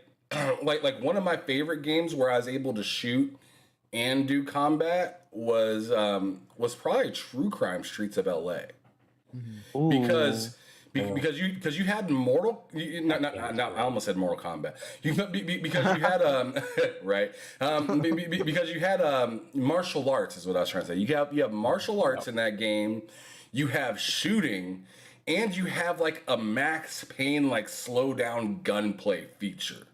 like one of my favorite games where I was able to shoot and do combat was probably True Crime Streets of LA. Mhm. Ooh. Because you had I almost said Mortal Kombat. Because you had right because you had martial arts is what I was trying to say. You have martial arts in that game. You have shooting, and you have like a Max Payne like slow down gunplay feature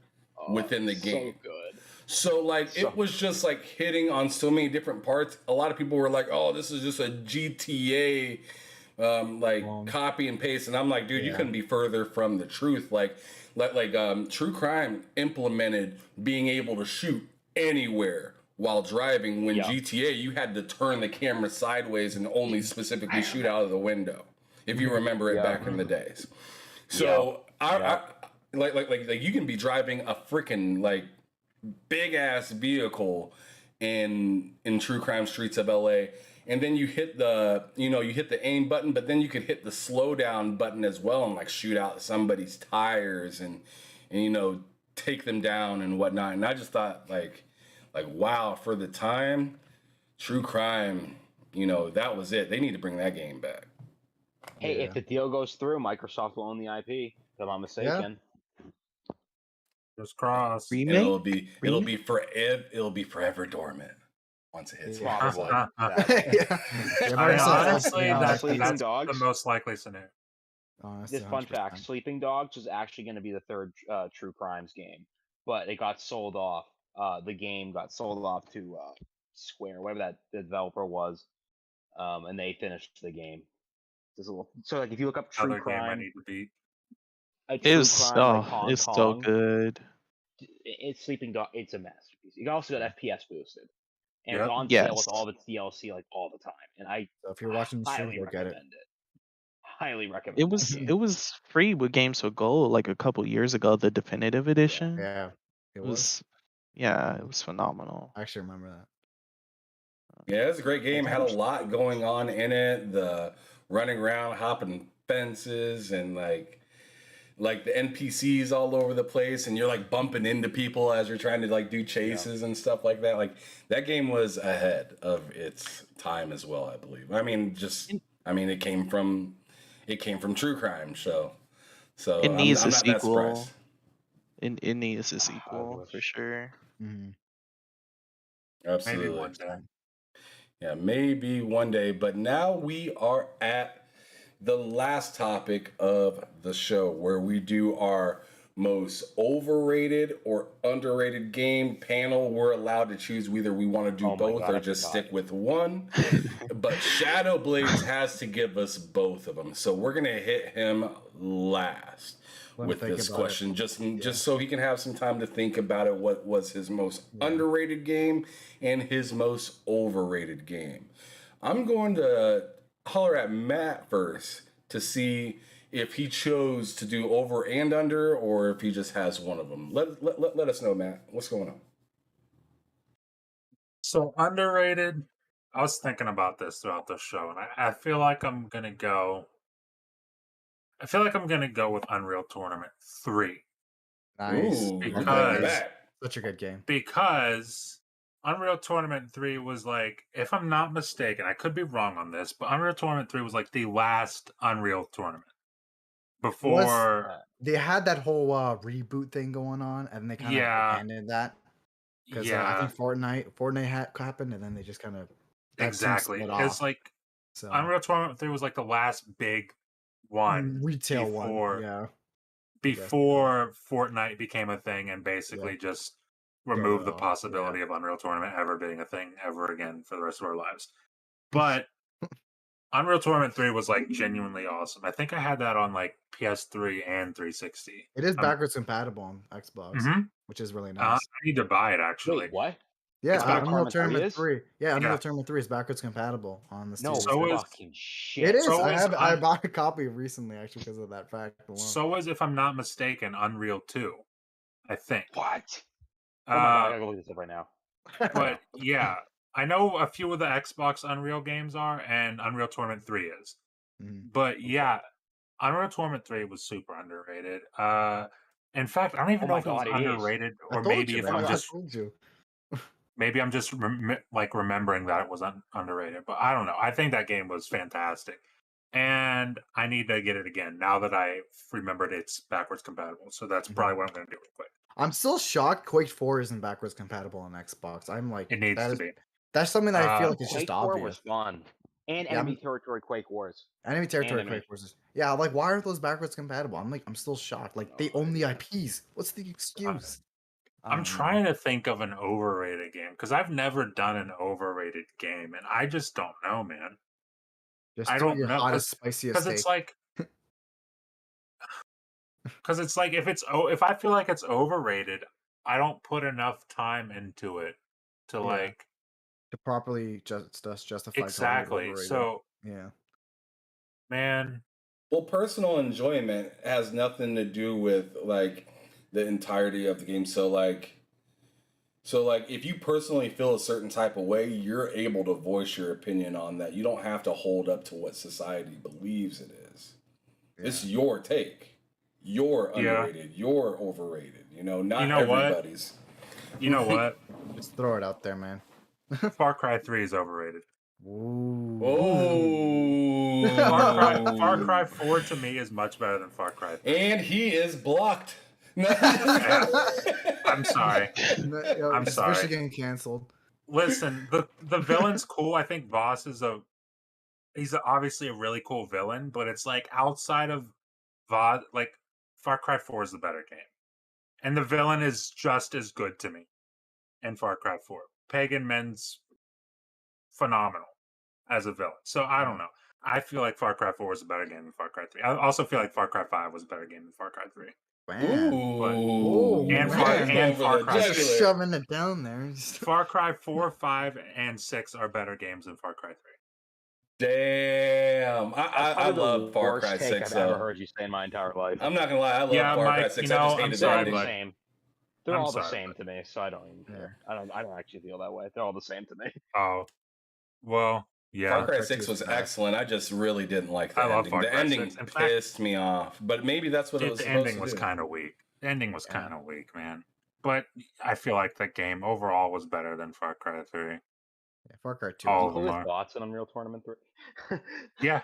within the game. So good. So like it was just like hitting on so many different parts. A lot of people were like, "Oh, this is just a GTA copy and paste," and I'm like, dude, you couldn't be further from the truth. Like True Crime implemented being able to shoot anywhere while driving. When GTA, you had to turn the camera sideways and only specifically shoot out of the window, if you remember it back in the days. So I like you can be driving a freaking like big ass vehicle in True Crime Streets of LA, and then you hit the aim button, but then you could hit the slow down button as well and like shoot out somebody's tires and take them down and whatnot. And I just thought like wow, for the time, True Crime, that was it. They need to bring that game back. Hey, if the deal goes through, Microsoft will own the IP. If I'm not mistaken. Just cross. And it'll be forever dormant once it hits. Probably. Honestly, that's Sleeping Dogs. the most likely scenario. Honestly, This fun 100%. fact: Sleeping Dogs was actually going to be the third True Crimes game, but it got sold off. The game got sold off to Square, whatever that the developer was, and they finished the game. So like, if you look up True Another game I Crime, need to beat. It's so good. It's Sleeping Dog. It's a masterpiece. It also got FPS boosted, and Yep. it's on sale with all of its DLC like all the time. And So if you're watching the stream, highly go get it. recommend it. Highly recommend It was free with Games with Gold like a couple years ago, the definitive edition. Yeah, It was it was phenomenal. I actually remember that. Yeah, it's a great game. Had a lot going on in it. The running around, hopping fences, and like the NPCs all over the place, and you're like bumping into people as you're trying to like do chases and stuff like that. Like that game was ahead of its time as well, I believe. I mean, it came from True Crime, so It needs I'm a not that sequel. surprised. It needs a sequel for sure. Mhm. Absolutely. Maybe one day. Yeah, maybe one day. But now we are at the last topic of the show, where we do our most overrated or underrated game panel. We're allowed to choose whether we want to do both or just stick with one. But SHADOWBLADEZ has to give us both of them. So we're going to hit him last with this question, just so he can have some time to think about it. What was his most underrated game and his most overrated game? I'm going to holler at Matt first to see if he chose to do over and under, or if he just has one of them. Let us know, Matt. What's going on? So underrated. I was thinking about this throughout the show, and I feel like I'm gonna go. I feel like I'm gonna go with Unreal Tournament 3. Nice. Ooh, Because Such a good game. Because Unreal Tournament 3 was like, if I'm not mistaken, I could be wrong on this, but Unreal Tournament 3 was like the last Unreal Tournament. Before They had that whole reboot thing going on, and they kind of abandoned that. Because I think Fortnite happened, and then they just kind of exactly. It's like Unreal Tournament 3 was like the last big one retail before Fortnite became a thing and basically just removed the possibility of Unreal Tournament ever being a thing ever again for the rest of our lives. But Unreal Tournament 3 was like genuinely awesome. I think I had that on like PS3 and 360. It is backwards compatible on Xbox, which is really nice. I need to buy it actually. Wait, what? Yeah, Unreal Tournament 3. Yeah, Unreal Yeah. Tournament 3 is backwards compatible on the No, Steam. fucking shit. It is. So I bought a copy recently actually because of that fact alone. So was, if I'm not mistaken, Unreal 2. I think. What? Oh my god, I gotta go look this up right now. But yeah, I know a few of the Xbox Unreal games are, and Unreal Tournament 3 is. But yeah, Unreal Tournament 3 was super underrated. In fact, I don't even Oh know my if it was god, it is. underrated, I or told maybe you, if man. I'm I just told you. maybe I'm just remembering that it was underrated. But I don't know. I think that game was fantastic, and I need to get it again now that I remembered it's backwards compatible. So that's probably what I'm going to do real quick. I'm still shocked Quake 4 isn't backwards compatible on Xbox. I'm like, It needs to be. that's something that I feel like it's Quake just 4 obvious. was fun. And Yeah, Enemy Territory Quake Wars. Enemy Territory Enemy. Quake Wars. Yeah, like why aren't those backwards compatible? I'm still shocked. Like they own the IPs. What's the excuse? I'm trying to think of an overrated game because I've never done an overrated game, and I just don't know, man. Just I do don't your know hottest, spiciest because steak. it's like if I feel like it's overrated, I don't put enough time into it to Yeah. like To properly justify calling it exactly. overrated. So Yeah. man, Well, personal enjoyment has nothing to do with like the entirety of the game. So like if you personally feel a certain type of way, you're able to voice your opinion on that. You don't have to hold up to what society believes it is. It's your take. You're underrated. You're overrated. You know, not You know what? everybody's. you know what? Just throw it out there, man. Far Cry 3 is overrated. Ooh. Oh. Far Cry 4 to me is much better than Far Cry 3. And he is blocked. I'm sorry. I'm It's sorry. officially getting canceled. Listen, the villain's cool. I think Voss is he's obviously a really cool villain, but it's like outside of VOD, like Far Cry 4 is the better game. And the villain is just as good to me in Far Cry 4. Pagan Men's phenomenal as a villain. So I don't know. I feel like Far Cry 4 was a better game than Far Cry 3. I also feel like Far Cry 5 was a better game than Far Cry 3. Man. Ooh. And Far Cry Just shoving it down there. Far Cry 4, 5, and 6 are better games than Far Cry 3. Damn. I love Far Cry 6 I've ever heard you say in my entire life. I'm not gonna lie, I love Far Cry 6. I just hated They're all the the ending. same. They're I'm all the sorry, same to me, so I don't even care. I don't actually feel that way. They're all the same to me. Oh, well, yeah. Far Cry 6 was excellent. I just really didn't like the I love ending. Far The Cry ending 6. In fact, pissed me off. But maybe that's what it was the supposed ending to was do. kind of weak. The ending was kind of weak, man. But I feel like the game overall was better than Far Cry 3. Yeah, Far Cry 2. All Do of you them play are. with bots in Unreal Tournament 3? Yeah.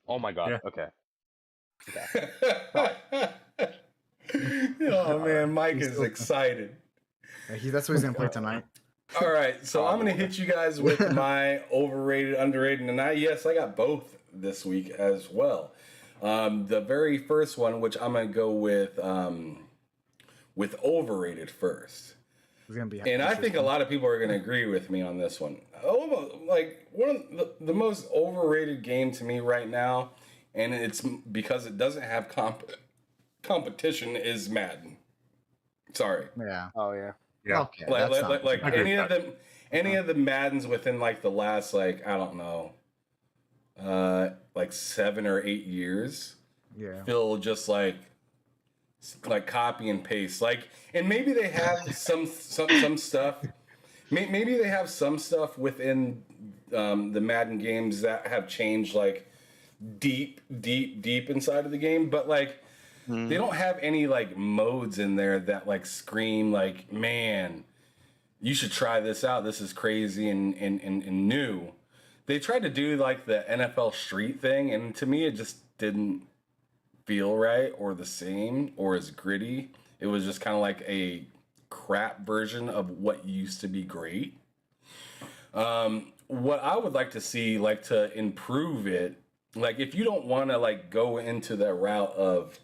Oh my god. Yeah. Okay. Oh man, Mike is excited. That's what he's gonna play tonight. All right, so I'm gonna hit you guys with my overrated, underrated, and I got both this week as well. The very first one, which I'm gonna go with overrated first. And I think a lot of people are going to agree with me on this one. Like one of the most overrated game to me right now, and it's because it doesn't have competition, is Madden. Sorry. Yeah. Oh yeah. Yeah. Okay. Like any of the Maddens within like the last like I don't know, like 7 or 8 years. Yeah. Feel just like copy and paste, like, and maybe they have some stuff. Maybe they have some stuff within the Madden games that have changed, like deep inside of the game. But like, they don't have any like modes in there that like scream like, man, you should try this out. This is crazy and new. They tried to do like the NFL Street thing, and to me, it just didn't feel right or the same or as gritty. It was just kind of like a crap version of what used to be great. What I would like to see, like, to improve it, like, if you don't want to like go into that route of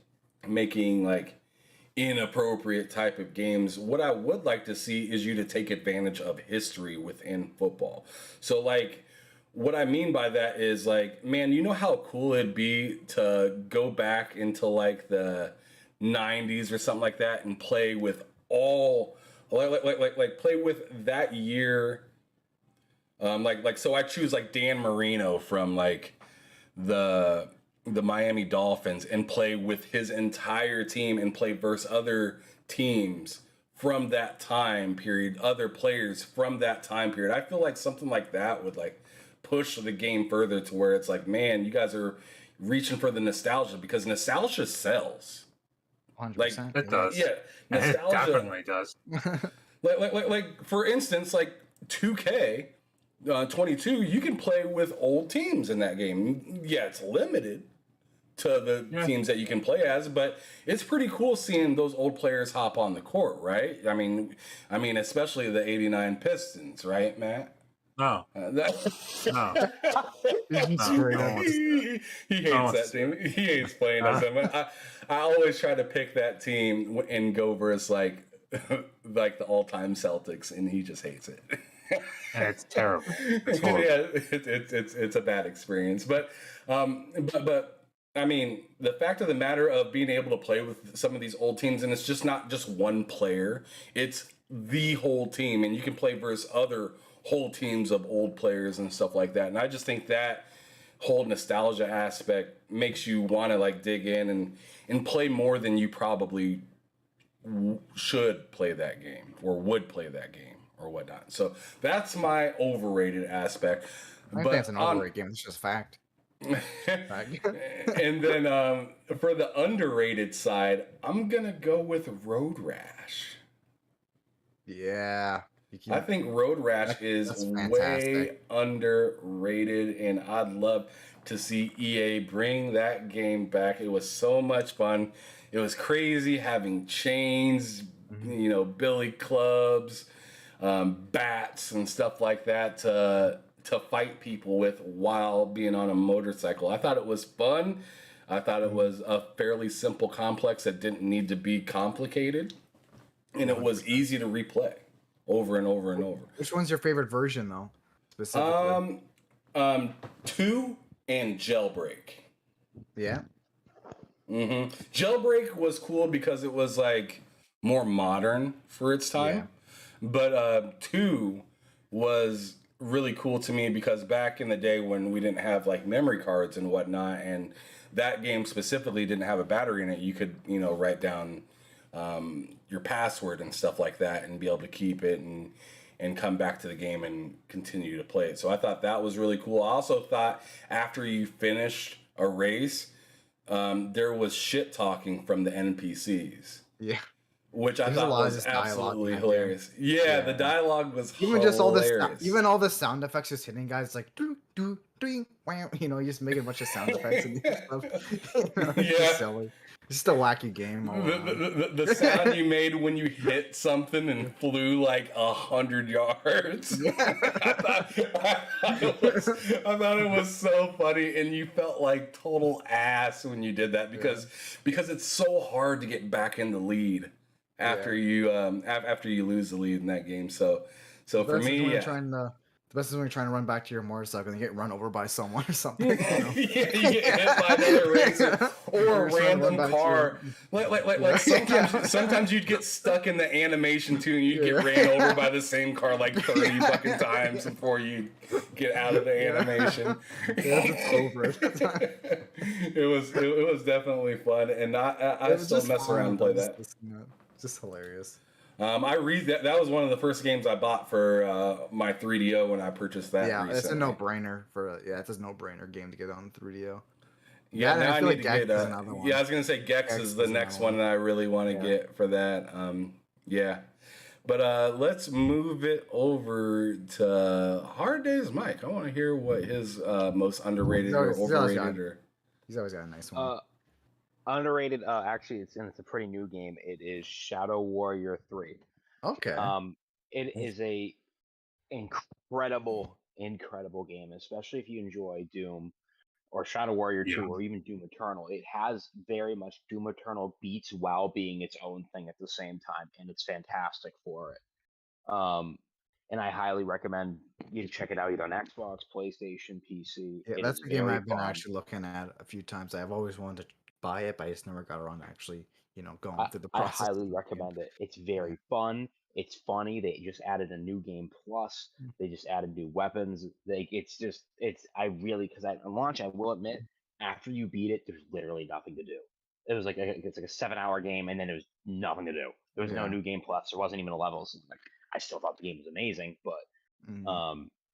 making like inappropriate type of games, what I would like to see is you to take advantage of history within football. So like, what I mean by that is like, man, you know how cool it'd be to go back into like the 90s or something like that and play with all like play with that year. So I choose like Dan Marino from like the Miami Dolphins and play with his entire team and play versus other teams from that time period, other players from that time period. I feel like something like that would like push the game further to where it's like, man, you guys are reaching for the nostalgia, because nostalgia sells. Like, 100%. It does. yeah, It nostalgia. definitely does. Like for instance, like 2K 22, you can play with old teams in that game. Yeah, it's limited to the teams that you can play as, but it's pretty cool seeing those old players hop on the court, right? I mean, especially the '89 Pistons, right, Matt? No, That, no, He's just no. straight No up. one wants to. he No one hates that wants team. He hates playing as them. I always try to pick that team and go versus like like the all-time Celtics, and he just hates it. And it's terrible. It's horrible. Yeah, it's a bad experience. But I mean, the fact of the matter of being able to play with some of these old teams, and it's just not just one player; it's the whole team, and you can play versus other whole teams of old players and stuff like that. And I just think that whole nostalgia aspect makes you want to like dig in and play more than you probably should play that game or would play that game or whatnot. So that's my overrated aspect. I think that's an overrated game. It's just fact. And then for the underrated side, I'm gonna go with Road Rash. Yeah. I think Road Rash is that's way fantastic. underrated, and I'd love to see EA bring that game back. It was so much fun. It was crazy having chains, you know, billy clubs, bats, and stuff like that to fight people with while being on a motorcycle. I thought it was fun. I thought it was a fairly simple complex that didn't need to be complicated, and it was easy to replay over and over and over. Which one's your favorite version, though? Specifically. 2 and Jailbreak. Yeah. Jailbreak was cool because it was like more modern for its time, but 2 was really cool to me because back in the day when we didn't have like memory cards and whatnot, and that game specifically didn't have a battery in it, you could, you know, write down your password and stuff like that and be able to keep it and come back to the game and continue to play it. So I thought that was really cool. I also thought after you finished a race, there was shit talking from the NPCs. Yeah. Which I thought was absolutely hilarious. Yeah, the dialogue was even hilarious. just all this, even all the sound effects just hitting guys like do do do, you know, you just make a bunch of sound effects and stuff. You know, it's just silly. It's just a wacky game. The sound you made when you hit something and flew like 100 yards. I thought it was so funny, and you felt like total ass when you did that because it's so hard to get back in the lead after you lose the lead in that game. So for me, the best is when you're trying to run back to your motorcycle and you get run over by someone or something. You know? You get hit by another racer or a random car. Like sometimes you'd get stuck in the animation too, and you'd get ran over by the same car like 30 fucking times before you get out of the animation. It's over. It was definitely fun, and I still mess around and play that. It's just hilarious. That was one of the first games I bought for my 3DO when I purchased that. Yeah, recently. it's a no-brainer it's a no-brainer game to get on 3DO. Yeah, now I need to get. another one. Yeah, I was gonna say Gex is the next one that I really want to get for that. Yeah, but let's move it over to Hard Days Mike. I want to hear what his most underrated or overrated. He's always got a nice one. Underrated. Actually, it's a pretty new game. It is Shadow Warrior 3. Okay. It is a incredible game, especially if you enjoy Doom or Shadow Warrior 2 or even Doom Eternal. It has very much Doom Eternal beats while being its own thing at the same time, and it's fantastic for it. And I highly recommend you check it out either on Xbox, PlayStation, PC. Yeah, that's a game I've been actually looking at a few times. I've always wanted to buy it, but I just never got around to actually, going through the process. I highly recommend it. It's very fun. It's funny. They just added a new game plus. They just added new weapons. Because at launch, I will admit, after you beat it, there's literally nothing to do. It was it's like a 7-hour game, and then there was nothing to do. There was no new game plus. There wasn't even a levels. I still thought the game was amazing, but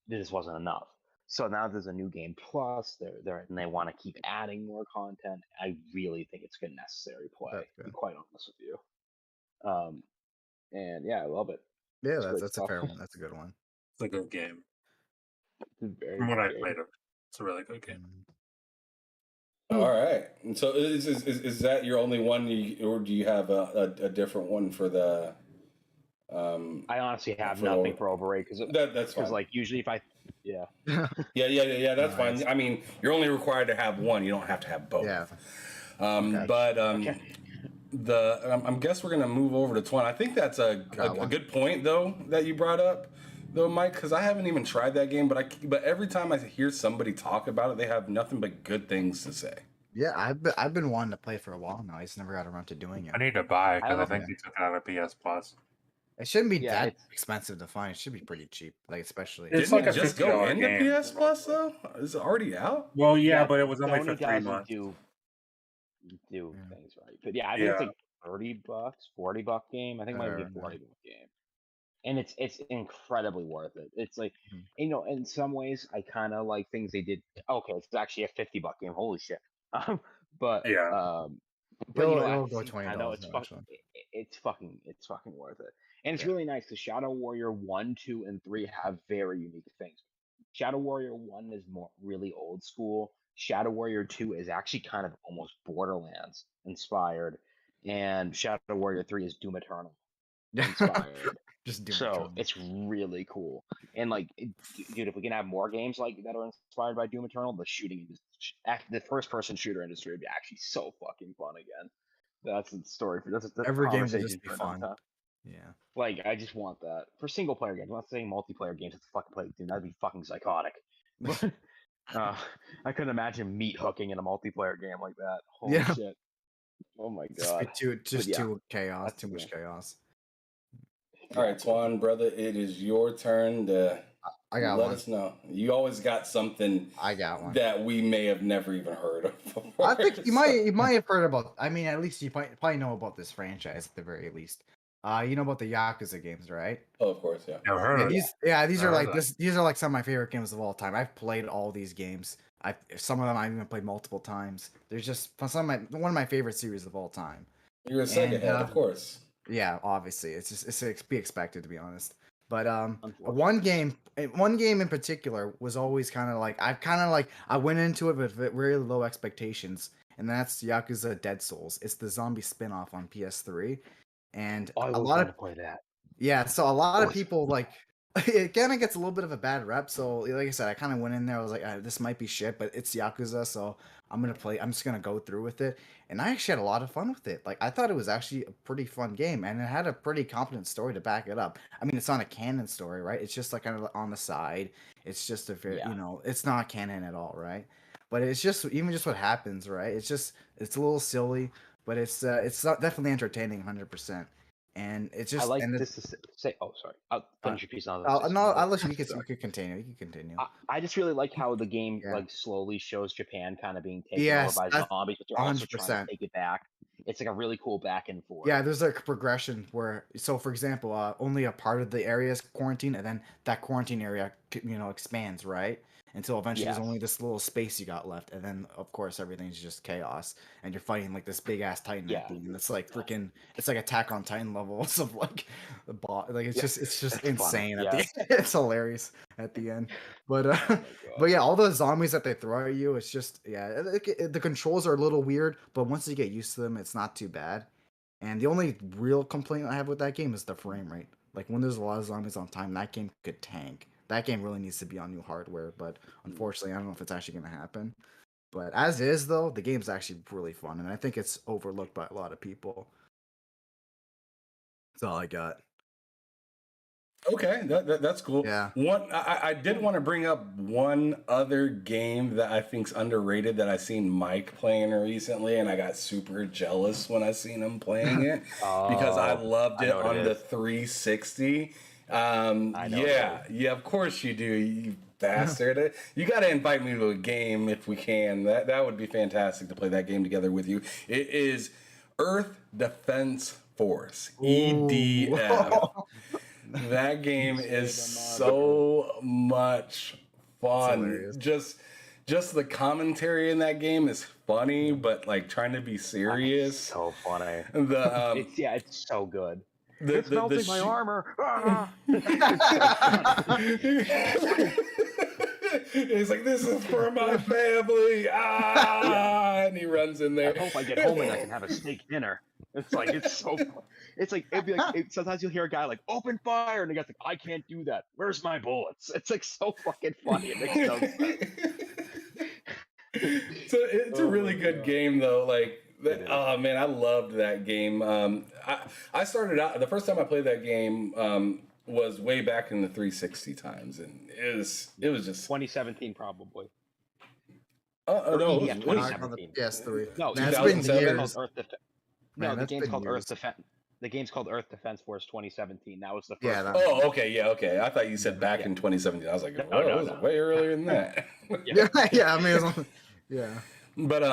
this wasn't enough. So now there's a new game plus. And they want to keep adding more content. I really think it's good necessary play. That's To be good. quite honest with you. And yeah, I love it. Yeah, It's great that's a stuff. fair one. That's a good one. It's a good game. It's a very From what good I game. played, it's a really good game. All right. And so is that your only one, or do you have a different one for the? I honestly have For nothing the- for Overrated because That's fine. like usually if I Yeah. That's Nice. fine. I mean, you're only required to have one. You don't have to have both. Yeah. Okay. But I guess we're gonna move over to Twan. I think that's a good point though that you brought up, though, Mike, because I haven't even tried that game. But every time I hear somebody talk about it, they have nothing but good things to say. Yeah, I've been wanting to play for a while now. I just never got around to doing it. I need to buy it because I love think it. they took it out of PS Plus. It shouldn't be Yeah, that it's- expensive to find. It should be pretty cheap, like especially. It's Didn't like it a just go $50 into game. PS Plus though? Is it already out? Well, yeah, but it was only Sony for 3 doesn't months. do Yeah. things right. But yeah, I think it's like $30, $40 game. I think it might be a Right. $40 game. And it's incredibly worth it. It's like Mhm. in some ways I kind of like things they did. Okay, it's actually a $50 game. Holy shit. But Yeah. but you know, It'll at the go same time, though, $20 eventually. it's fucking worth it. And it's Yeah. really nice because Shadow Warrior 1, 2, and 3 have very unique things. Shadow Warrior 1 is more really old school. Shadow Warrior 2 is actually kind of almost Borderlands inspired. And Shadow Warrior 3 is Doom Eternal inspired. Just do So it's really cool. And like, dude, if we can have more games like that are inspired by Doom Eternal, the first person shooter industry would be actually so fucking fun again. That's the story for that's a Every game will conversation just be for another fun. time. Yeah. Like, I just want that for single player games. I'm not saying multiplayer games. It's fucking play, dude. That'd be fucking psychotic. But I couldn't imagine meat hooking in a multiplayer game like that. Holy Yeah. shit! Oh my Just god. yeah, too chaos, that's too much the- chaos. All right, Twan, brother, it is your turn to I got let one. us know. You always got something I got one. that we may have never even heard of before. I think you so- might have heard about. I mean, at least you probably know about this franchise at the very least. You know about the Yakuza games, right? Oh, of course, yeah. Never heard of it. These Never are heard like of these are like some of my favorite games of all time. I've played all these games. Some of them I've even played multiple times. There's just one of my favorite series of all time. You're a Sega And, head, of course. Yeah, obviously, it's to be expected, to be honest. But Unfortunately. one game in particular was always kind of like I went into it with very low expectations, and that's Yakuza Dead Souls. It's the zombie spin-off on PS3, and I a was lot going of to play that. yeah, so a lot of Oh, people like it kind of gets a little bit of a bad rep. So like I said, I kind of went in there. I was like, this might be shit, but it's Yakuza, so I'm just gonna go through with it. And I actually had a lot of fun with it. Like I thought it was actually a pretty fun game, and it had a pretty competent story to back it up. I mean, it's not a canon story, right? It's just like kind of on the side. It's just a very, Yeah. it's not canon at all, right? But it's just even just what happens, right? It's a little silly, but it's definitely entertaining, 100%. And it's just I like and this to say. Oh, sorry. I'll finish your piece on I'll let you. You Sorry. could continue. You can continue. I just really like how the game Yeah. like slowly shows Japan kind of being taken Yes, over by that's zombies, but they're also trying 100%. to take it back. It's like a really cool back and forth. Yeah, there's like a progression where, so for example, only a part of the area is quarantined, and then that quarantine area, expands, right? Until eventually there's Yes. only this little space you got left, and then of course everything's just chaos, and you're fighting like this big ass Titan Yeah. at the end. It's like freaking, it's like Attack on Titan levels of like the bot. Like it's Yeah. just It's insane funny, at the yes. end. It's hilarious at the end, but Oh my God. but yeah, all those zombies that they throw at you, it's just the controls are a little weird, but once you get used to them, it's not too bad. And the only real complaint I have with that game is the frame rate. Like when there's a lot of zombies on time, that game could tank. That game really needs to be on new hardware, but unfortunately, I don't know if it's actually going to happen. But as is, though, the game's actually really fun, and I think it's overlooked by a lot of people. That's all I got. Okay, that's cool. Yeah. I did want to bring up one other game that I think's underrated that I seen Mike playing recently, and I got super jealous when I seen him playing it because I loved I it know what on it the is. 360. I know what it Yeah, of course you do, you bastard. You got to invite me to a game if we can. That would be fantastic to play that game together with you. It is Earth Defense Force, EDF. That game is so much fun. hilarious. Just the commentary in that game is funny, but like trying to be serious. So funny. The It's so good. the It's the, melting the my sh- armor. Ah! He's like, this is for my family. And he runs in there. I hope I get home and I can have a steak dinner. It's like it's so. It's like it'd be like sometimes you'll hear a guy like open fire, and the guy's like, I can't do that. Where's my bullets? It's like so fucking funny. It makes no sense. So it's a really good game though. Like, oh man, I loved that game. I started out the first time I played that game was way back in the 360 times, and it was just 2017 probably. no, Yeah, it was- 2017. PS3. No, Man, it's been 2007. years. No, Man, the that's game's been called years. Earth Defense. The game's called Earth Defense Force 2017. That was the first. Yeah, one. that- Oh, okay. I thought you said back in 2017. I was like, No, oh, no, it was no. way earlier than that. Yeah, I mean, yeah. But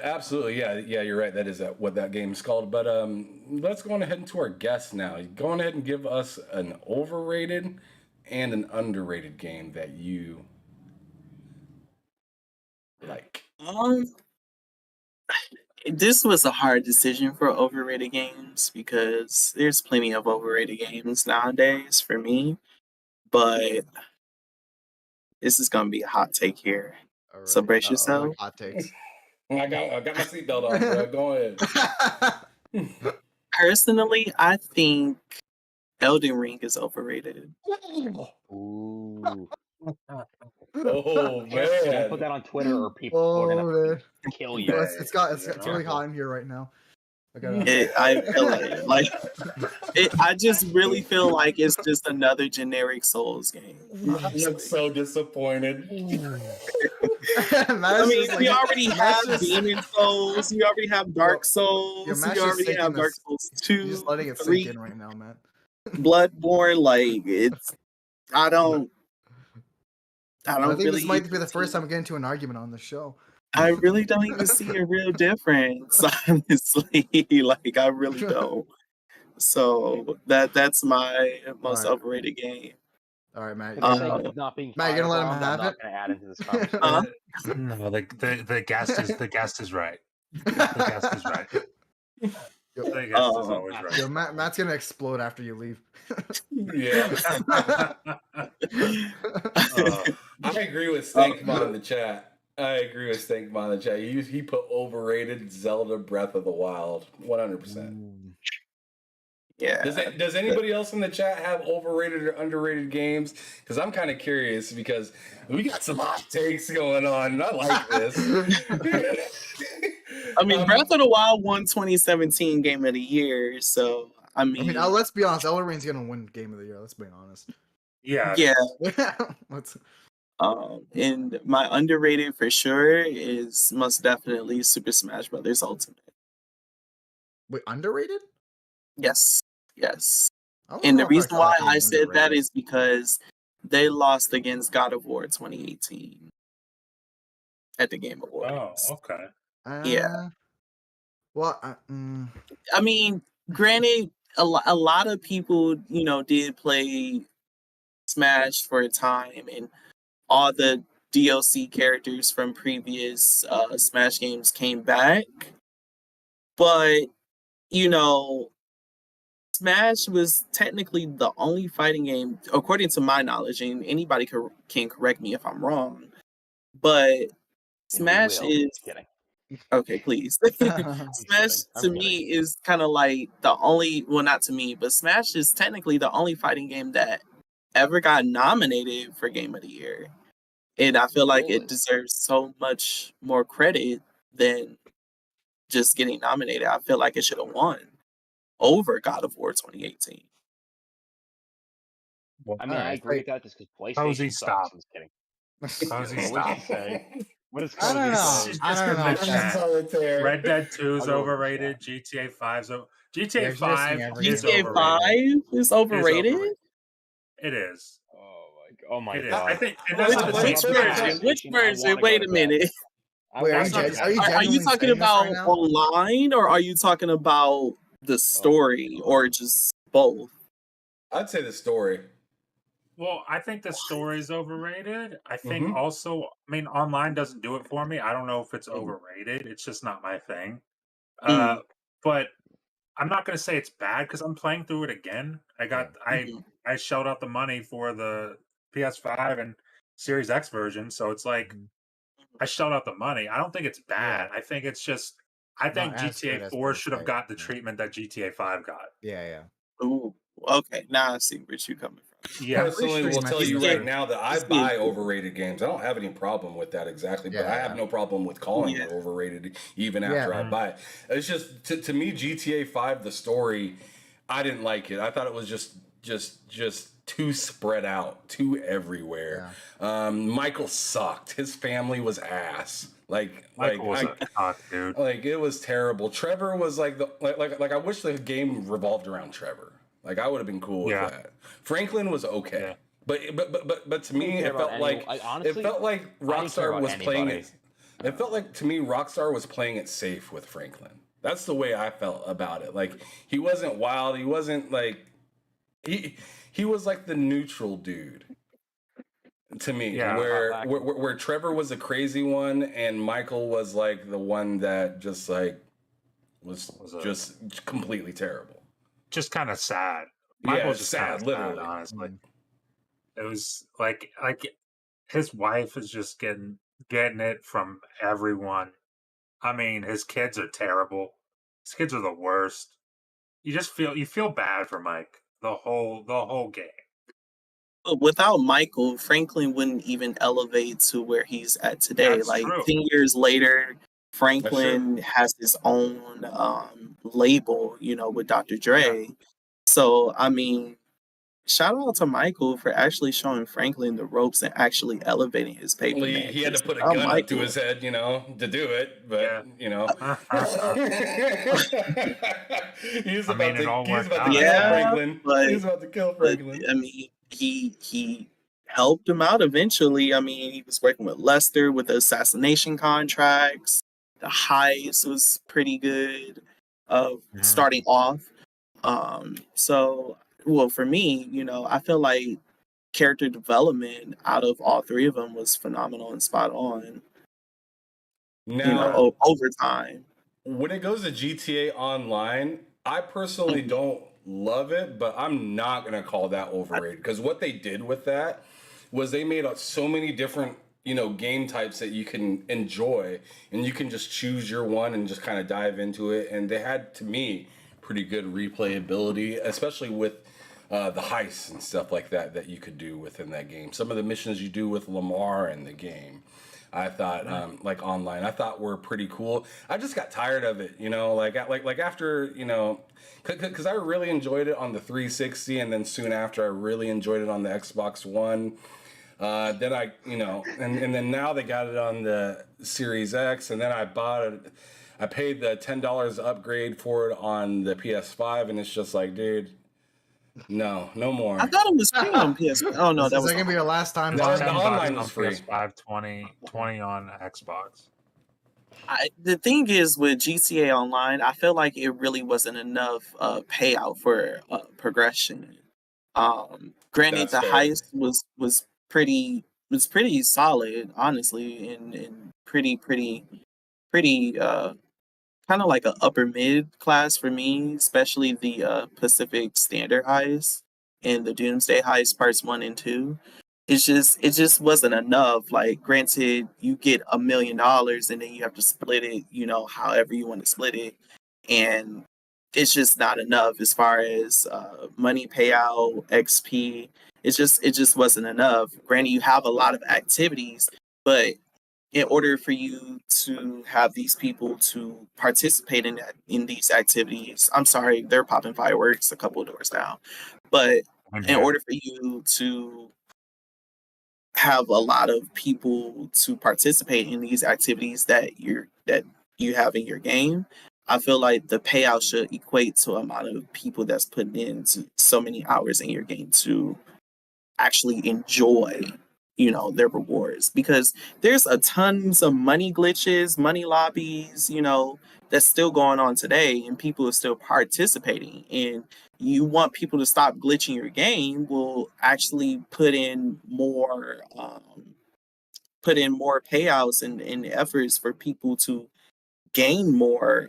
absolutely, yeah, you're right. That is what that game is called. But let's go on ahead into our guests now. Go on ahead and give us an overrated and an underrated game that you like. This was a hard decision for overrated games because there's plenty of overrated games nowadays for me, but this is gonna be a hot take here. All right. So brace I yourself. like hot takes. I got my seatbelt on, bro. Go ahead. Personally, I think Elden Ring is overrated. Ooh. Oh Don't man. put that on Twitter or people are Oh, gonna man. kill you. It's really hot in here right now. I gotta. I feel I just really feel like it's just another generic Souls game. I'm so disappointed. I mean, we already have Demon Souls, we already have Dark Souls, Matt's we just already have taking Dark this- Souls You're 2, just letting it 3, sink in right now, Matt. Bloodborne. Like I don't I think really this might be even the first see- time we get into an argument on the show. I really don't even see a real difference, honestly. Like I really don't. So that's my most Alright. overrated game. All right, Matt. For the sake of not being Matt, you gonna let him firebombed, I'm have not it? gonna add into this conversation. No, the guest is right. The guest is right. The guest is always right. Yo, Matt's gonna explode after you leave. Yeah. I agree with Stankma in the chat. He put overrated Zelda Breath of the Wild 100%. Yeah. Does anybody else in the chat have overrated or underrated games? Because I'm kind of curious because we got some hot takes going on, and I like this. I mean, Breath of the Wild won 2017 Game of the Year, so I mean, let's be honest. Elden Ring's gonna win Game of the Year. Let's be honest. Yeah. Let's. And my underrated for sure is most definitely Super Smash Brothers Ultimate. Wait, underrated? Yes. I don't And know the if reason I'd why call it I said that underrated. is because they lost against God of War 2018 at the Game Awards. Oh, okay. Yeah. Well, I mean, granted, a lot of people, did play Smash for a time, and all the DLC characters from previous Smash games came back. But, Smash was technically the only fighting game, according to my knowledge, and anybody can correct me if I'm wrong, but Smash is... Kidding. Okay, please. Smash to me is kind of like the only, well, not to me, but Smash is technically the only fighting game that ever got nominated for Game of the Year. And I feel like it deserves so much more credit than just getting nominated. I feel like it should have won over God of War 2018. Well, I mean, I agree with that just because PlayStation Cozy, sucks. stop. I'm just kidding. Cozy, What stop. would you say? What is I don't know. Cozy say? I don't know. Just 'cause Solitaire. Red Dead 2 is I'll go with overrated. GTA 5's GTA Yeah, 5 everything. is GTA overrated. 5 is overrated? It is. Oh my It is. god. I think, and that's Which- the which thing. version? Which I wanna version? go Wait to a bed. minute. Wait, are you genuinely talking saying this about right now? online, or are you talking about the story, or just both? I'd say the story. Well, I think the story is overrated. I think Mm-hmm. also, I mean, online doesn't do it for me. I don't know if it's Mm-hmm. overrated. It's just not my thing. Mm, But I'm not going to say it's bad because I'm playing through it again. Yeah. mhm. I shelled out the money for the PS5 and Series X version, so it's like Mhm. I shelled out the money. I don't think it's Yeah. bad. I think it's just I Not think as GTA good as 4 should have PS5. got the Yeah. treatment that GTA 5 got. Yeah. Ooh, okay. Now I see where you're coming from. Yeah. I'm pretty Personally, sure you will tell mentioned you this GTA, right too. now that I GTA buy 4. overrated games. I don't have any problem with that exactly, but I have Yeah. no problem with calling Yeah. it overrated even Yeah. after I Mhm. buy it. It's just to me, GTA 5, the story, I didn't like it. I thought it was just too spread out, too everywhere. Yeah. Michael sucked. His family was ass. Michael was a cock, dude. Like it was terrible. Trevor was like I wish the game revolved around Trevor. Like I would have been cool with Yeah. that. Franklin was okay. Yeah. But to I didn't me care it about felt any. like Honestly, I didn't care Rockstar about was playing anybody. it. It felt like to me Rockstar was playing it safe with Franklin. That's the way I felt about it. Like he wasn't wild. He wasn't like he was like the neutral dude to me, Yeah. where Trevor was a crazy one and Michael was like the one that just like was Was a just completely terrible. just kind of sad. Yeah, Michael was it's just kind of sad, sad, literally. honestly. Mhm. It was like his wife is just getting it from everyone. I mean, his kids are terrible. His kids are the worst. You feel bad for Mike the whole game. But without Michael, Franklin wouldn't even elevate to where he's at today. That's Like true. 10 years later, That's true. Franklin has his own label, with Dr. Yeah. Dre. So, I mean, shout out to Michael for actually showing Franklin the ropes and actually elevating his paper Well, man. he had to 'Cause put a without gun up to his Michael, head, to do it. But he's I about mean, it to all he's worked about to out, I kill guess. yeah, Franklin. but He's about to kill but Franklin. I mean, he helped him out eventually. I mean, he was working with Lester with the assassination contracts. The heist was pretty good. Mhm. Starting off. So well for me, I feel like character development out of all three of them was phenomenal and spot on. Now, Over time. when it goes to GTA Online, I personally Mhm. don't love it, but I'm not gonna call that overrated because what they did with that was they made up so many different game types that you can enjoy, and you can just choose your one and just kind of dive into it. And they had, to me, pretty good replayability, especially with the heists and stuff like that you could do within that game. Some of the missions you do with Lamar in the game, I thought, like online, I thought were pretty cool. I just got tired of it, like after, because I really enjoyed it on the 360, and then soon after, I really enjoyed it on the Xbox One. Then and then now they got it on the Series X, and then I bought it. I paid the $10 upgrade for it on the PS5, and it's just like, dude, no I more. thought it was free on PS. Oh no, Is that that was gonna be your last time It's No, buying the it? $10 online was on free. PS5, 20 on Xbox. the thing is with GTA Online, I feel like it really wasn't enough payout for progression. Granted, That's the fair. heist was pretty solid, honestly, and pretty kind of like a upper mid class for me, especially the Pacific Standard heist and the Doomsday heist parts 1 and 2. It just wasn't enough. Like, granted, you get $1 million and then you have to split it, however you want to split it, and it's just not enough as far as money payout, XP. It just wasn't enough. Granted, you have a lot of activities, but in order for you to have these people to participate in these activities, I'm sorry, they're popping fireworks a couple of doors down, but I'm in here. order for you to have a lot of people to participate in these activities that you have in your game, I feel like the payout should equate to amount of people that's putting in so many hours in your game to actually enjoy, their rewards, because there's a tons of money glitches, money lobbies, that's still going on today, and people are still participating. And you want people to stop glitching your game, will actually put in more payouts and efforts for people to gain more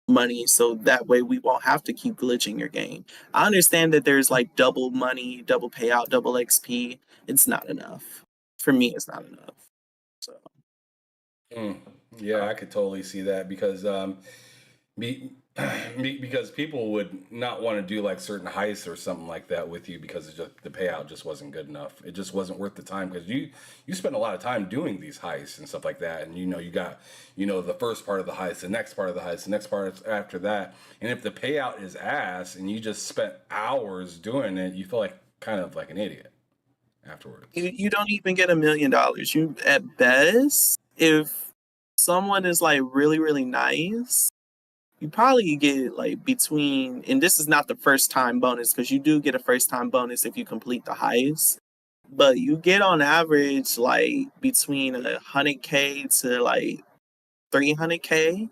money, so that way we won't have to keep glitching your game. I understand that there's like double money, double payout, double XP. It's not enough. For me, it's not enough. So Yeah, I could totally see that because be, because people would not want to do like certain heists or something like that with you because it's just the payout just wasn't good enough. It just wasn't worth the time because you spend a lot of time doing these heists and stuff like that, and you got the first part of the heist, the next part of the heist, the next part after that, and if the payout is ass and you just spent hours doing it, you feel like kind of like an idiot afterwards. you don't even get $1 million. You, at best, if someone is like really, really nice, you probably get like between, and this is not the first time bonus, because you do get a first time bonus if you complete the heist, but you get on average like between 100K to like 300K,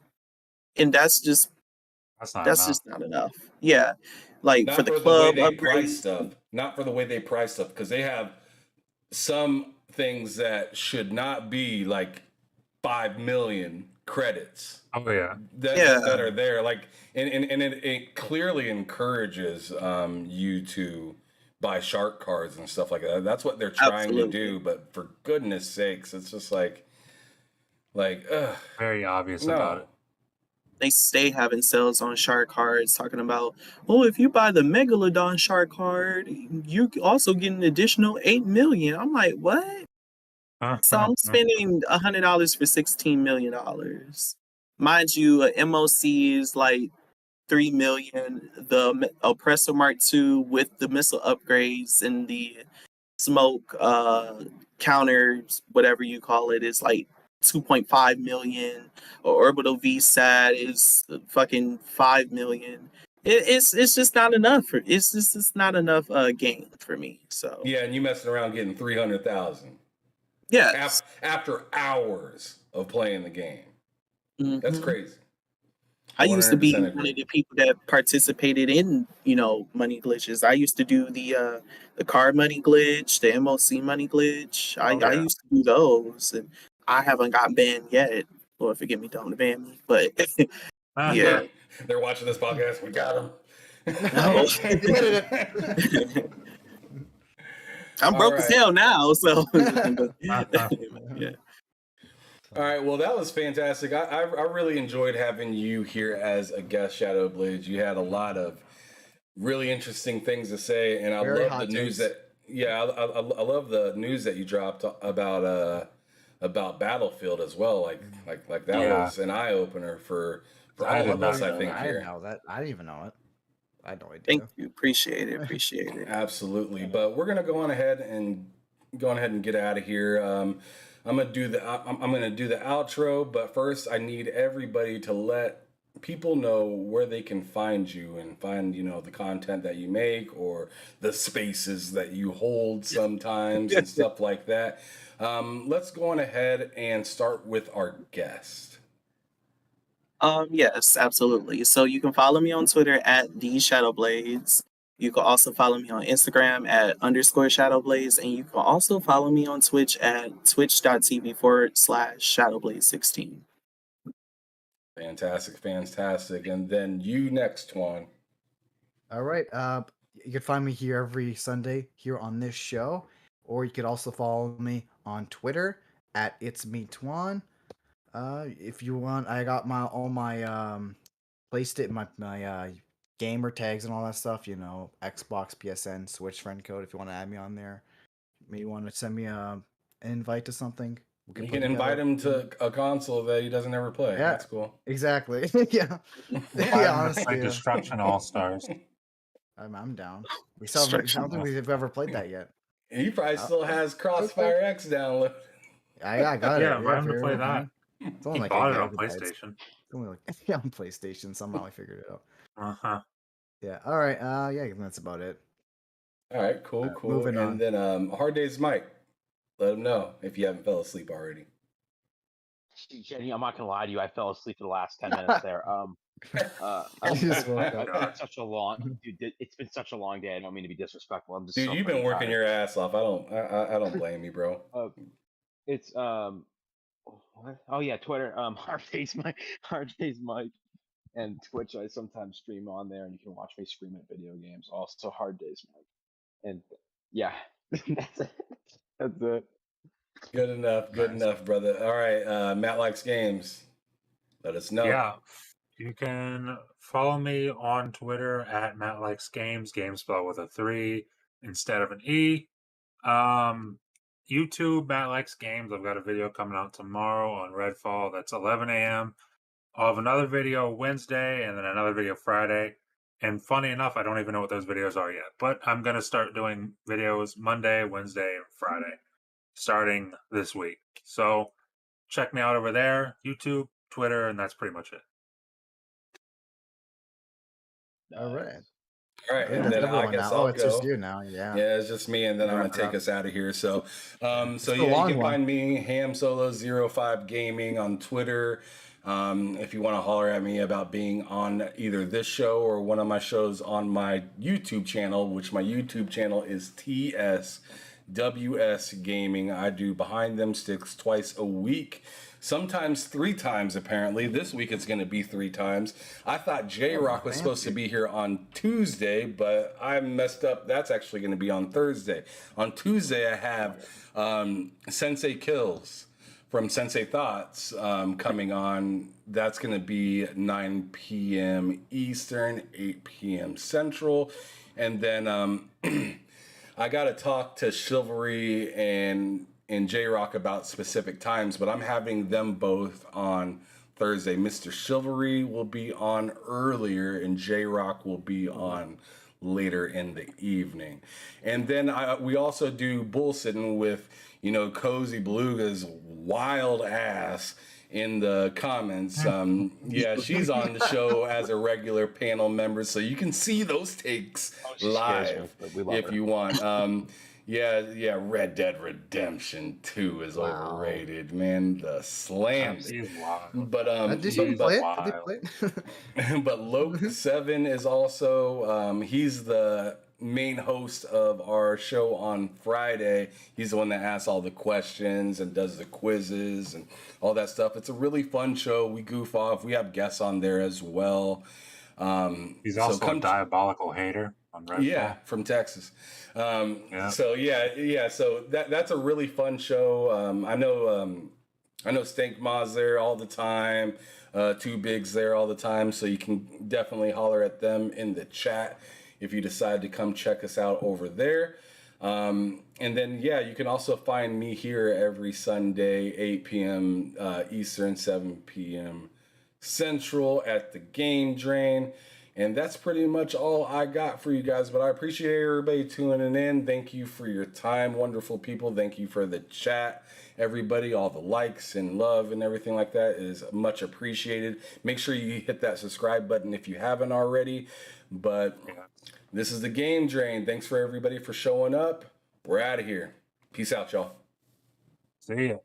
and that's just not enough. Yeah, like for Not the for the way club they price upgrades. stuff. Not for the way they price stuff because they have some things that should not be like 5 million credits Oh yeah. that are there, like, and it clearly encourages you to buy shark cards and stuff like that. That's what they're trying to do, but for goodness sakes, it's just like Very obvious about it. They stay having sales on shark cards, talking about, oh, if you buy the Megalodon shark card, you also get an additional 8 million. I'm like, what? So I'm spending $100 for $16 million. Mind you, a MOC is like 3 million. The Oppressor Mark II with the missile upgrades and the smoke counters, whatever you call it, is like 2.5 million. Or Orbital VSAT is fucking 5 million. It's just not enough it's not enough game for me. So yeah, and you messing around getting 300,000. yeah, After hours of playing the game. That's crazy. I used to be 100% one agree. of the people that participated in, money glitches. I used to do the car money glitch, the MOC money glitch. I used to do those, and I haven't got banned yet. Lord forgive me, don't ban me. But yeah, They're watching this podcast. We got them. no. I'm All broke as right. hell now, so yeah. All right, well, that was fantastic. I really enjoyed having you here as a guest, ShadowBlades. You had a lot of really interesting things to say, and I Very love hot the news takes. I love the news that you dropped about Battlefield as well. Like that was an eye opener for I all did of not us, I know think I here. didn't know that. I didn't even know it. I had no idea. Thank you. Appreciate it. Absolutely, but we're gonna go on ahead and get out of here. I'm gonna do the outro, but first I need everybody to let people know where they can find you and find the content that you make or the spaces that you hold sometimes and stuff like that. Let's go on ahead and start with our guest. Yes, absolutely. So you can follow me on Twitter at the ShadowBlades. You can also follow me on Instagram at _ShadowBlades, and you can also follow me on Twitch at twitch.tv/ShadowBlades16. Fantastic. And then you next one. All right. You can find me here every Sunday here on this show, or you could also follow me on Twitter at It's Me Twan. If you want, I got all my PlayStation, my gamer tags and all that stuff. Xbox, PSN, Switch friend code. If you want to add me on there, maybe you want to send me an invite to something. You can invite him to a console that he doesn't ever play. Yeah, That's cool. Exactly. Yeah. Honestly, Destruction All Stars. I'm down. I don't think we've ever played that yet. He probably still has Crossfire X downloaded. I got it. Yeah, invite him to play that. It's only like Bought it 8 on gigabytes. PlayStation. It's only like on PlayStation. Somehow I figured it out. Yeah. All right. Yeah, that's about it. All right. Cool. Moving and on. then Hard Days Mike. Let them know if you haven't fell asleep already. Jenny, I'm not gonna lie to you. I fell asleep for the last 10 minutes there. I just woke I've up. had such a long, dude. It's been such a long day. I don't mean to be disrespectful. I'm just Dude, so you've been freaking working tired. your ass off. I don't blame you, bro. It's what? Oh yeah, Twitter. Hard Days Mike, and Twitch. I sometimes stream on there, and you can watch me scream at video games. Also, Hard Days Mike, and yeah, that's it. That's it. Good enough. Good Nice. enough, brother. All right, Matt Likes Games. Let us know. Yeah, you can follow me on Twitter at MattLikesGames, games spelled with a 3 instead of an E. YouTube, Matt Likes Games. I've got a video coming out tomorrow on Redfall. That's 11 a.m. I'll have another video Wednesday and then another video Friday. And funny enough, I don't even know what those videos are yet. But I'm going to start doing videos Monday, Wednesday, and Friday starting this week. So check me out over there, YouTube, Twitter, and that's pretty much it. All right. All right, Yeah, and that's then I everyone guess now. I'll Oh, it's go. just you now. Yeah. Yeah, it's just me, and then I'm gonna Wrap it take up. us out of here. So, a you long can one. find me HamSolo05 Gaming on Twitter. If you want to holler at me about being on either this show or one of my shows on my YouTube channel, which my YouTube channel is TSWS Gaming. I do Behind Them Sticks twice a week. Sometimes 3 times, apparently. This week it's going to be 3 times. I thought J-Rock was supposed to be here on Tuesday, but I messed up. That's actually going to be on Thursday. On Tuesday, I have Sensei Kills from Sensei Thoughts coming on. That's going to be 9 p.m. Eastern, 8 p.m. Central. And then I got to talk to Chivalry and J-Rock about specific times, but I'm having them both on Thursday. Mr. Chivalry will be on earlier, and J-Rock will be on later in the evening. And then we also do bullsitting with, Cozy Beluga's wild ass in the comments. Yeah, she's on the show as a regular panel member, so you can see those takes live if you want. Yeah, Red Dead Redemption 2 is overrated, man. The slam. He's wild. But Did you play it? Did you play it? but Loke7 is also he's the main host of our show on Friday. He's the one that asks all the questions and does the quizzes and all that stuff. It's a really fun show. We goof off. We have guests on there as well. He's also a diabolical hater on Redfall. Yeah, from Texas. Yeah. So yeah. So that's a really fun show. I know Stank Ma's there all the time. Two Bigs there all the time. So you can definitely holler at them in the chat if you decide to come check us out over there. And then, you can also find me here every Sunday, 8 p.m. Eastern, 7 p.m. Central at the Game Drain. And that's pretty much all I got for you guys. But I appreciate everybody tuning in. Thank you for your time, wonderful people. Thank you for the chat, everybody. All the likes and love and everything like that is much appreciated. Make sure you hit that subscribe button if you haven't already. But this is the Game Drain. Thanks for everybody for showing up. We're out of here. Peace out, y'all. See ya.